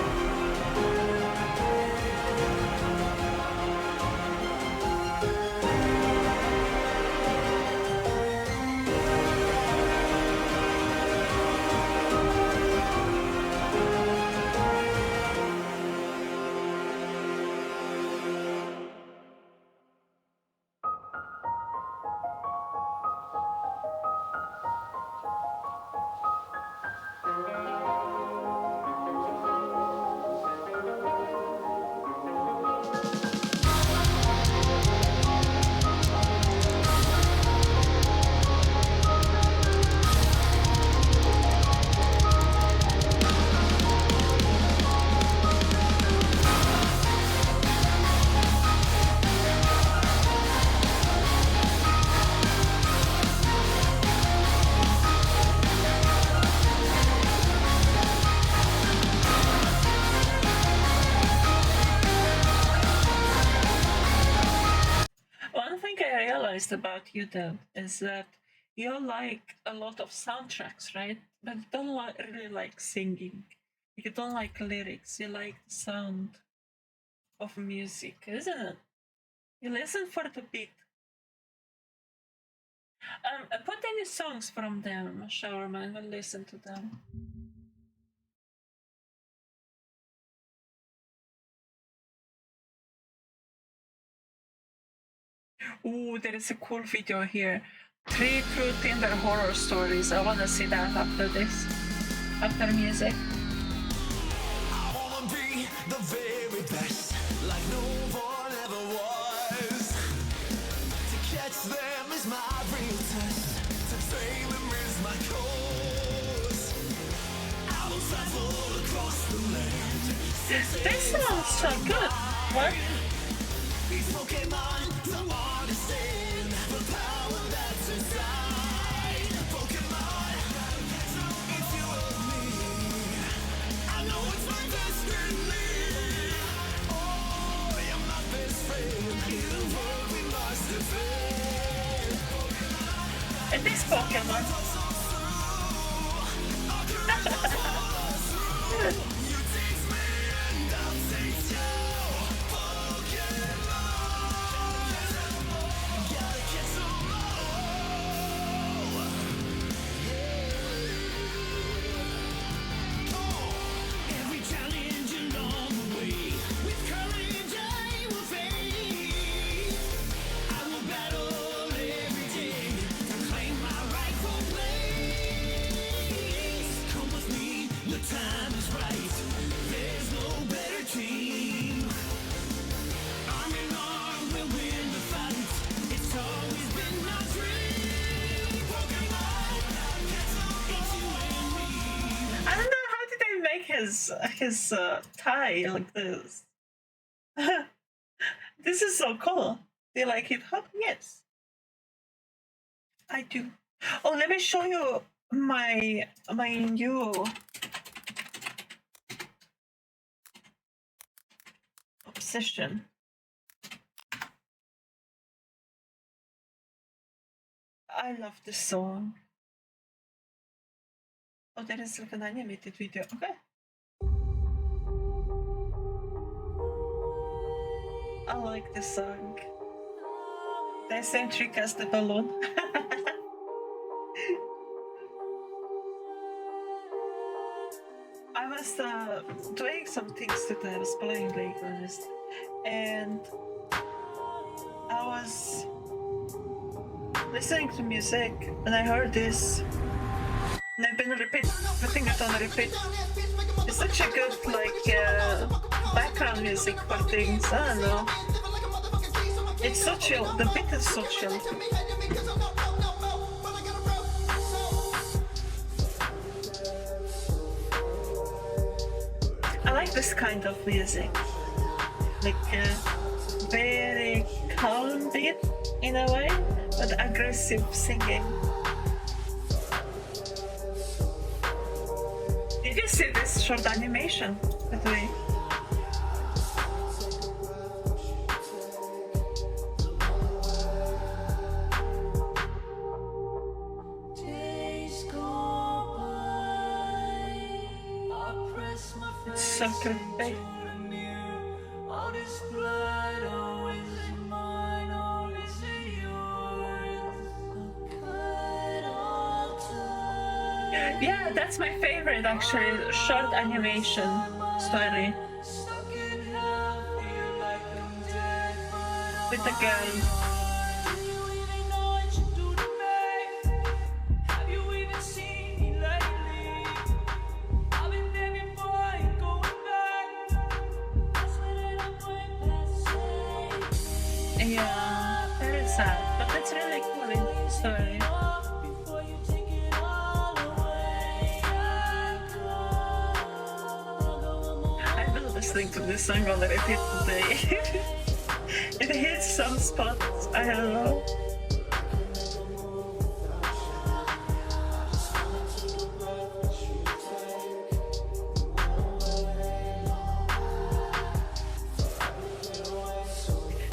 One thing I realized about you, though, is that you like a lot of soundtracks, right? But you don't really like singing. You don't like lyrics, you like the sound of music, isn't it? You listen for the beat. Put any songs from them, Shawarma, and we'll listen to them. Ooh, there is a cool video here. 3 true Tinder horror stories. I wanna see that after this. After music. I wanna be the very best, like no one ever was. To catch them is my real test. To train them is my cause. I will travel across the land. This sounds so good. What? These Pokemon don't understand the power that's inside. Pokemon, if you love me, I know it's my destiny. Oh, you're my best friend. The world we must defend. And this Pokemon. You teach me and I'll teach you. Pokemon, gotta catch 'em all. Every challenge along the way, with courage I will face. I will battle every day to claim my rightful place. Come with me, the time is right. There's no better team. Arm in arm, we'll win the fight. It's always been my dream. Pokemon, it's you and me. I don't know how did they make his tie like this. This is so cool. Do you like hip hop? Yes, I do. Oh, let me show you my new obsession. I love this song. Oh, there is like an animated video. Okay. I like this song. The same trick as the balloon. I was doing some things today. I was playing League Honest, and I was listening to music, and I heard this. And I've been putting it on repeat. It's such a good background music for things. I don't know. It's so chill. The beat is so chill. I like this kind of music, like very calm beat in a way, but aggressive singing. Did you see this short animation? By the way? It's so creepy. Yeah, that's my favorite actually, short animation story. With the girl. Yeah, very sad, but that's really cool story. I've been listening to this song on repeat today. It hits some spots, I don't know.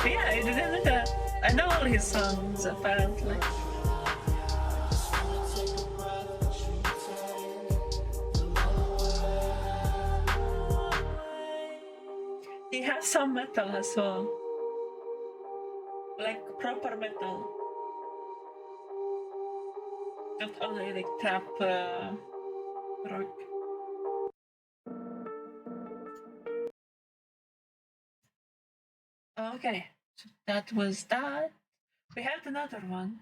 Yeah, I didn't know that. I know all his songs apparently. has some metal as well. Like proper metal. Not only like trap rock. Okay, so that was that. We had another one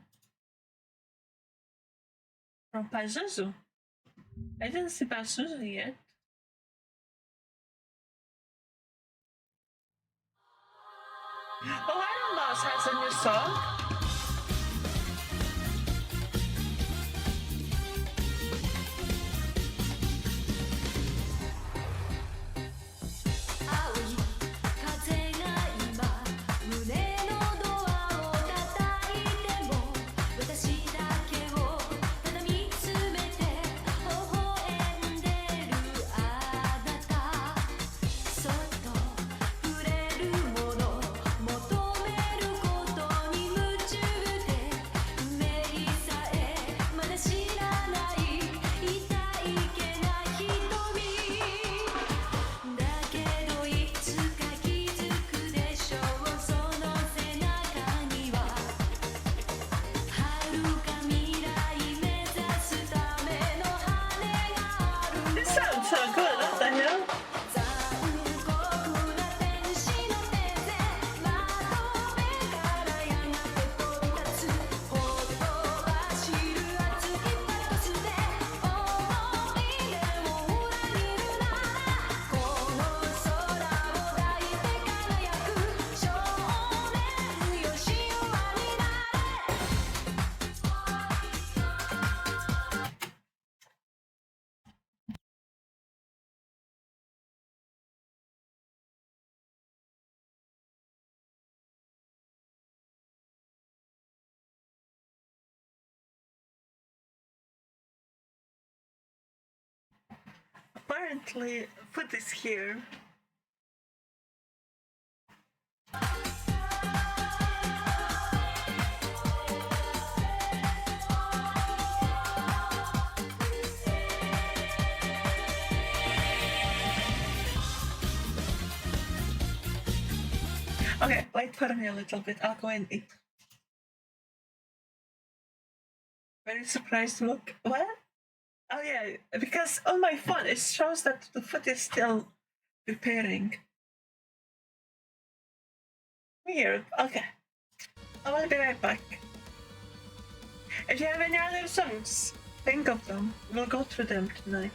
from Pazuzu. I didn't see Pazuzu yet. Oh, Iron Mouse has a new song. This sounds so good, what the hell? Apparently, food is here. Okay, wait for me a little bit. I'll go and eat. Very surprised look. What? Oh yeah, because on my phone it shows that the food is still preparing. Weird. Okay. I will be right back. If you have any other songs, think of them. We'll go through them tonight.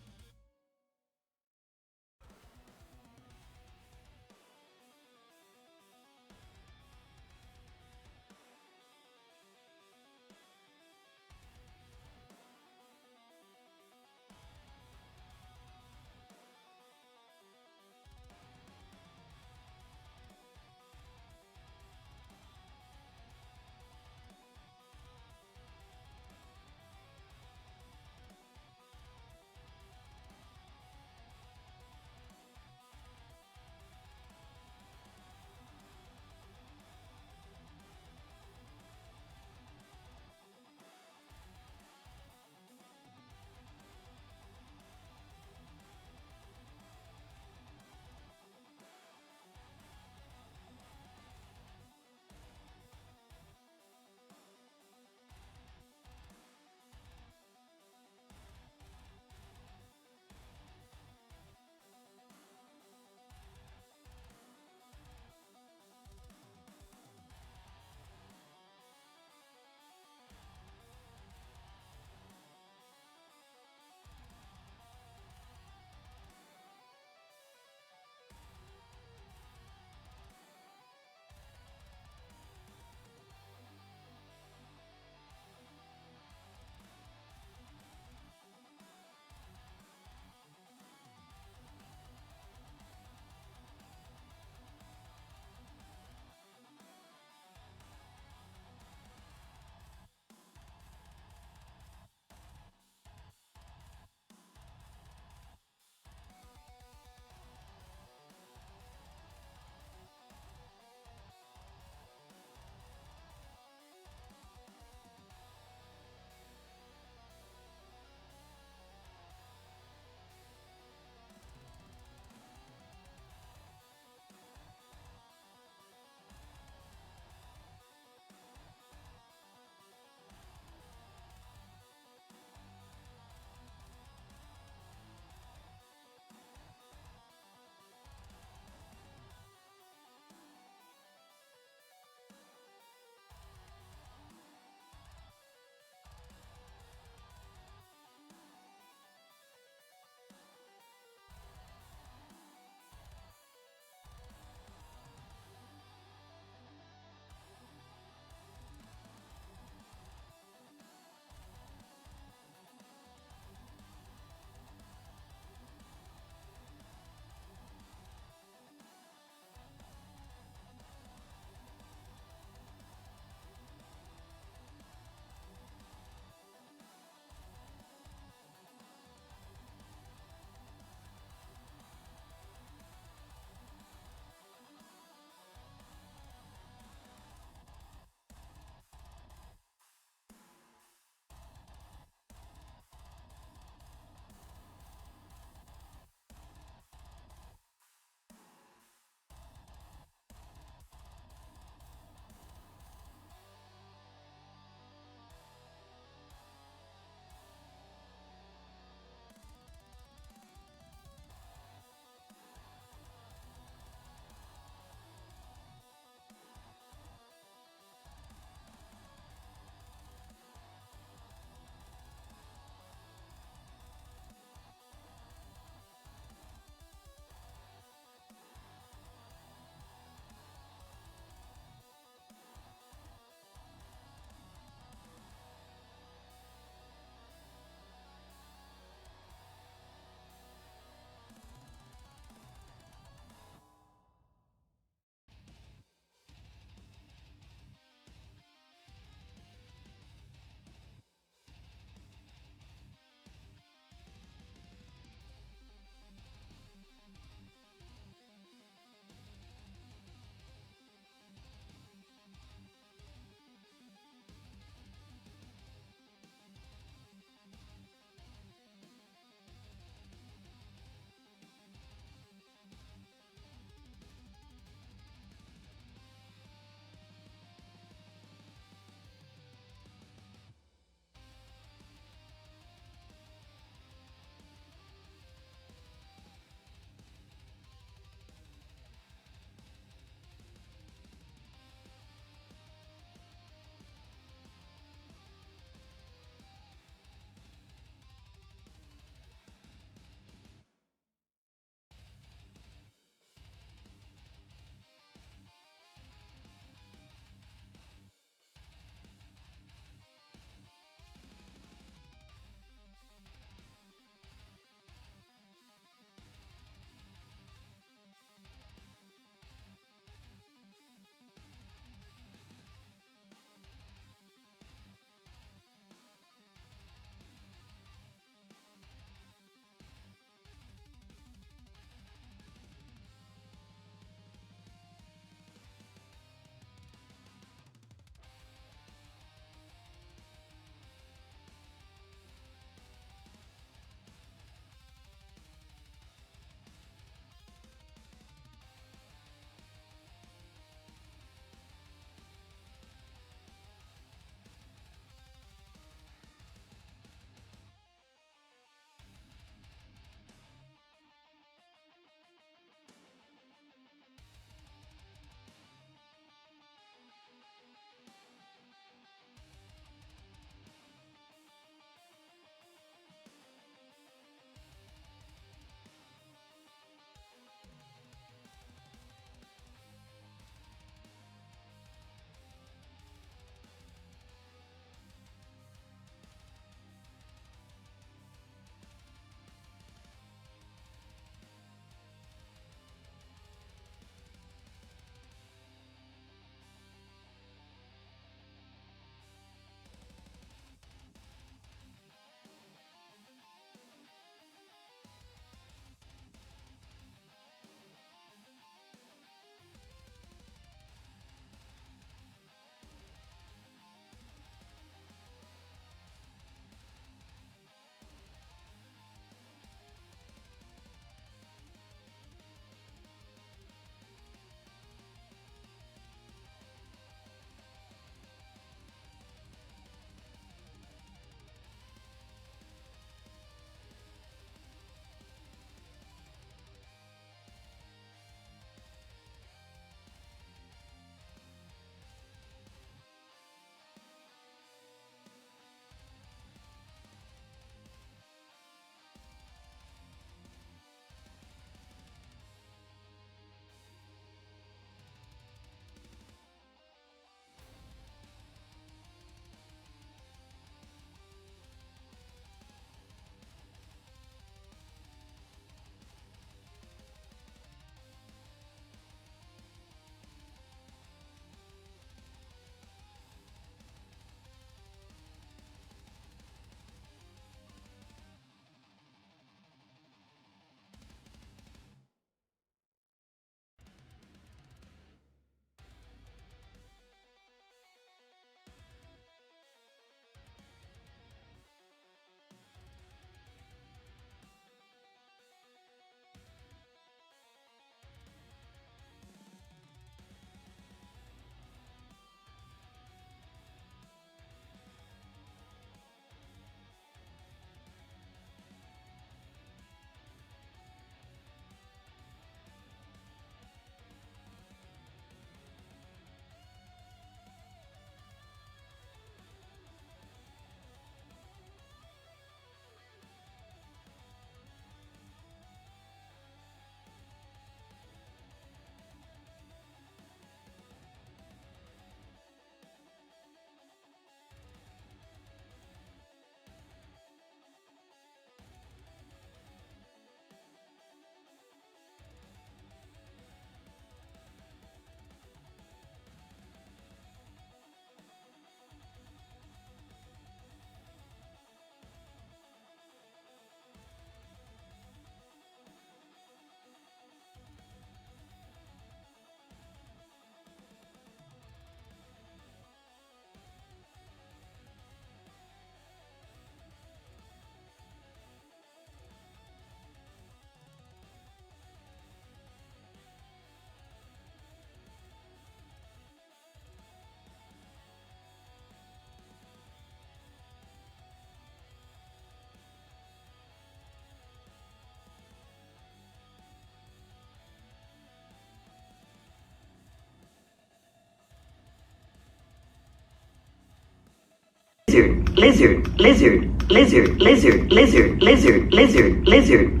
lizard, lizard, lizard, lizard, lizard, lizard, lizard, lizard, lizard.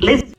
Lizard.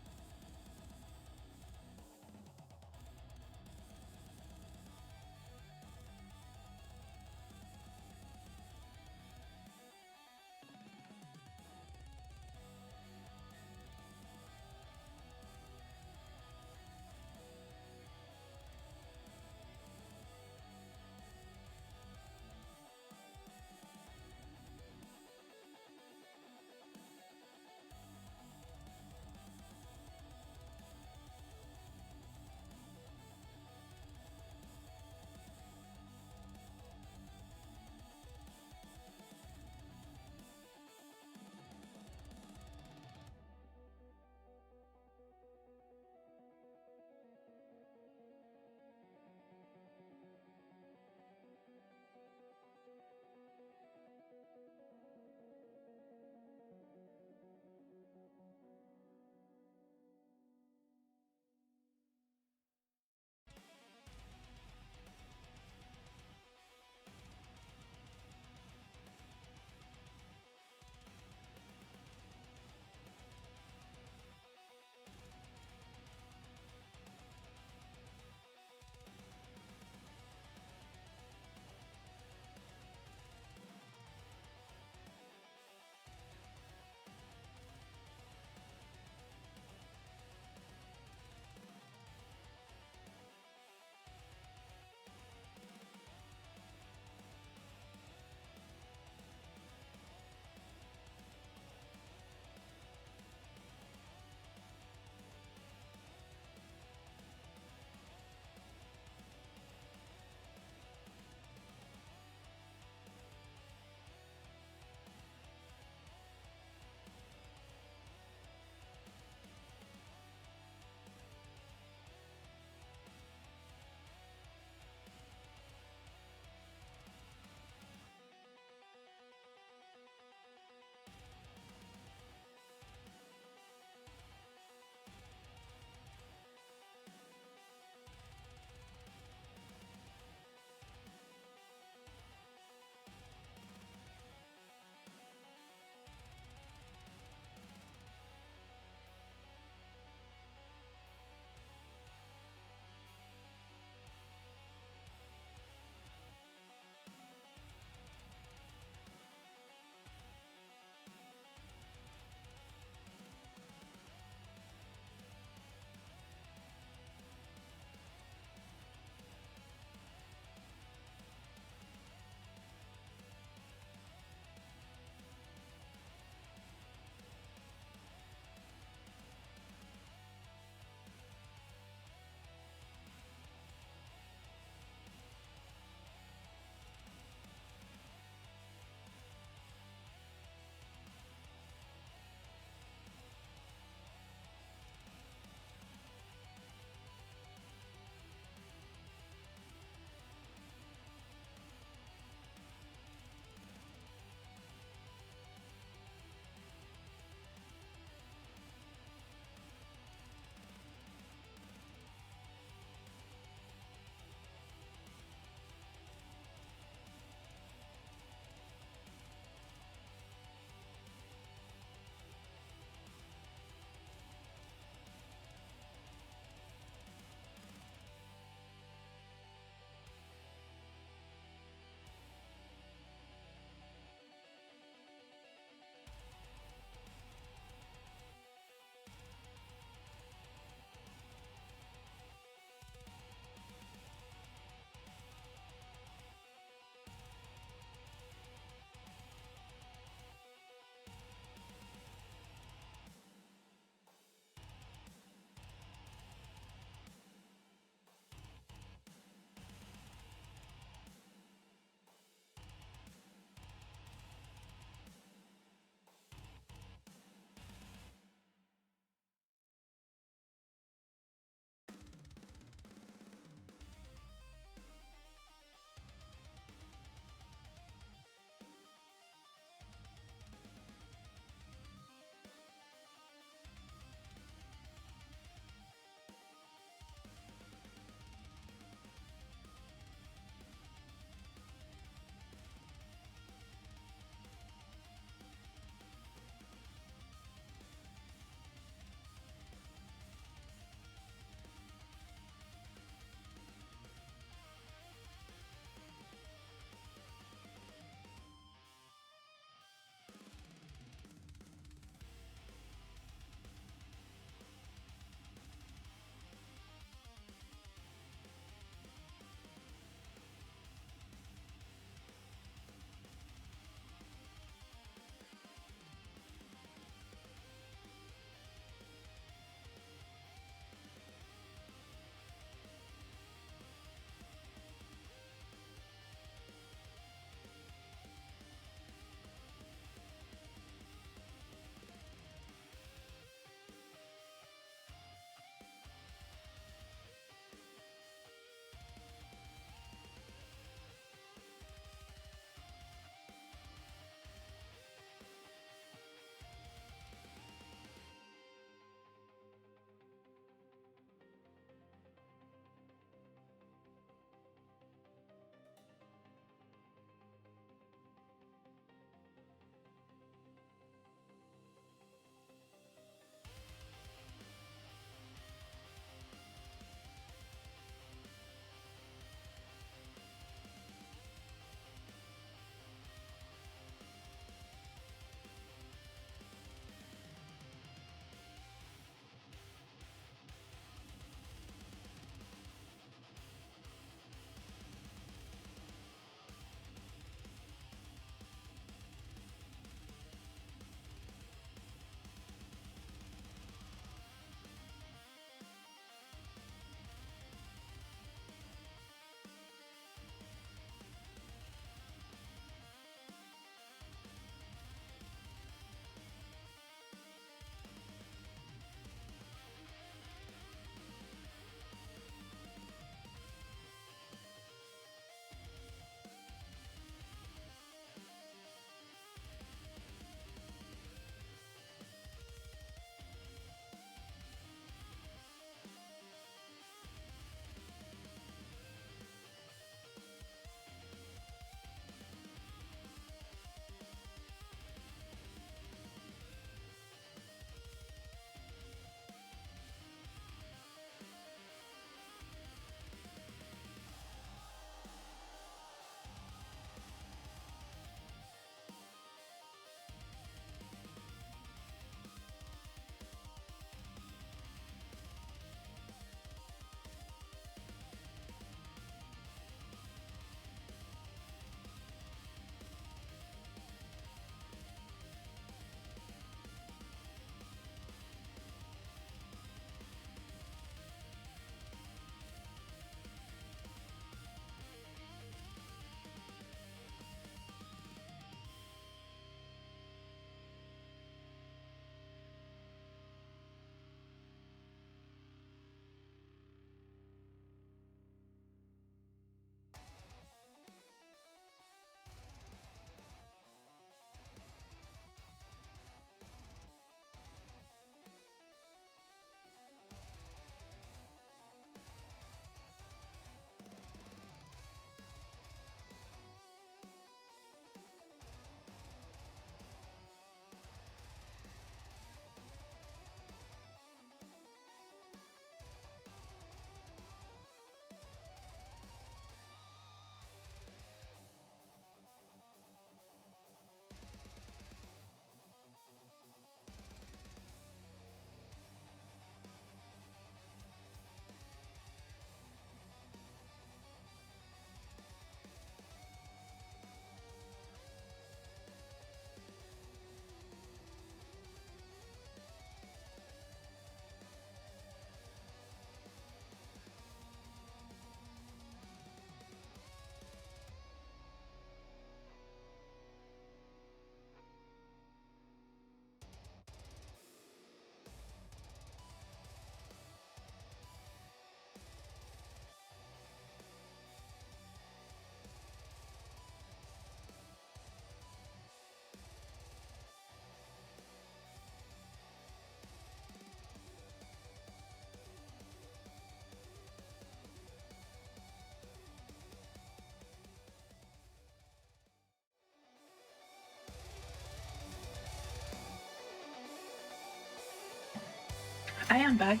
I am back.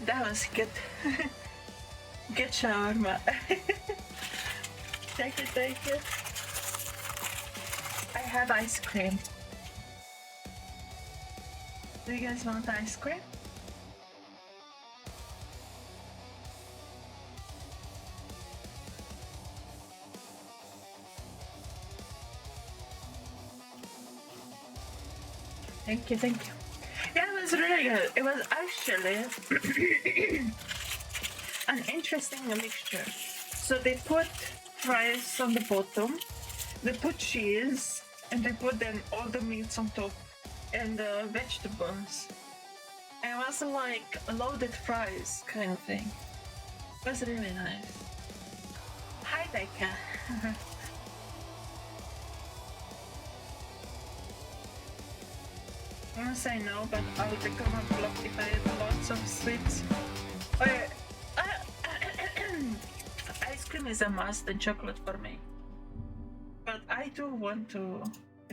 That was good. Good shawarma. Thank you, thank you. I have ice cream. Do you guys want ice cream? Thank you, thank you. Yeah, it was really good. It was actually an interesting mixture. So they put fries on the bottom, they put cheese, and they put then all the meats on top and the vegetables. And it was like loaded fries kind of thing. It was really nice. Hi, Becca. I'm gonna say no, but I would become a block if I ate lots of sweets. Okay. Ice cream is a must and chocolate for me. But I do want to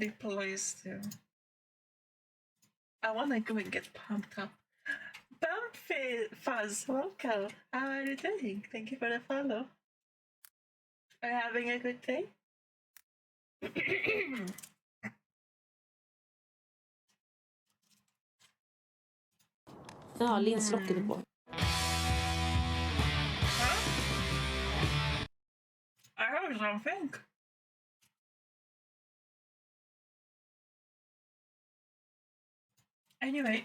replace the... I want to go and get pumped up. Pump Fuzz, welcome. How are you doing? Thank you for the follow. Are you having a good day? Ja, linslocket är på. I heard something. Anyway.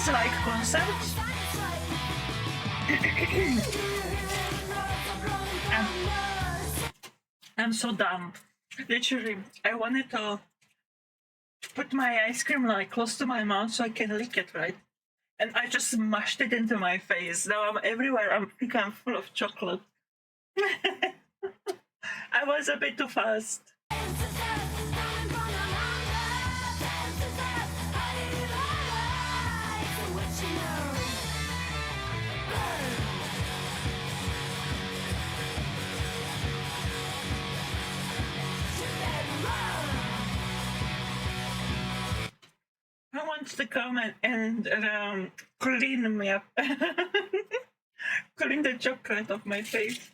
Like concept. I'm so dumb. Literally, I wanted to put my ice cream like close to my mouth so I can lick it, right? And I just smashed it into my face. Now I'm everywhere. I think I'm full of chocolate. I was a bit too fast. I want to come and clean me up. Clean the chocolate off my face.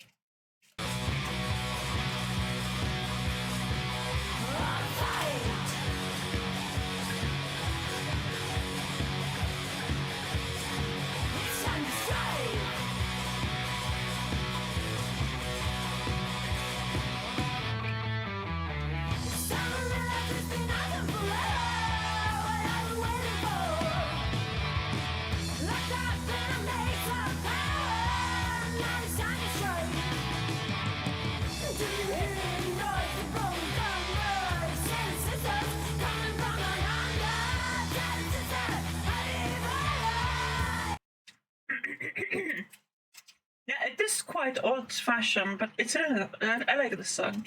Yeah, it is quite old-fashioned, but it's really, I like the song.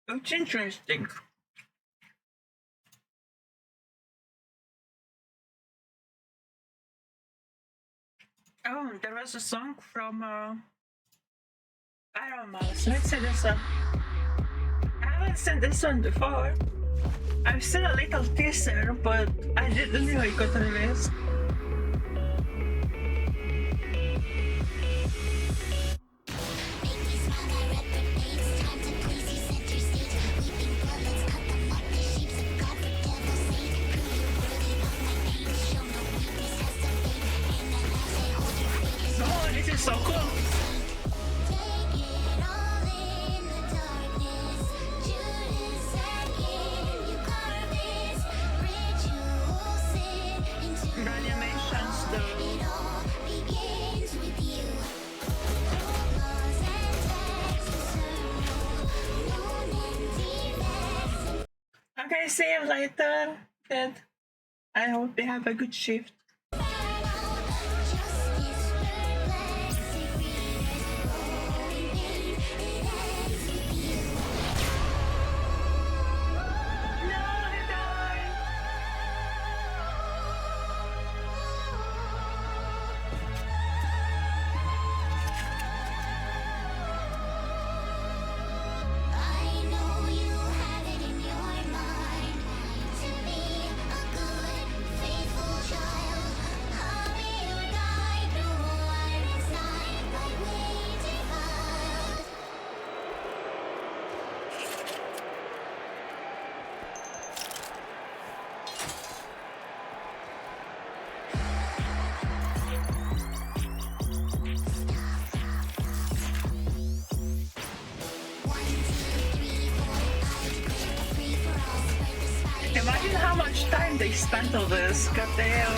It's interesting. Oh, there was a song from Iron Mouse. Let's see this one. I haven't seen this one before. I've seen a little teaser, but I didn't know it got released. Oh, this is so cool. Okay, see you later. Good. I hope you have a good shift. Imagine how much time they spent on this, goddamn.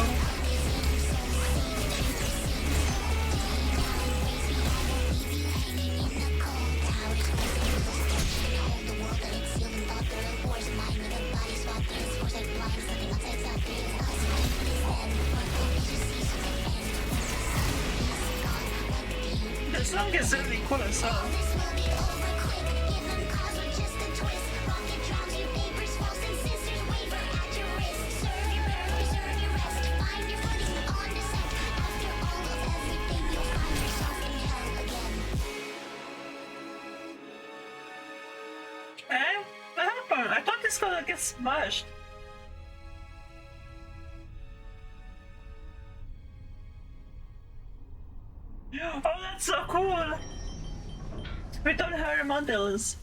The song is really cool as well. What happened? I thought this gonna get smashed. Oh, that's so cool! We don't have models.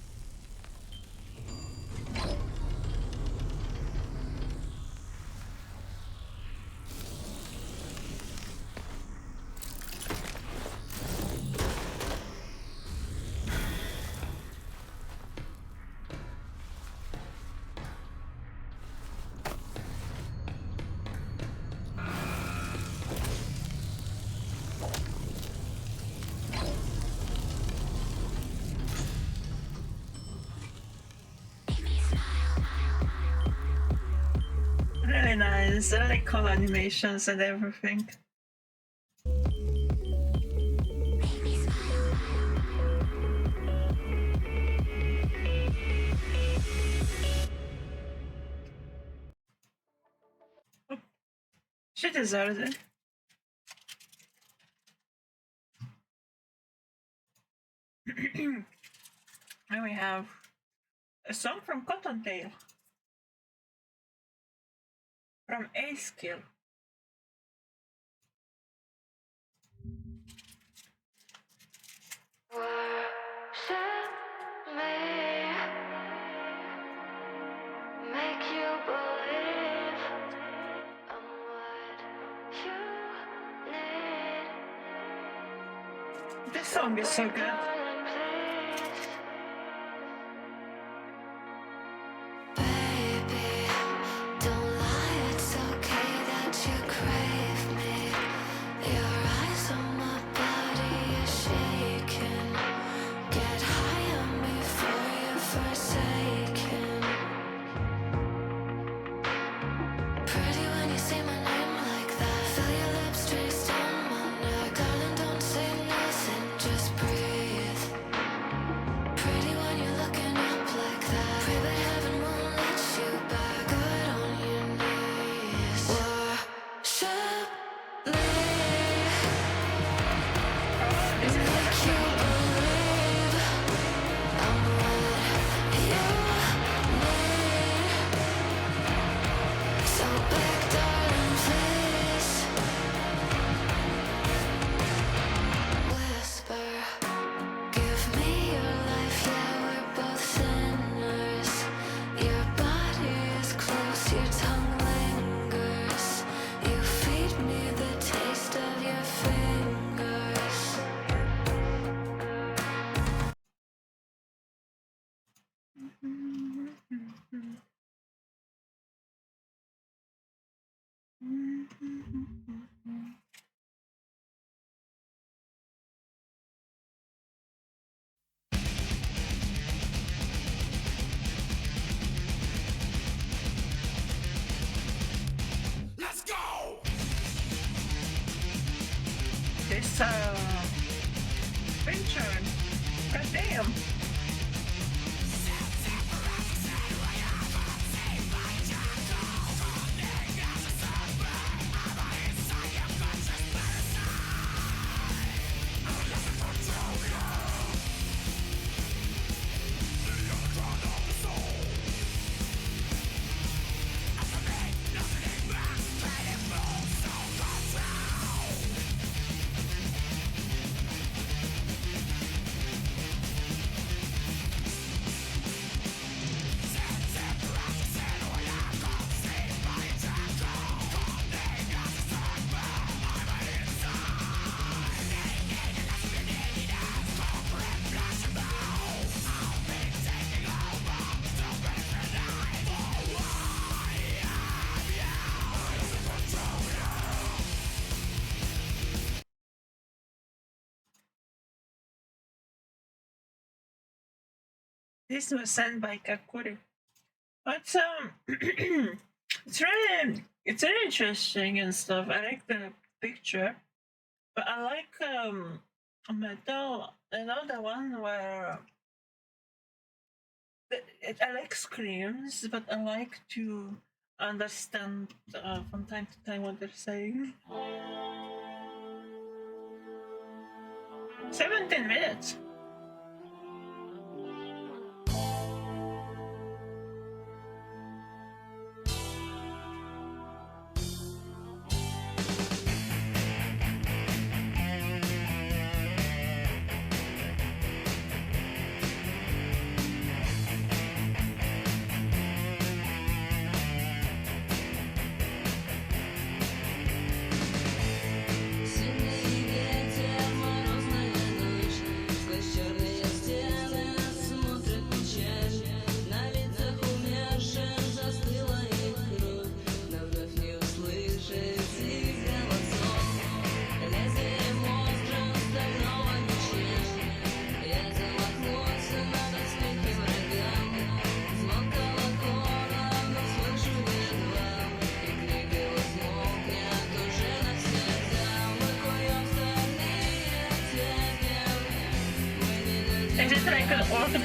Really nice, really cool animations and everything. She deserves it. And we have a song from Cottontail. From A-Skill. Make you believe I'm what you need. This song is so good. Baby, don't lie, it's okay that you crave me. Your eyes on my body are shaking. Get high on me before you're forsaken. Pretty when you say my name like that. Feel your lips traced on my neck. Darling, don't say nothing, just breathe. Pretty when you're looking up like that. Pray but heaven won't let you back. Good on your knees. Worship me. Make you believe I'm what you need. So big, darling, please whisper. Give me your life, yeah, we're both sinners. Your body is close, your tongue lingers. You feed me the taste of your fingers. this picture. God damn. This was sent by Kakuri. But it's really interesting and stuff. I like the picture, but I like metal. You know the one where I like screams, but I like to understand from time to time what they're saying. 17 minutes. Is it like an orphan?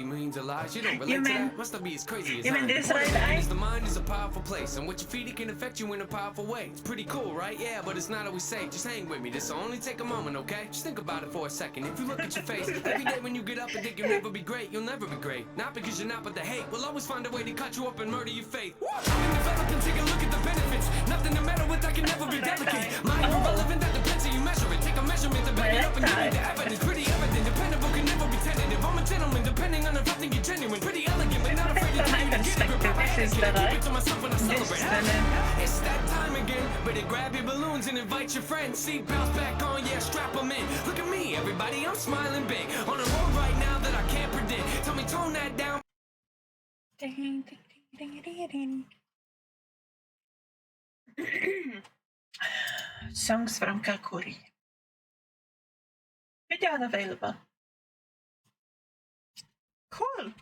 Millions of lies, you don't relate You to mean- that. Must not be as crazy as you I mean am. this What right it eye? is, the mind is a powerful place, and what you feed it can affect you in a powerful way. It's pretty cool, right? Yeah, but it's not always safe. Just hang with me. This will only take a moment, okay? Just think about it for a second. If you look at your face every day when you get up and think you'll never be great, you'll never be great. Not because you're not, but the hate will always find a way to cut you up and murder your faith. I've been developing, take a look at the benefits. Nothing to matter with, I can never be delicate. Mind irrelevant, that depends how you measure it. Take a measurement to back it up and give me the evidence. Pretty evident, dependable, can never be tentative. I'm a gentleman, depending on if I think you're genuine. Pretty elegant, but not afraid to tell you to get a grip. This is the Keep right. it to myself when I celebrate. the It's that time again. Better grab your balloons and invite your friends. Seatbelts back on, yeah, strap them in. Look at me, everybody, I'm smiling big. On a road right now that I can't predict. Tell me, tone that down. Songs from Kakuri. Video unavailable. Cool.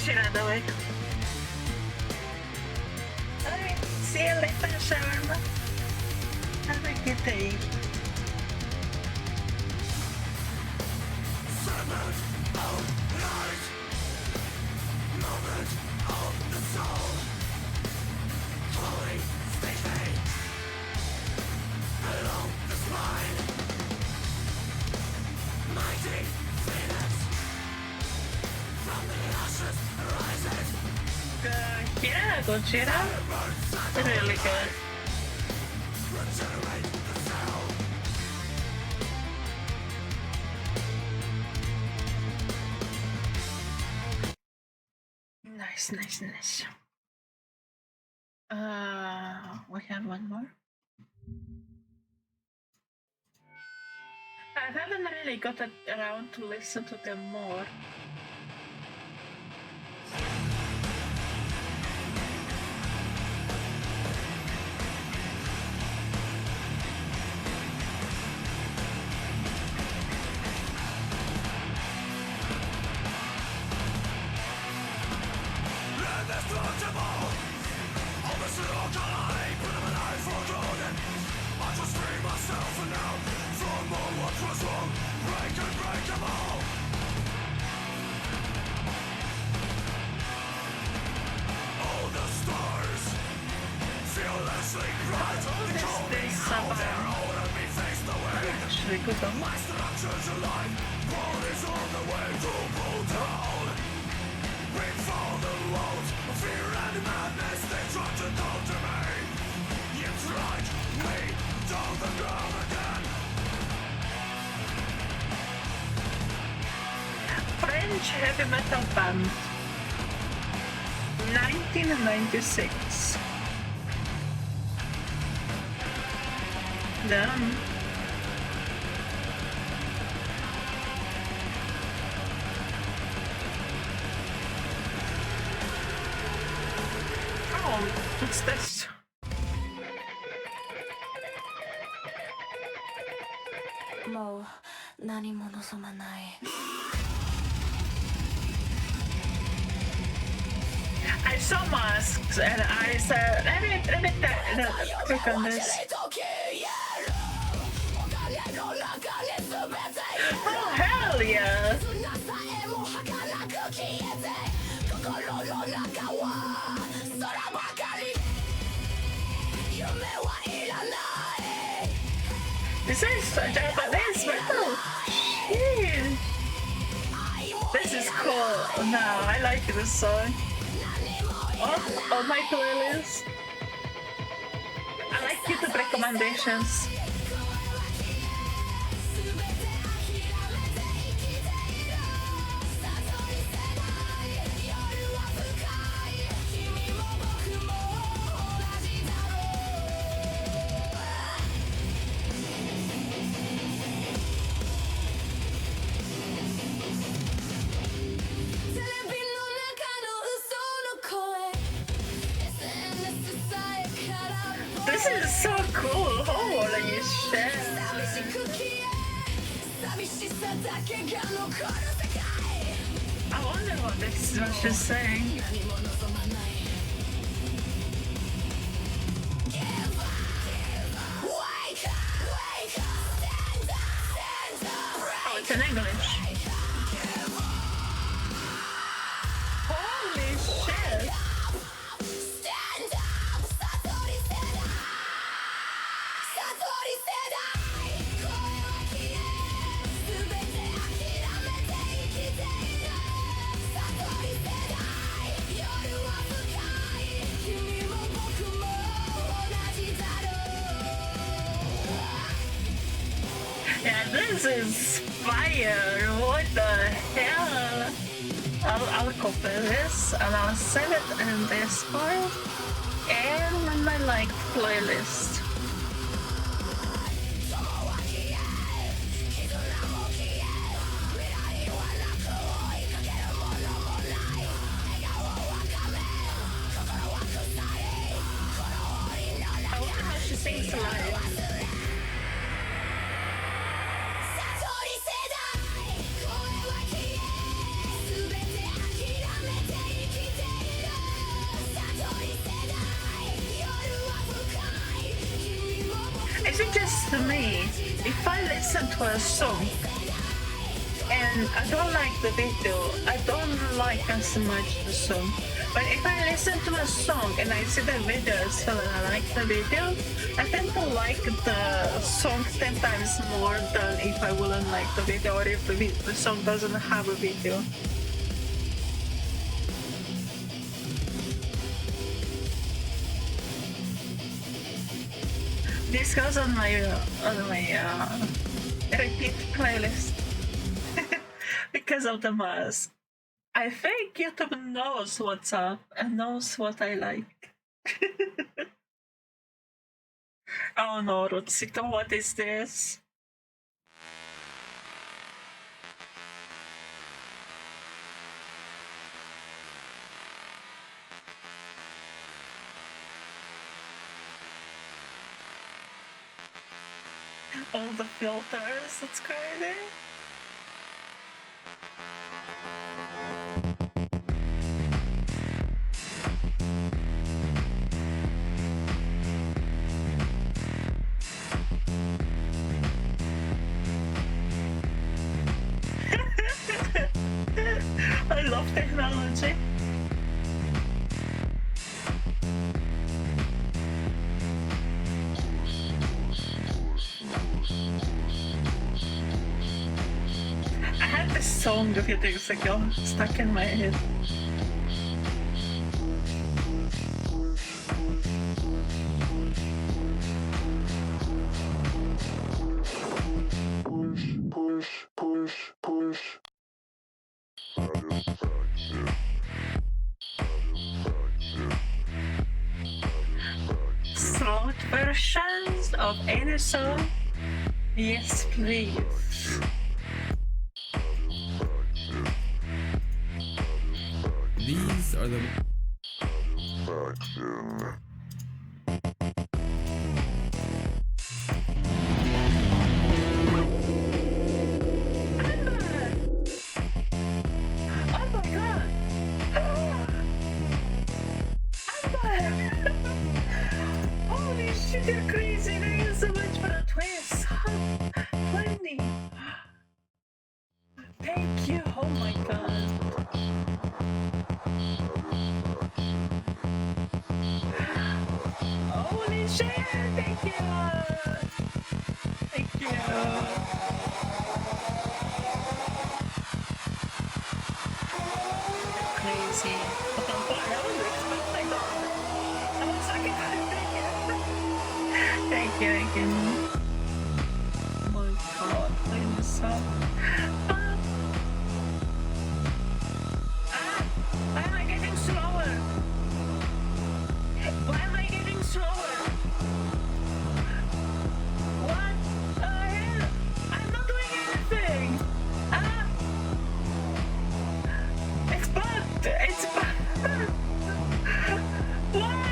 She ran away. Alright, see you later, Shawarma. Have a good day. Yeah, Gojira. Really good. Nice, nice, nice. We have one more. I haven't really got around to listen to them more. Actually, good on. French heavy metal band, 1996. Done. Oh, what's this? I saw masks and I said, let me click on this. Oh, hell yeah! This is Japanese metal. Shit. This is cool. No, I like this song. On my playlist. I like YouTube recommendations. This is so cool. Holy shit. I wonder what this is what she's saying. Oh, it's in English. Holy shit. Yeah, this is fire. What the hell? I'll copy this and I'll save it in Discord and in my like playlist. I wonder how she sings live. Is it just me? If I listen to a song and I don't like the video, I don't like as much the song. But if I listen to a song and I see the video so I like the video, I tend to like the song 10 times more than if I wouldn't like the video or if the song doesn't have a video. This goes on my repeat playlist because of the mask. I think YouTube knows what's up and knows what I like. Oh no, Rutsito, what is this? All the filters, that's crazy. I love technology. I had this song a few days ago stuck in my head. Slot versions of any song? Yes, please. These are the Oh my god! Amber! Holy shit, you're crazy! Thank you so much for the twist! 20! Thank you, oh my god! Holy shit, thank you! Thank you! Crazy. I was expecting that. I was like, thank you, thank you. Oh my god, clean this up. Why am I getting slower? Why am I getting slower? What the hell? I'm not doing anything. It's bugged. It's bugged. What?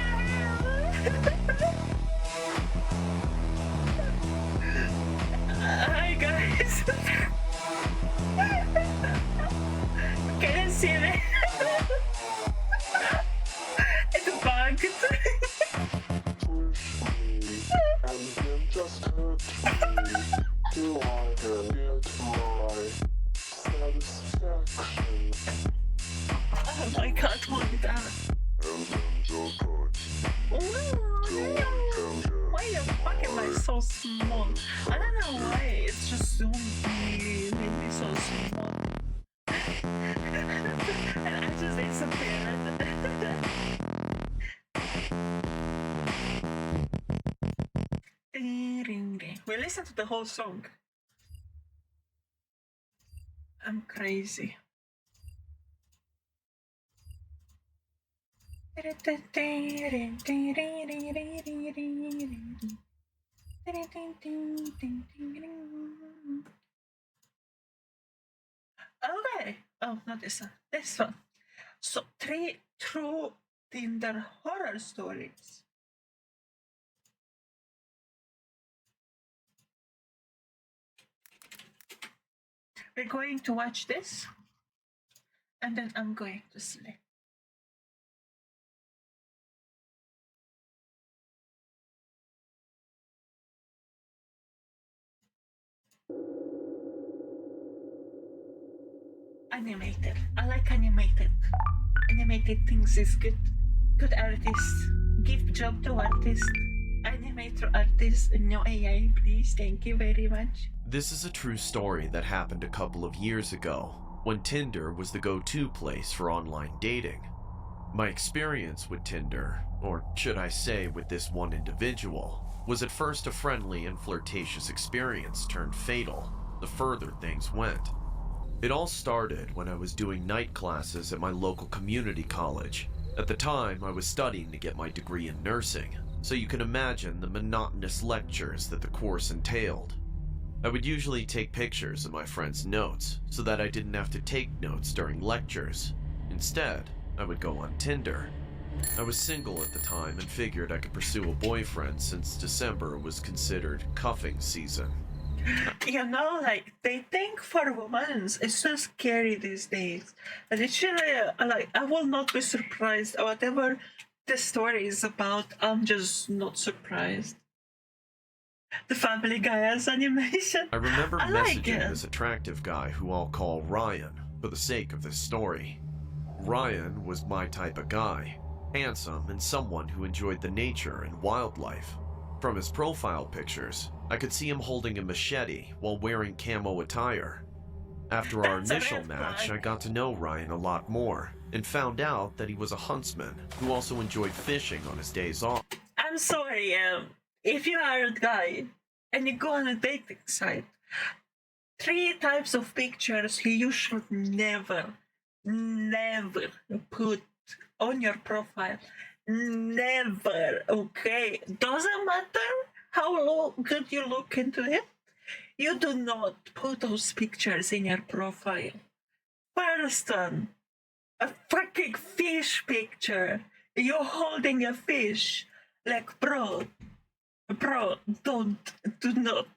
We listen to the whole song. I'm crazy. Okay. Oh, not this one. This one. So, 3 true Tinder horror stories. We're going to watch this, and then I'm going to sleep. Animated. I like animated. Animated things is good. Good artists. Give job to artists. Animator artists. No AI, please. Thank you very much. This is a true story that happened a couple of years ago, when Tinder was the go-to place for online dating. My experience with Tinder, or should I say with this one individual, was at first a friendly and flirtatious experience turned fatal the further things went. It all started when I was doing night classes at my local community college. At the time, I was studying to get my degree in nursing, so you can imagine the monotonous lectures that the course entailed. I would usually take pictures of my friends' notes so that I didn't have to take notes during lectures. Instead, I would go on Tinder. I was single at the time and figured I could pursue a boyfriend since December was considered cuffing season. You know, like, they think for women it's so scary these days. And literally, like, I will not be surprised. Whatever the story is about, I'm just not surprised. The Family Guy as animation. I remember I like messaging it. this attractive guy who I'll call Ryan for the sake of this story. Ryan was my type of guy, handsome and someone who enjoyed the nature and wildlife. From his profile pictures, I could see him holding a machete while wearing camo attire. After our initial match, I got to know Ryan a lot more and found out that he was a huntsman who also enjoyed fishing on his days off. I'm sorry, if you are a guy and you go on a dating site, 3 types of pictures you should never put on your profile. Never, okay? Doesn't matter how good you look into it. You do not put those pictures in your profile. First one, a freaking fish picture. You're holding a fish. Like, bro, do not.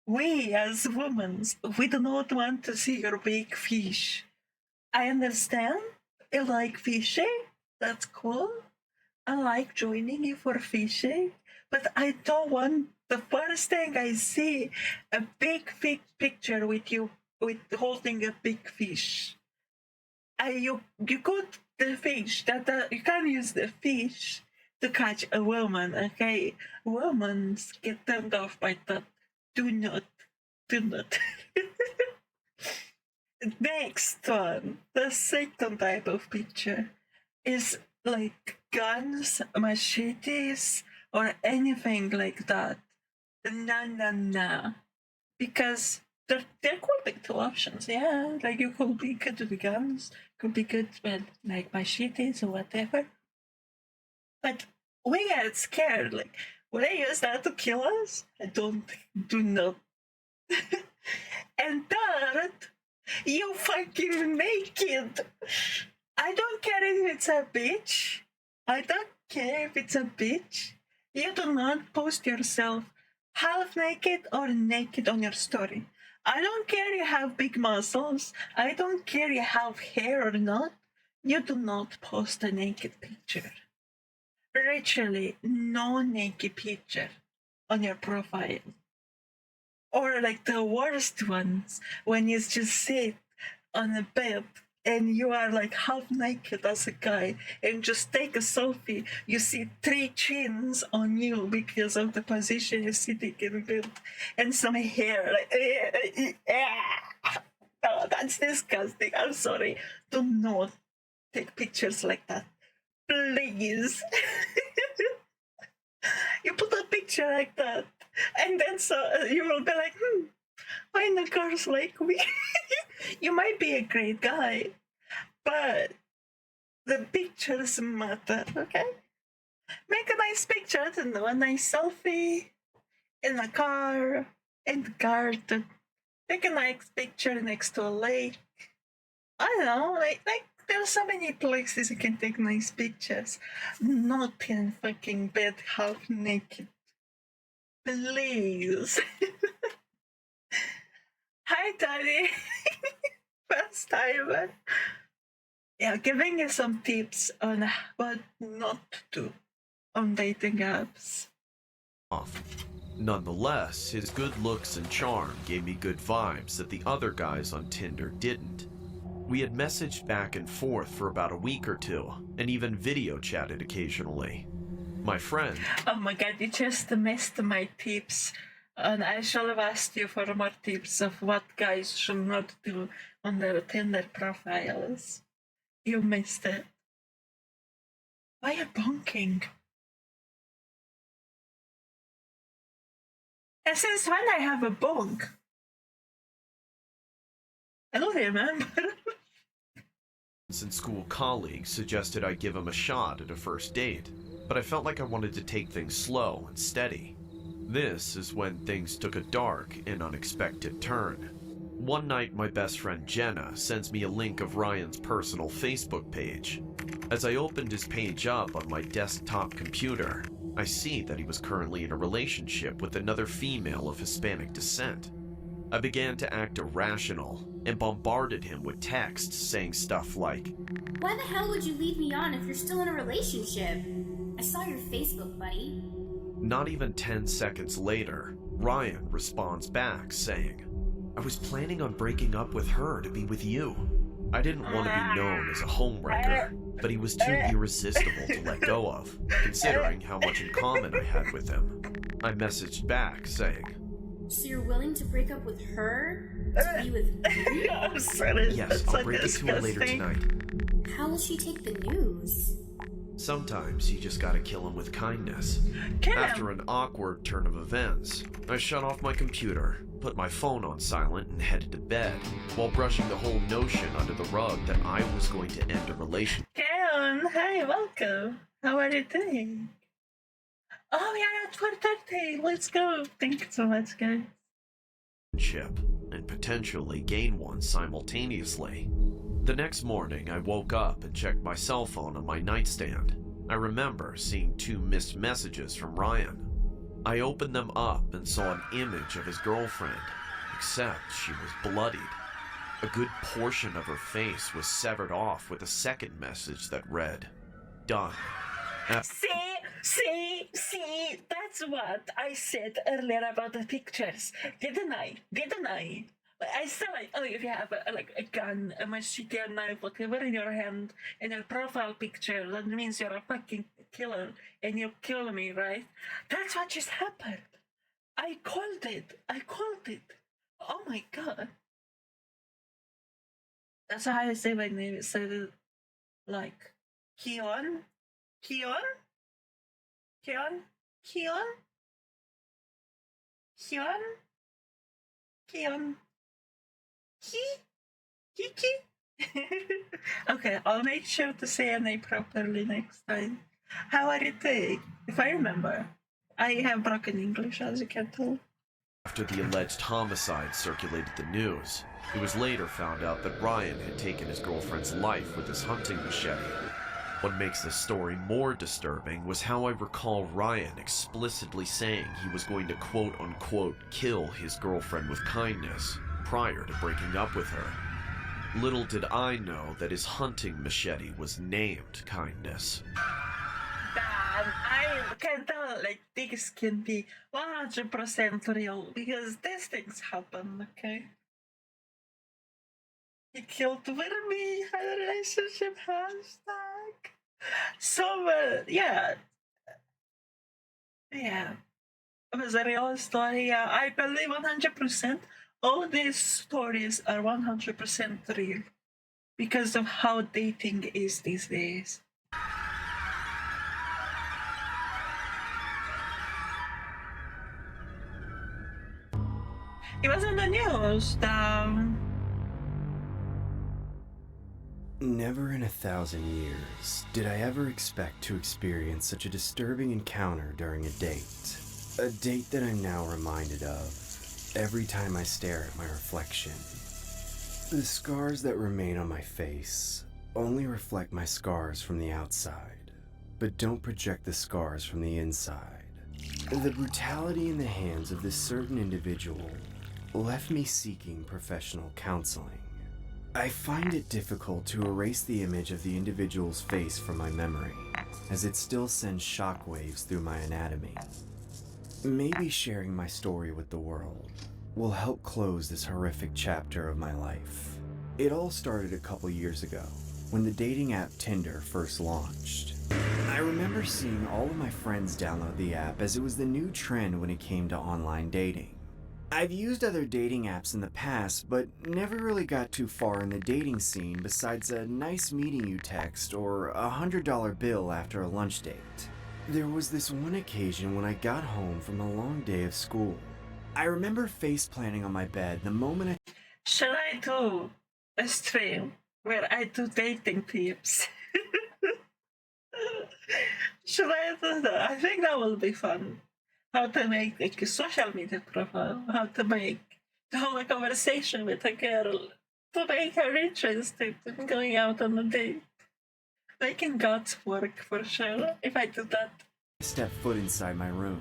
We as women, we do not want to see your big fish. I understand you like fishing. That's cool. I like joining you for fishing, but I don't want the first thing I see a big picture with you with holding a big fish. You got the fish that you can't use the fish to catch a woman. Okay, women get turned off by that. Do not. Next one, the second type of picture is like guns, machetes, or anything like that. No. Because there could be 2 options, yeah. Like, you could be good with guns, could be good with like machetes or whatever. But we get scared, like, will they use that to kill us? Do not. And third, you fucking naked. I don't care if it's a bitch. I don't care if it's a bitch. You do not post yourself half naked or naked on your story. I don't care you have big muscles. I don't care you have hair or not. You do not post a naked picture. Literally, no naked picture on your profile. Or like the worst ones, when you just sit on a bed and you are like half naked as a guy and just take a selfie, you see 3 chins on you because of the position you're sitting in bed and some hair. Like, oh, that's disgusting. I'm sorry. Do not take pictures like that. Please. You put a picture like that And then so you will be like, why no girls like me? You might be a great guy, but the pictures matter, okay? Make a nice picture, I don't know, a nice selfie in a car, in the garden. Take a nice picture next to a lake. I don't know, like there's so many places you can take nice pictures. Not in fucking bed half naked. Please. Hi, Daddy. First time. Yeah, giving you some tips on what not to do on dating apps. Nonetheless, his good looks and charm gave me good vibes that the other guys on Tinder didn't. We had messaged back and forth for about a week or two, and even video chatted occasionally. My friend... Oh my god, you just missed my tips. And I shall have asked you for more tips of what guys should not do on their Tinder profiles. You missed it. Why are you bonking? And since when I have a bonk? I don't remember. and school colleagues suggested I give him a shot at a first date, but I felt like I wanted to take things slow and steady. This is when things took a dark and unexpected turn. One night, my best friend Jenna sends me a link of Ryan's personal Facebook page. As I opened his page up on my desktop computer, I see that he was currently in a relationship with another female of Hispanic descent. I began to act irrational and bombarded him with texts saying stuff like, "Why the hell would you leave me on if you're still in a relationship? I saw your Facebook, buddy." Not even 10 seconds later, Ryan responds back saying, "I was planning on breaking up with her to be with you." I didn't want to be known as a homewrecker, but he was too irresistible to let go of, considering how much in common I had with him. I messaged back saying, "So you're willing to break up with her to be with me?" I'm sorry. "Yes, I'll break it to her later tonight." How will she take the news? Sometimes you just gotta kill him with kindness. After an awkward turn of events, I shut off my computer, put my phone on silent, and headed to bed, while brushing the whole notion under the rug that I was going to end a relationship. Keon, hi, welcome. How are you doing? Oh yeah, it's 4:30. Let's go. Thank you so much, guys. And potentially gain one simultaneously. The next morning, I woke up and checked my cell phone on my nightstand. I remember seeing 2 missed messages from Ryan. I opened them up and saw an image of his girlfriend, except she was bloodied. A good portion of her face was severed off with a second message that read, "Done." See, that's what I said earlier about the pictures. Didn't I? I said like, oh, if you have a gun, a machete, a knife, whatever in your hand, in your profile picture, that means you're a fucking killer and you kill me, right? That's what just happened. I called it. Oh my god. That's how I say my name. It said like Keon. Kiki. Okay, I'll make sure to say your name properly next time. How are you doing? If I remember. I have broken English, as you can tell. After the alleged homicide circulated the news, it was later found out that Ryan had taken his girlfriend's life with his hunting machete. What makes this story more disturbing was how I recall Ryan explicitly saying he was going to quote-unquote kill his girlfriend with kindness prior to breaking up with her. Little did I know that his hunting machete was named Kindness. Damn, I can tell like things can be 100% real because these things happen, okay? He killed Wormy, had a relationship hashtag. So, yeah. Yeah. It was a real story. Yeah, I believe 100%. All these stories are 100% real because of how dating is these days. It was on the news. Never in 1,000 years did I ever expect to experience such a disturbing encounter during a date. A date that I'm now reminded of every time I stare at my reflection. The scars that remain on my face only reflect my scars from the outside, but don't project the scars from the inside. The brutality in the hands of this certain individual left me seeking professional counseling. I find it difficult to erase the image of the individual's face from my memory, as it still sends shockwaves through my anatomy. Maybe sharing my story with the world will help close this horrific chapter of my life. It all started a couple years ago, when the dating app Tinder first launched. I remember seeing all of my friends download the app as it was the new trend when it came to online dating. I've used other dating apps in the past, but never really got too far in the dating scene besides a nice meeting you text or a $100 bill after a lunch date. There was this one occasion when I got home from a long day of school. I remember face planting on my bed the moment I... Shall I do a stream where I do dating tips? Shall I do that? I think that will be fun. How to make like a social media profile, how to hold a conversation with a girl, to make her interested in going out on a date. Making God's work for sure, if I do that. stepped foot inside my room.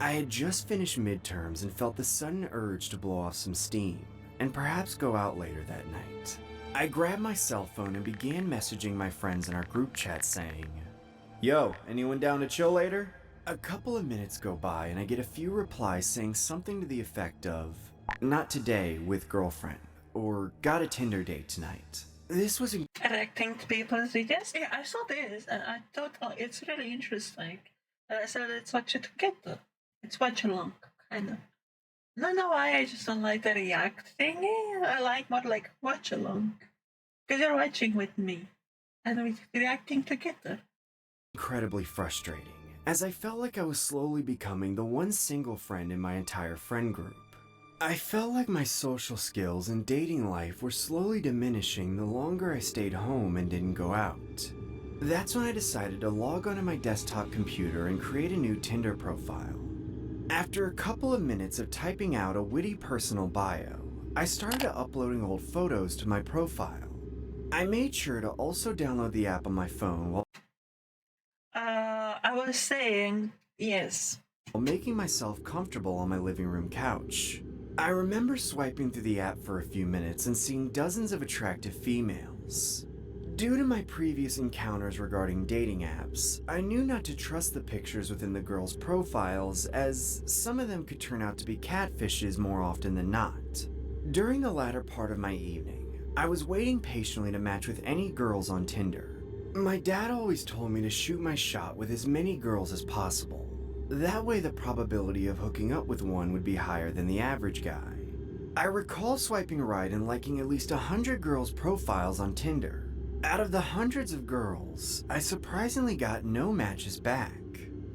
I had just finished midterms and felt the sudden urge to blow off some steam, and perhaps go out later that night. I grabbed my cell phone and began messaging my friends in our group chat saying, "Yo, anyone down to chill later?" A couple of minutes go by and I get a few replies saying something to the effect of, "Not today with girlfriend," or "Got a Tinder date tonight." This was reacting to people's videos. Yeah, I saw this and I thought, oh, it's really interesting. And I said, let's watch it together. Let's watch along, kind of. No, I just don't like the react thing. I like more like watch along. Because you're watching with me. And we're reacting together. incredibly frustrating, as I felt like I was slowly becoming the one single friend in my entire friend group. I felt like my social skills and dating life were slowly diminishing the longer I stayed home and didn't go out. That's when I decided to log onto my desktop computer and create a new Tinder profile. After a couple of minutes of typing out a witty personal bio, I started uploading old photos to my profile. I made sure to also download the app on my phone while I was saying, yes. making myself comfortable on my living room couch. I remember swiping through the app for a few minutes and seeing dozens of attractive females. Due to my previous encounters regarding dating apps, I knew not to trust the pictures within the girls' profiles, as some of them could turn out to be catfishes more often than not. During the latter part of my evening, I was waiting patiently to match with any girls on Tinder. My dad always told me to shoot my shot with as many girls as possible. That way the probability of hooking up with one would be higher than the average guy. I recall swiping right and liking at least 100 girls' profiles on Tinder. Out of the hundreds of girls, I surprisingly got no matches back.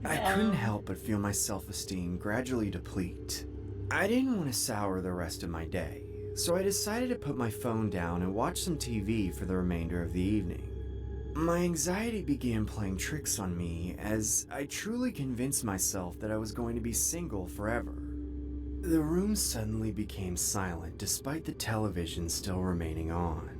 I couldn't help but feel my self-esteem gradually deplete. I didn't want to sour the rest of my day, so I decided to put my phone down and watch some TV for the remainder of the evening. My anxiety began playing tricks on me as I truly convinced myself that I was going to be single forever. The room suddenly became silent despite the television still remaining on.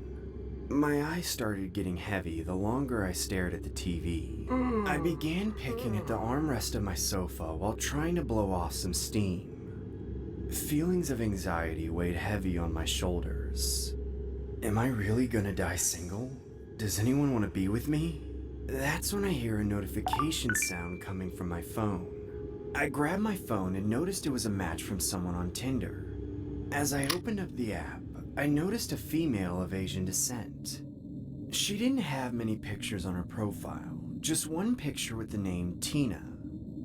My eyes started getting heavy the longer I stared at the TV. I began picking at the armrest of my sofa while trying to blow off some steam. Feelings of anxiety weighed heavy on my shoulders. Am I really gonna die single? Does anyone want to be with me? That's when I hear a notification sound coming from my phone. I grabbed my phone and noticed it was a match from someone on Tinder. As I opened up the app, I noticed a female of Asian descent. She didn't have many pictures on her profile, just one picture with the name Tina.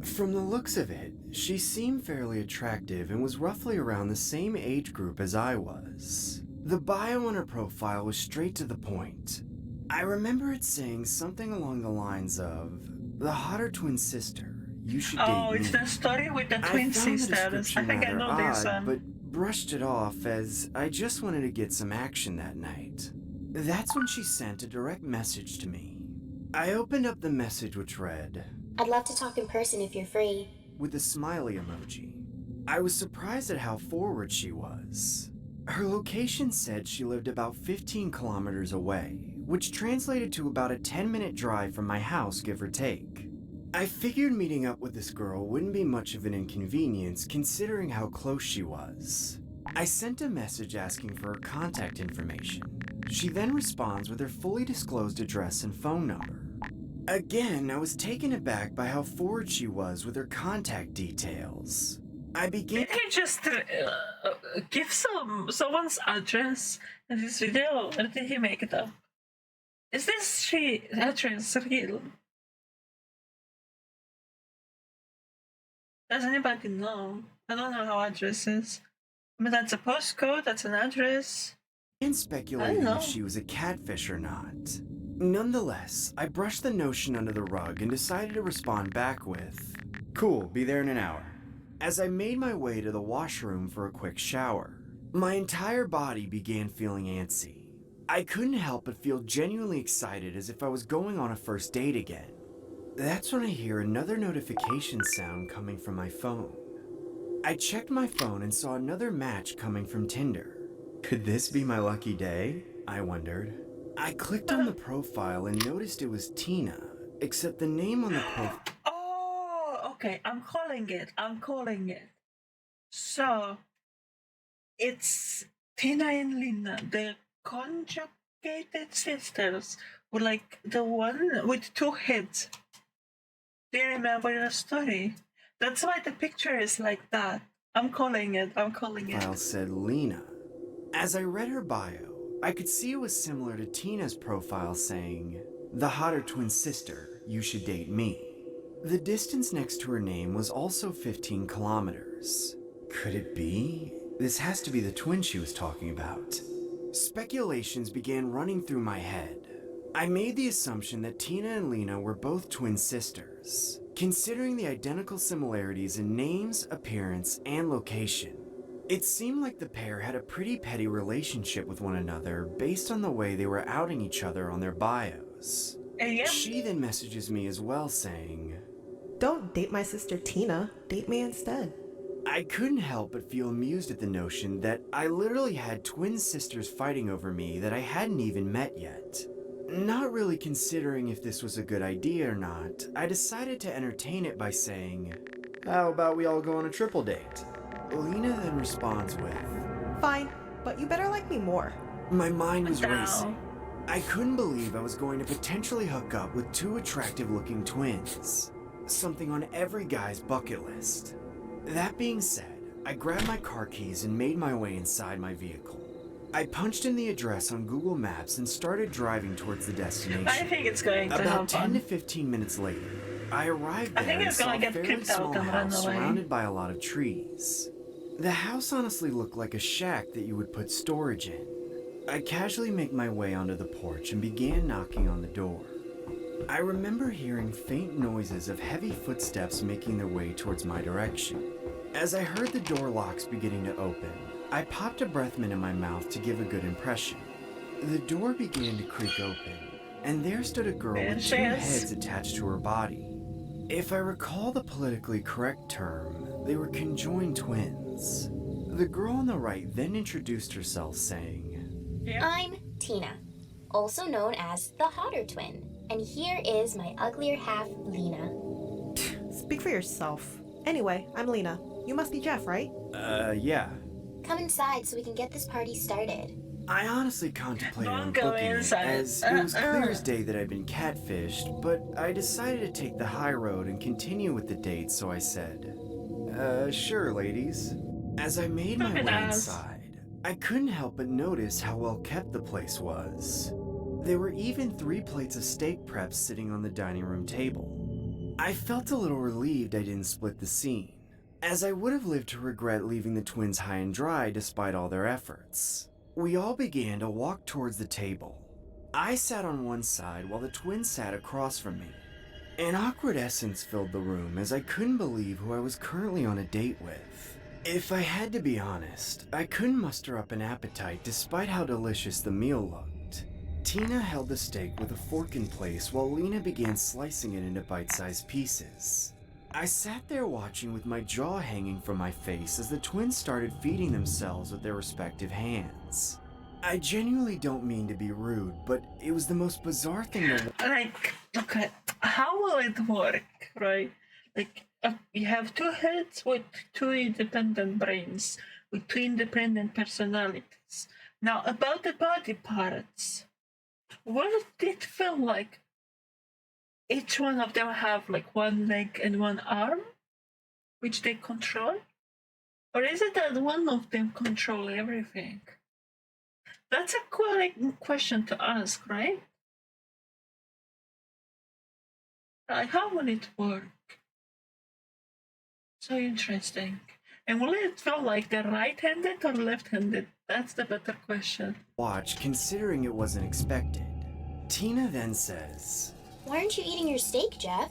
From the looks of it, she seemed fairly attractive and was roughly around the same age group as I was. The bio on her profile was straight to the point. I remember it saying something along the lines of, "The hotter twin sister, you should date me." Oh, it's the story with the twin sisters. I think I know this one. But brushed it off as I just wanted to get some action that night. That's when she sent a direct message to me. I opened up the message, which read, "I'd love to talk in person if you're free," with a smiley emoji. I was surprised at how forward she was. Her location said she lived about 15 kilometers away, which translated to about a 10-minute drive from my house, give or take. I figured meeting up with this girl wouldn't be much of an inconvenience considering how close she was. I sent a message asking for her contact information. She then responds with her fully disclosed address and phone number. Again, I was taken aback by how forward she was with her contact details. I began. Did he just give someone's address in this video, or did he make it up? Is this address real? Does anybody know? I don't know how address is. I mean, that's a postcode, that's an address. And speculating if she was a catfish or not. Nonetheless, I brushed the notion under the rug and decided to respond back with, "Cool, be there in an hour." As I made my way to the washroom for a quick shower, my entire body began feeling antsy. I couldn't help but feel genuinely excited as if I was going on a first date again. That's when I hear another notification sound coming from my phone. I checked my phone and saw another match coming from Tinder. Could this be my lucky day? I wondered. I clicked on the profile and noticed it was Tina, except the name on the profile... Oh, okay, I'm calling it. So, it's Tina and Lina, the conjugated sisters, were like the one with two heads. Do you remember the story? That's why the picture is like that. I'm calling it. File said Lena. As I read her bio, I could see it was similar to Tina's profile saying, "The hotter twin sister, you should date me." The distance next to her name was also 15 kilometers. Could it be? This has to be the twin she was talking about. Speculations began running through my head. I made the assumption that Tina and Lena were both twin sisters, considering the identical similarities in names, appearance, and location. It seemed like the pair had a pretty petty relationship with one another based on the way they were outing each other on their bios. She then messages me as well saying, "Don't date my sister Tina, date me instead." I couldn't help but feel amused at the notion that I literally had twin sisters fighting over me that I hadn't even met yet. Not really considering if this was a good idea or not, I decided to entertain it by saying, "How about we all go on a triple date?" Lena then responds with, "Fine, but you better like me more." My mind was racing. I couldn't believe I was going to potentially hook up with two attractive-looking twins. Something on every guy's bucket list. That being said, I grabbed my car keys and made my way inside my vehicle. I punched in the address on Google Maps and started driving towards the destination. I think it's going to About happen. 10 to 15 minutes later, I arrived there and it's saw gonna a get fairly creeped out small and run house away. surrounded by a lot of trees. The house honestly looked like a shack that you would put storage in. I casually make my way onto the porch and began knocking on the door. I remember hearing faint noises of heavy footsteps making their way towards my direction. As I heard the door locks beginning to open, I popped a breath mint in my mouth to give a good impression. The door began to creak open, and there stood a girl with two heads attached to her body. If I recall the politically correct term, they were conjoined twins. The girl on the right then introduced herself saying, "I'm Tina, also known as the hotter twin, and here is my uglier half, Lena." Speak for yourself. Anyway, I'm Lena. You must be Jeff, right? Yeah. "Come inside so we can get this party started." I honestly contemplated on Don't go booking it, inside. as it was clear as day that I'd been catfished, but I decided to take the high road and continue with the date, so I said, "Sure, ladies." As I made my way inside, I couldn't help but notice how well kept the place was. There were even 3 plates of steak preps sitting on the dining room table. I felt a little relieved I didn't split the scene, as I would have lived to regret leaving the twins high and dry despite all their efforts. We all began to walk towards the table. I sat on one side while the twins sat across from me. An awkward essence filled the room as I couldn't believe who I was currently on a date with. If I had to be honest, I couldn't muster up an appetite despite how delicious the meal looked. Tina held the steak with a fork in place while Lena began slicing it into bite-sized pieces. I sat there watching with my jaw hanging from my face as the twins started feeding themselves with their respective hands. I genuinely don't mean to be rude, but it was the most bizarre thing to Like, okay, how will it work, right? Like, you have two heads with two independent brains, with two independent personalities. Now, about the body parts, what did it feel like? Each one of them have like one leg and one arm, which they control? Or is it that one of them control everything? That's a correct question to ask, right? Like, how will it work? So interesting. And will it feel like they're right-handed or left-handed? That's the better question. watch, considering it wasn't expected. Tina then says, Why aren't you eating your steak, Jeff?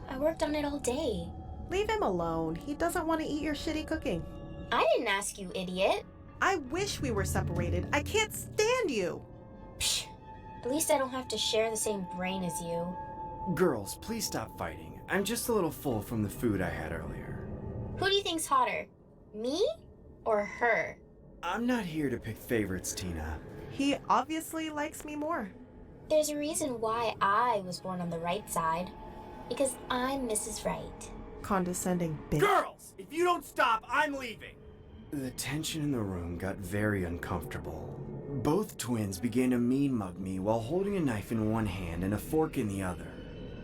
I worked on it all day. Leave him alone. He doesn't want to eat your shitty cooking. I didn't ask you, idiot. I wish we were separated. I can't stand you. Psh, at least I don't have to share the same brain as you. girls, please stop fighting. I'm just a little full from the food I had earlier. Who do you think's hotter? Me or her? I'm not here to pick favorites, Tina. He obviously likes me more. There's a reason why I was born on the right side. Because I'm Mrs. Right. Condescending bitch. Girls, if you don't stop, I'm leaving. The tension in the room got very uncomfortable. Both twins began to mean mug me while holding a knife in one hand and a fork in the other.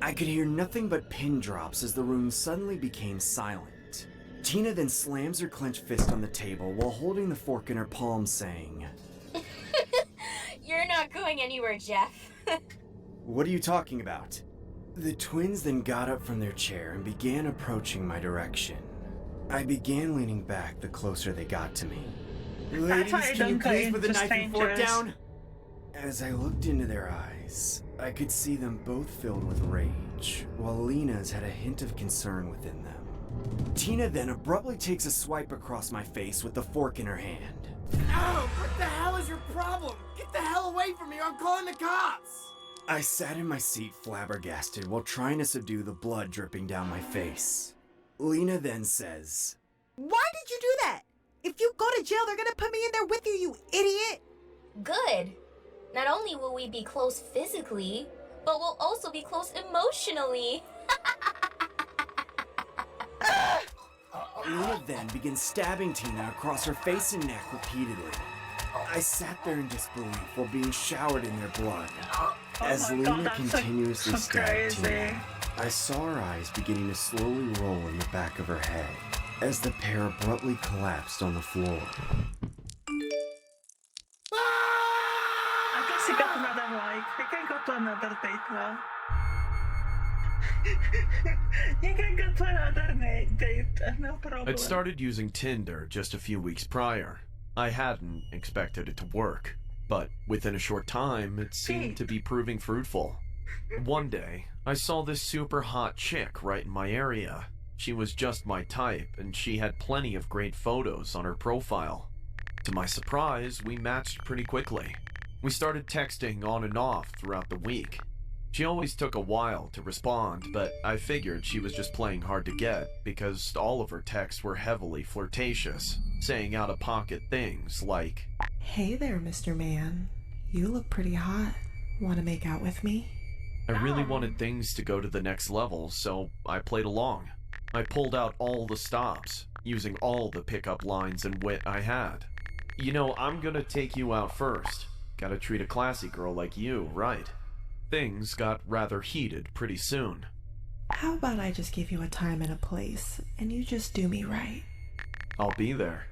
I could hear nothing but pin drops as the room suddenly became silent. Tina then slams her clenched fist on the table while holding the fork in her palm, saying, You're not going anywhere, Jeff. "What are you talking about?" The twins then got up from their chair and began approaching my direction. I began leaning back the closer they got to me. "Ladies, can you please put the knife and fork down?" As I looked into their eyes, I could see them both filled with rage, while Lena's had a hint of concern within them. Tina then abruptly takes a swipe across my face with the fork in her hand. "Ow! What the hell is your problem? Get the hell away from me or I'm calling the cops!" I sat in my seat flabbergasted while trying to subdue the blood dripping down my face. Lena then says, Why did you do that? If you go to jail, they're gonna put me in there with you, you idiot! Good. Not only will we be close physically, but we'll also be close emotionally. Lena then begins stabbing Tina across her face and neck repeatedly. I sat there in disbelief while being showered in their blood. As Lena continuously stabbed Tina, I saw her eyes beginning to slowly roll in the back of her head as the pair abruptly collapsed on the floor. I guess he got another like. He can go to another date now. You can go to another date, no problem. I'd started using Tinder just a few weeks prior. I hadn't expected it to work, but within a short time, it seemed to be proving fruitful. One day, I saw this super hot chick right in my area. She was just my type, and she had plenty of great photos on her profile. To my surprise, we matched pretty quickly. We started texting on and off throughout the week. She always took a while to respond, but I figured she was just playing hard to get because all of her texts were heavily flirtatious, saying out-of-pocket things like, Hey there, Mr. Man. You look pretty hot. Want to make out with me? I really wanted things to go to the next level, so I played along. I pulled out all the stops, using all the pickup lines and wit I had. You know, I'm gonna take you out first. Gotta treat a classy girl like you, right? Things got rather heated pretty soon. How about I just give you a time and a place, and you just do me right? I'll be there.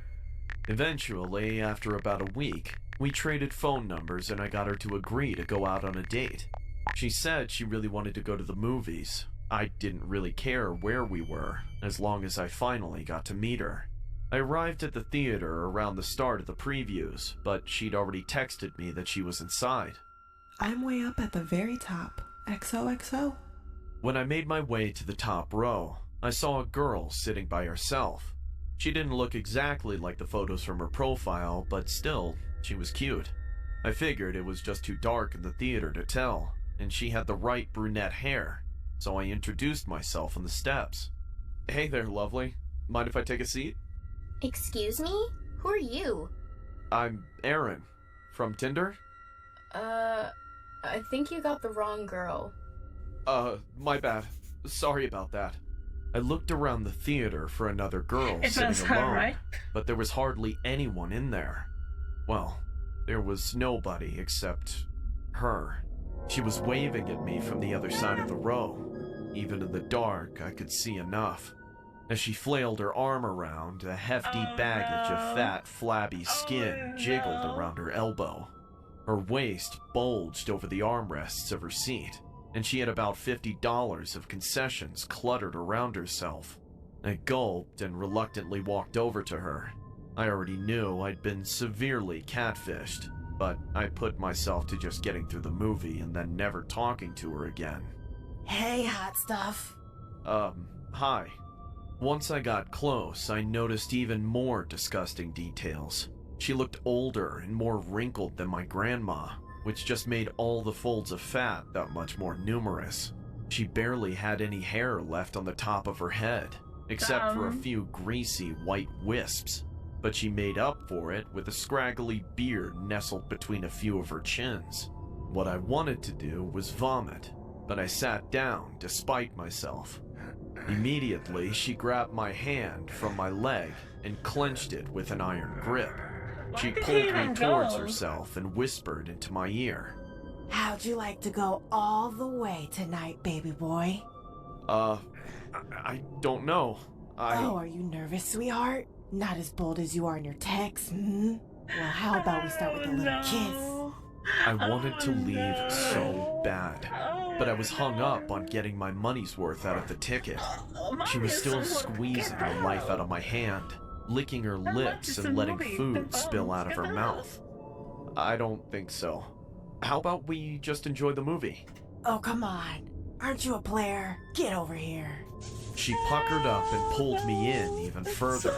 Eventually, after about a week, we traded phone numbers and I got her to agree to go out on a date. She said she really wanted to go to the movies. I didn't really care where we were, as long as I finally got to meet her. I arrived at the theater around the start of the previews, but she'd already texted me that she was inside. I'm way up at the very top. XOXO? When I made my way to the top row, I saw a girl sitting by herself. She didn't look exactly like the photos from her profile, but still, she was cute. I figured it was just too dark in the theater to tell, and she had the right brunette hair, so I introduced myself on the steps. Hey there, lovely. Mind if I take a seat? Excuse me? Who are you? I'm Aaron. From Tinder? I think you got the wrong girl. My bad. Sorry about that. I looked around the theater for another girl It sitting was her, alone, right? but there was hardly anyone in there. Well, there was nobody except her. She was waving at me from the other side of the row. Even in the dark, I could see enough. As she flailed her arm around, a hefty baggage of fat, flabby skin jiggled around her elbow. Her waist bulged over the armrests of her seat, and she had about $50 of concessions cluttered around herself. I gulped and reluctantly walked over to her. I already knew I'd been severely catfished, but I put myself to just getting through the movie and then never talking to her again. Hey, hot stuff. Hi. Once I got close, I noticed even more disgusting details. She looked older and more wrinkled than my grandma, which just made all the folds of fat that much more numerous. She barely had any hair left on the top of her head, except for a few greasy white wisps, but she made up for it with a scraggly beard nestled between a few of her chins. What I wanted to do was vomit, but I sat down despite myself. Immediately, she grabbed my hand from my leg and clenched it with an iron grip. She pulled me towards herself and whispered into my ear. How'd you like to go all the way tonight, baby boy? I don't know. Oh, are you nervous, sweetheart? Not as bold as you are in your texts, hmm? Well, how about we start with a little kiss? I wanted to leave so bad, but I was hung up on getting my money's worth out of the ticket. She was still squeezing the life out of my hand, licking her lips and letting food spill out of her mouth. I don't think so. How about we just enjoy the movie? Oh, come on. Aren't you a player? Get over here. She puckered up and pulled me in even further.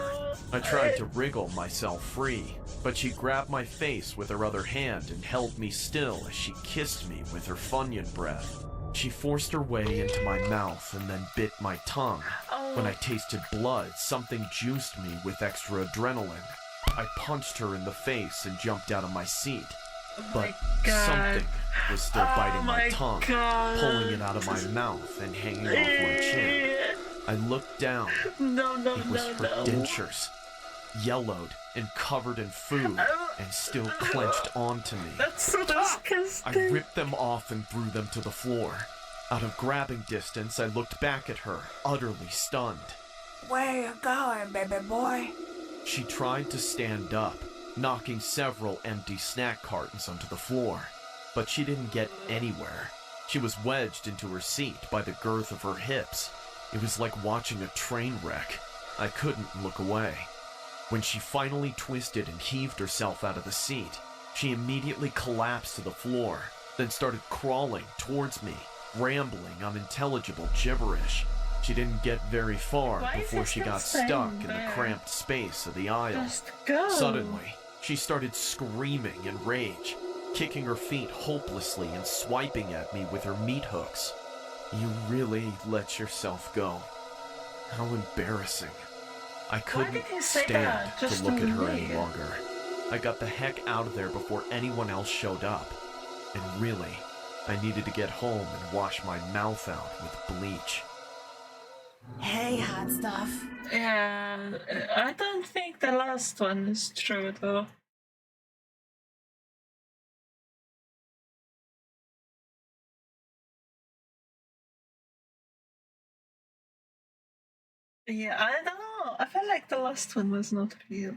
I tried to wriggle myself free, but she grabbed my face with her other hand and held me still as she kissed me with her Funyun breath. She forced her way into my mouth and then bit my tongue. When I tasted blood, something juiced me with extra adrenaline. I punched her in the face and jumped out of my seat. But something was still biting my tongue, pulling it out of my mouth and hanging off my chin. I looked down. It was her dentures, yellowed and covered in food, and still clenched onto me. That's so disgusting. I ripped them off and threw them to the floor. Out of grabbing distance, I looked back at her, utterly stunned. Where you going, baby boy? She tried to stand up, knocking several empty snack cartons onto the floor, but she didn't get anywhere. She was wedged into her seat by the girth of her hips. It was like watching a train wreck. I couldn't look away. When she finally twisted and heaved herself out of the seat, she immediately collapsed to the floor, then started crawling towards me, rambling unintelligible gibberish. She didn't get very far before she got stuck in the cramped space of the aisle. Suddenly, she started screaming in rage, kicking her feet hopelessly and swiping at me with her meat hooks. You really let yourself go. How embarrassing. I couldn't stand to look at her any longer. I got the heck out of there before anyone else showed up. And really, I needed to get home and wash my mouth out with bleach. Hey, hot stuff. Yeah, I don't think the last one is true though. Yeah, I don't know. I feel like the last one was not real.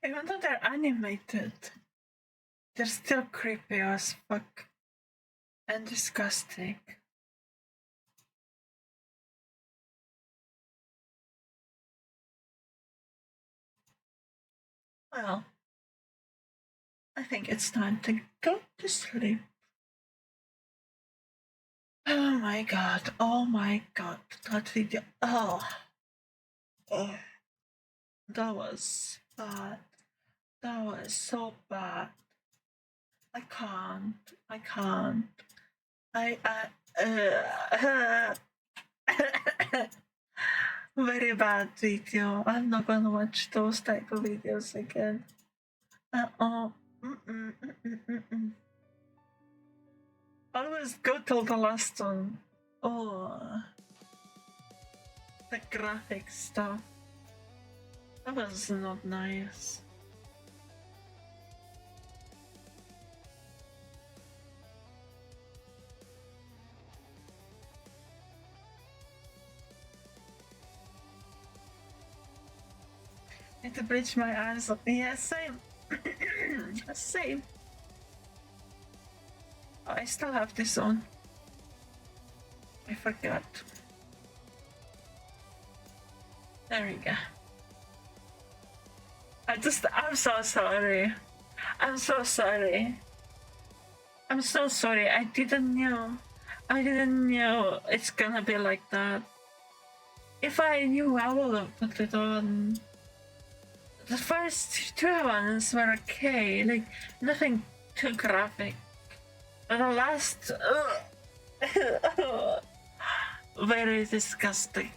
Even though they're animated, they're still creepy as fuck and disgusting. Well, I think it's time to go to sleep. Oh my god, that video. Oh, that was bad. That was so bad. I can't. Very bad video. I'm not gonna watch those type of videos again. Always go till the last one. Oh, the graphic stuff. That was not nice. Need to bridge my eyes up. Yeah, same. Same. Oh, I still have this on. I forgot. There we go. I'm so sorry. I'm so sorry. I'm so sorry. I didn't know it's gonna be like that. If I knew, I would have put it on. The first two ones were okay, like nothing too graphic. But the last, very disgusting.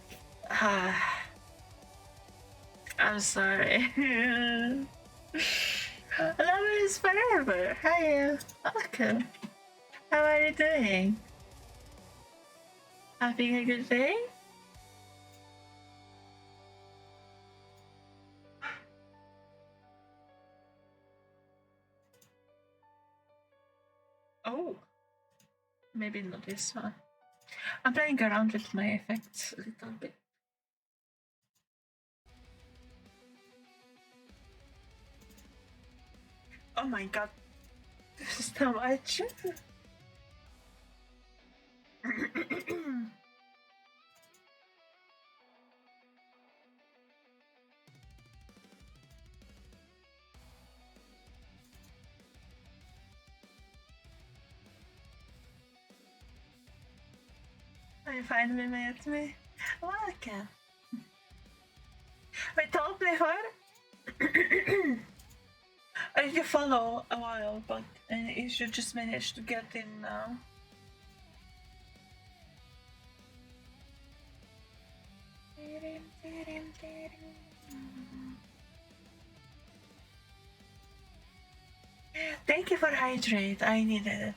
I'm sorry. Love is forever. Hi, welcome. How are you doing? Having a good day? Oh, maybe not this one. I'm playing around with my effects a little bit. Oh my god, this is too much. Are you finally met me? Welcome. We talked before? I did follow a while, but you should just manage to get in now. Thank you for hydrate. I needed it.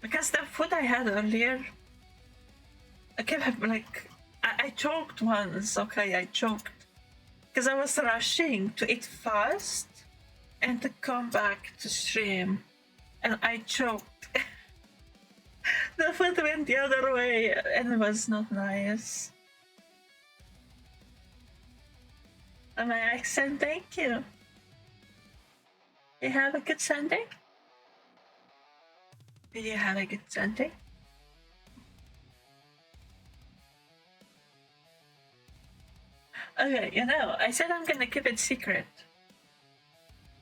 Because the food I had earlier, I kept like I choked once. Okay, I choked because I was rushing to eat fast and to come back to stream, and I choked. The food went the other way, and it was not nice. And my accent, thank you. You have a good Sunday? Did you have a good Sunday? Okay, you know, I said I'm gonna keep it secret.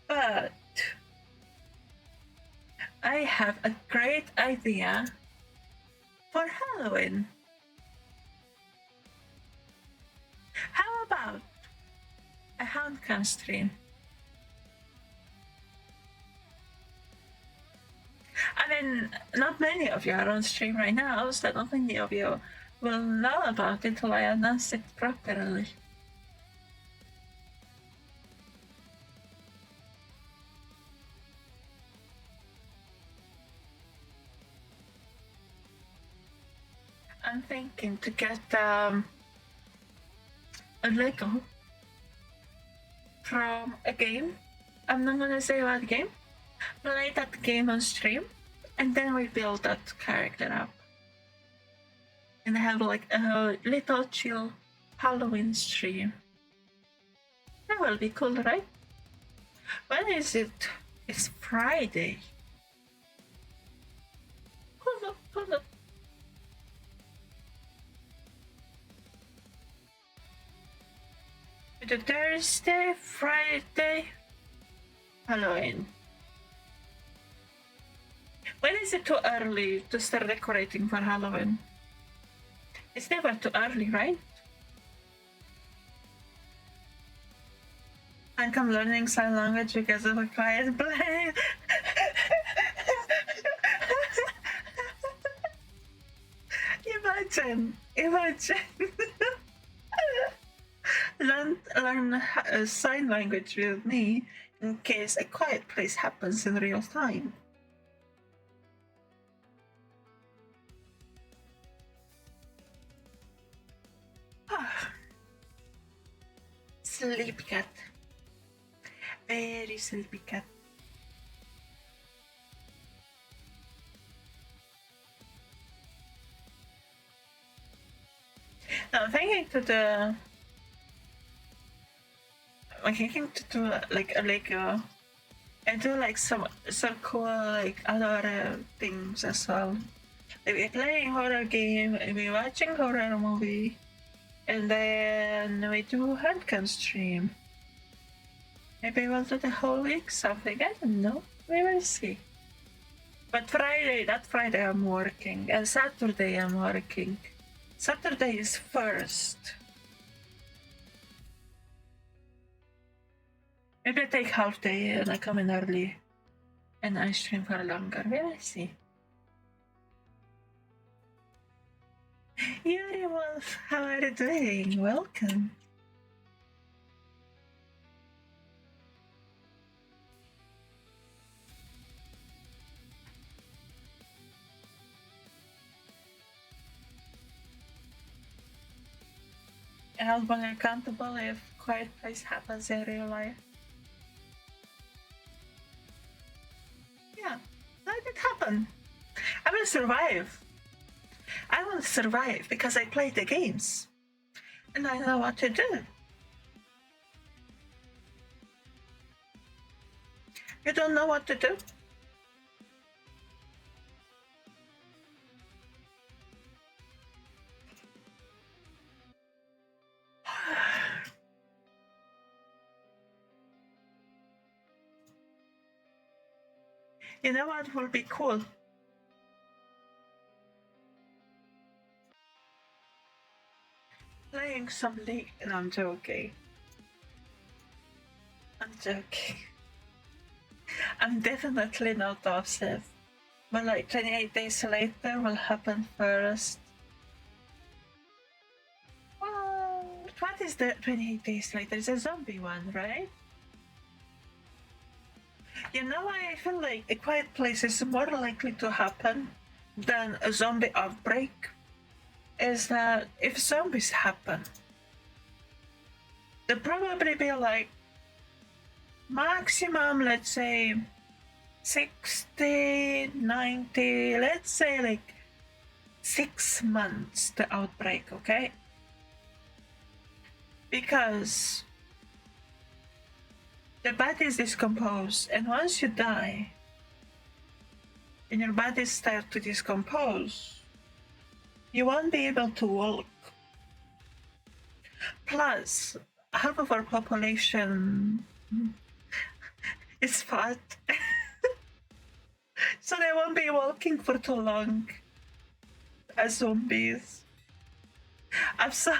But I have a great idea for Halloween. How about a Houndcam stream? I mean, not many of you are on stream right now, so not many of you will know about it until I announce it properly. I'm thinking to get a Lego from a game. I'm not gonna say what game. Play that game on stream, and then we build that character up. And have like a little chill Halloween stream. That will be cool, right? When is it? It's Friday. Hold The Thursday, Friday, Halloween. When is it too early to start decorating for Halloween? It's never too early, right? I'm learning sign language because of a quiet play. Imagine. learn sign language with me in case a quiet place happens in real time. Sleepy cat. Very sleepy cat. Now I'm thinking to do and do like some cool like other things as well. Maybe playing horror game, maybe watching horror movie, and then we do handgun stream. Maybe we'll do the whole week something. I don't know. We will see. But that Friday I'm working, and Saturday I'm working. Saturday is first. Maybe I take half day and I come in early and I stream for longer. We will see. Yuri Wolf, how are you doing? Welcome. Held accountable if quiet place happens in real life. Yeah, let it happen. I will survive. I will survive because I play the games and I know what to do. You don't know what to do? You know what will be cool? Playing some league. No, I'm joking. I'm definitely not upset. But like 28 days later will happen first. Well, what is the 28 days later? It's a zombie one, right? You know why I feel like a quiet place is more likely to happen than a zombie outbreak? Is that if zombies happen, they'll probably be like maximum, let's say 60, 90, let's say like 6 months the outbreak, okay? Because the body is decomposed, and once you die and your body starts to decompose, you won't be able to walk. Plus, half of our population is fat. So they won't be walking for too long as zombies. I'm sorry.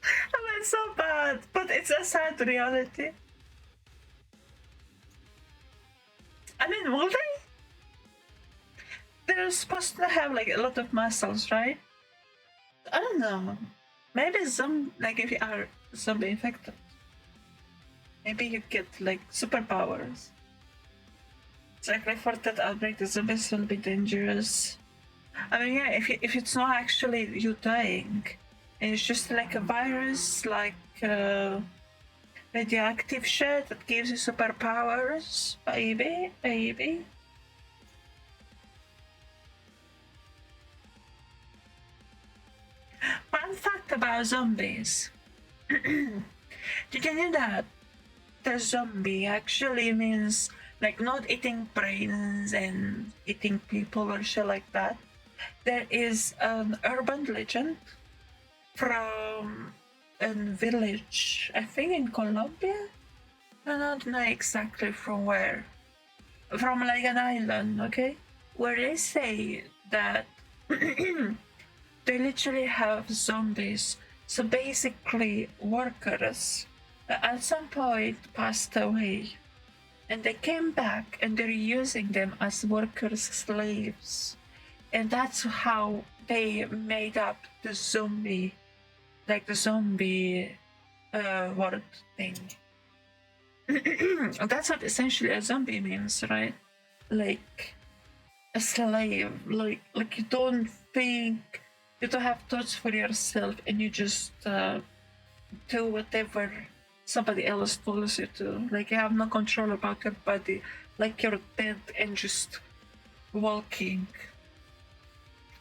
I mean, so bad, but it's a sad reality. I mean, will they? They're supposed to have like a lot of muscles, right? I don't know. Maybe like if you are zombie infected, maybe you get like superpowers. Exactly, for that outbreak, the zombies will be dangerous. I mean, yeah, if it's not actually you dying, and it's just like a virus, like radioactive shit that gives you superpowers, baby. Fun fact about zombies. Did you know that the zombie actually means like not eating brains and eating people or shit like that? There is an urban legend from village, I think in Colombia. I don't know exactly from where. From like an island, okay? Where they say that they literally have zombies. So basically, workers at some point passed away and they came back and they're using them as workers' slaves. And that's how they made up the zombie, like the zombie word thing. That's what essentially a zombie means, right? Like a slave. Like you don't think, you don't have thoughts for yourself, and you just do whatever somebody else tells you to. Like you have no control about your body. Like you're dead and just walking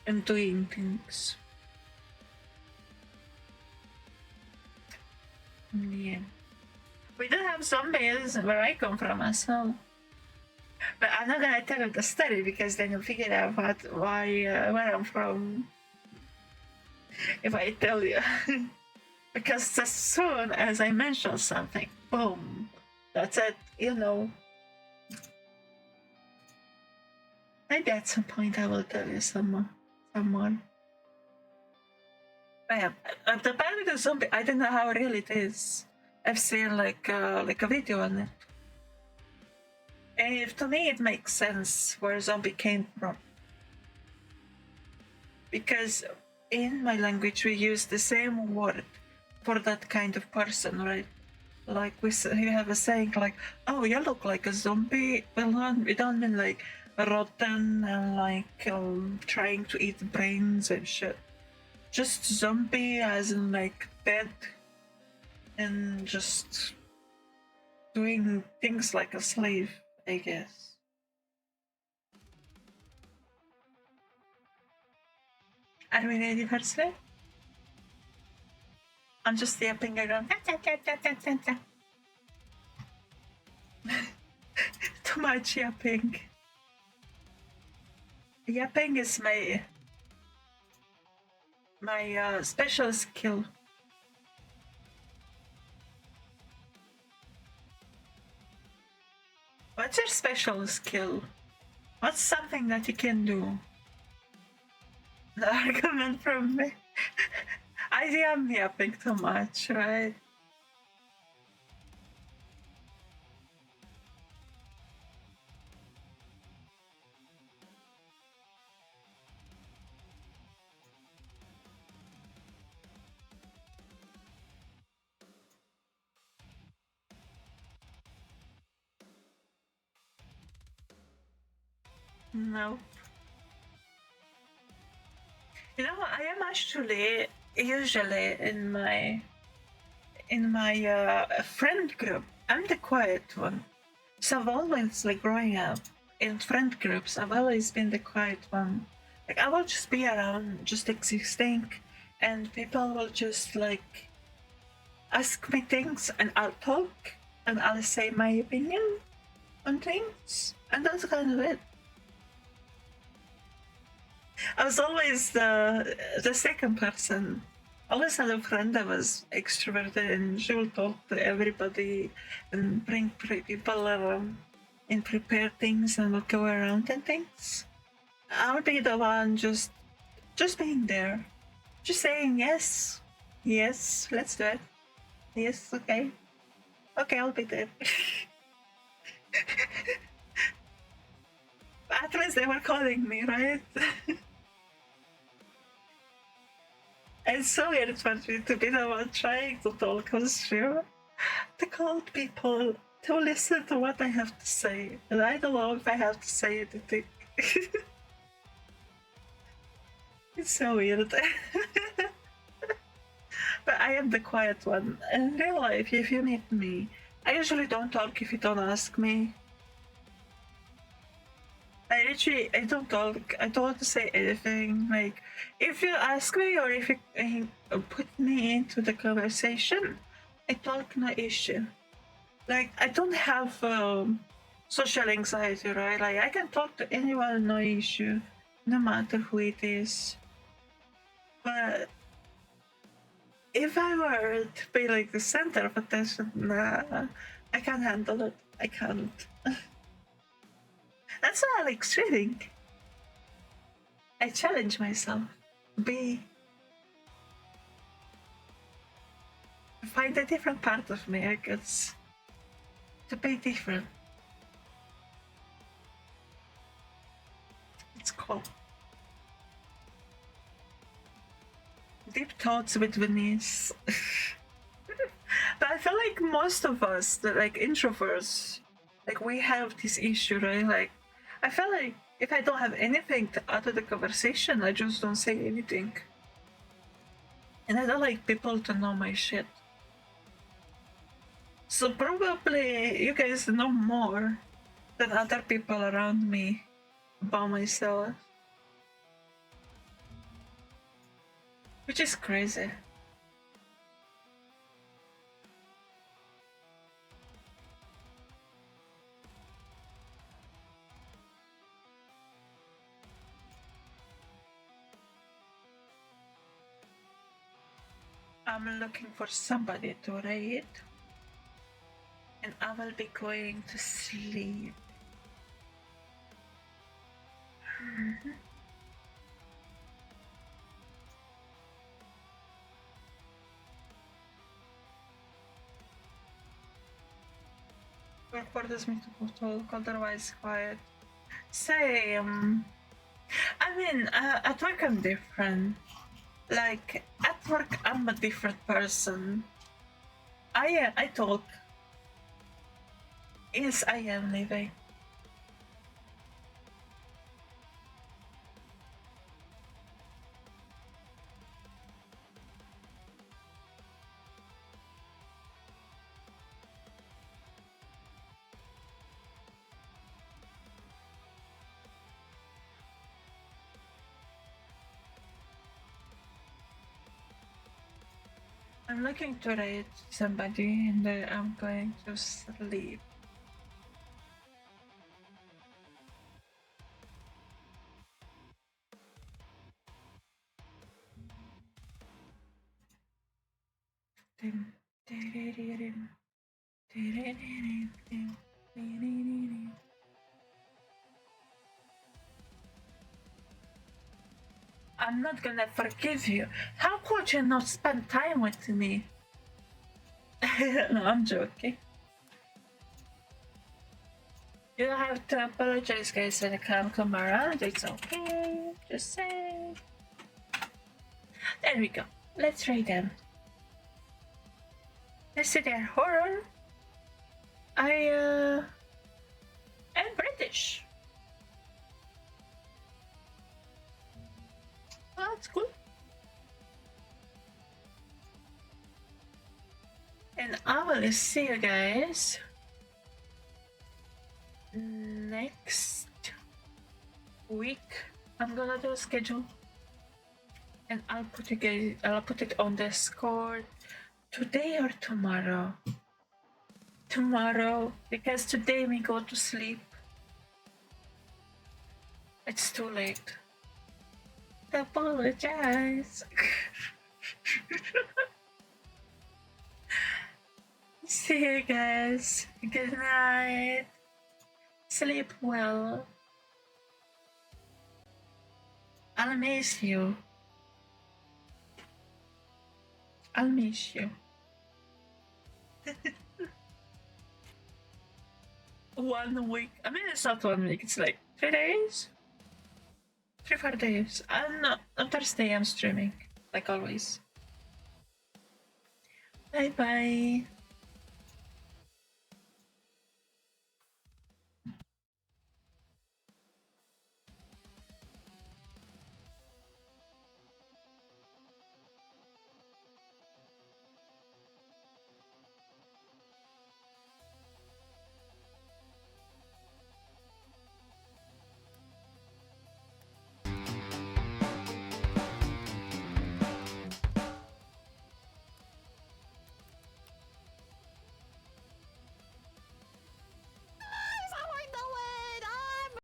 and doing things. Yeah. We do have zombies where I come from as well. But I'm not gonna tell you the story because then you'll figure out where I'm from if I tell you. Because as soon as I mention something, boom, that's it, you know. Maybe at some point I will tell you someone. But yeah, the part with the zombie, I don't know how real it is. I've seen like a video on it. And if, to me, it makes sense where zombie came from. Because in my language, we use the same word for that kind of person, right? Like we have a saying like, "Oh, you look like a zombie." Well, we don't mean like rotten and like trying to eat brains and shit. Just zombie, as in like dead, and just doing things like a slave, I guess. Are we ready for sleep? I'm just yapping around. Too much yapping. Yapping is my special skill. What's your special skill? What's something that you can do? The argument from me. I am yapping too much, right? No. You know, I am actually usually in my friend group. I'm the quiet one. So I've always, like growing up in friend groups, I've always been the quiet one. Like I will just be around, just existing, and people will just like ask me things, and I'll talk, and I'll say my opinion on things, and that's kind of it. I was always the second person. I always had a friend that was extroverted and she would talk to everybody and bring people around and prepare things and would go around and things. I would be the one just being there. Just saying yes. Yes, let's do it. Yes, okay. Okay, I'll be there. But at least they were calling me, right? It's so weird for me to be the one trying to talk on stream. To call people to listen to what I have to say. And I don't know if I have to say anything. It's so weird. But I am the quiet one. In real life, if you meet me, I usually don't talk if you don't ask me. I don't talk. I don't want to say anything. Like, if you ask me or if you put me into the conversation, I talk, no issue. Like, I don't have social anxiety, right? Like, I can talk to anyone, no issue, no matter who it is. But if I were to be like the center of attention, nah, I can't handle it. I can't. That's why I like streaming. I challenge myself. Find a different part of me, I guess. To be different. It's cool. Deep thoughts with Venice. But I feel like most of us, like introverts, like we have this issue, right? Like, I feel like if I don't have anything to add to the conversation, I just don't say anything. And I don't like people to know my shit. So probably you guys know more than other people around me about myself. Which is crazy. I'm looking for somebody to raid. And I will be going to sleep. Work orders me to talk, otherwise quiet. Same. I mean, at work I'm different. Like, at work I'm a different person. I talk. Yes, I am leaving. I'm looking to raid somebody and I'm going to sleep. I'm not gonna forgive you. How could you not spend time with me? No, I'm joking. You don't have to apologize, guys, when I can't come around. It's okay. Just say. There we go. Let's read them. Let's see their horror. I'm British. Oh, that's cool. And I will see you guys next week. I'm gonna do a schedule, and I'll put it on Discord today or tomorrow. Tomorrow, because today we go to sleep. It's too late. Apologize. See you guys. Good night. Sleep well. I'll miss you. I'll miss you. 1 week. I mean, it's not 1 week. It's like 3 days. 3-4 days. On Thursday I'm streaming, like always. Bye bye.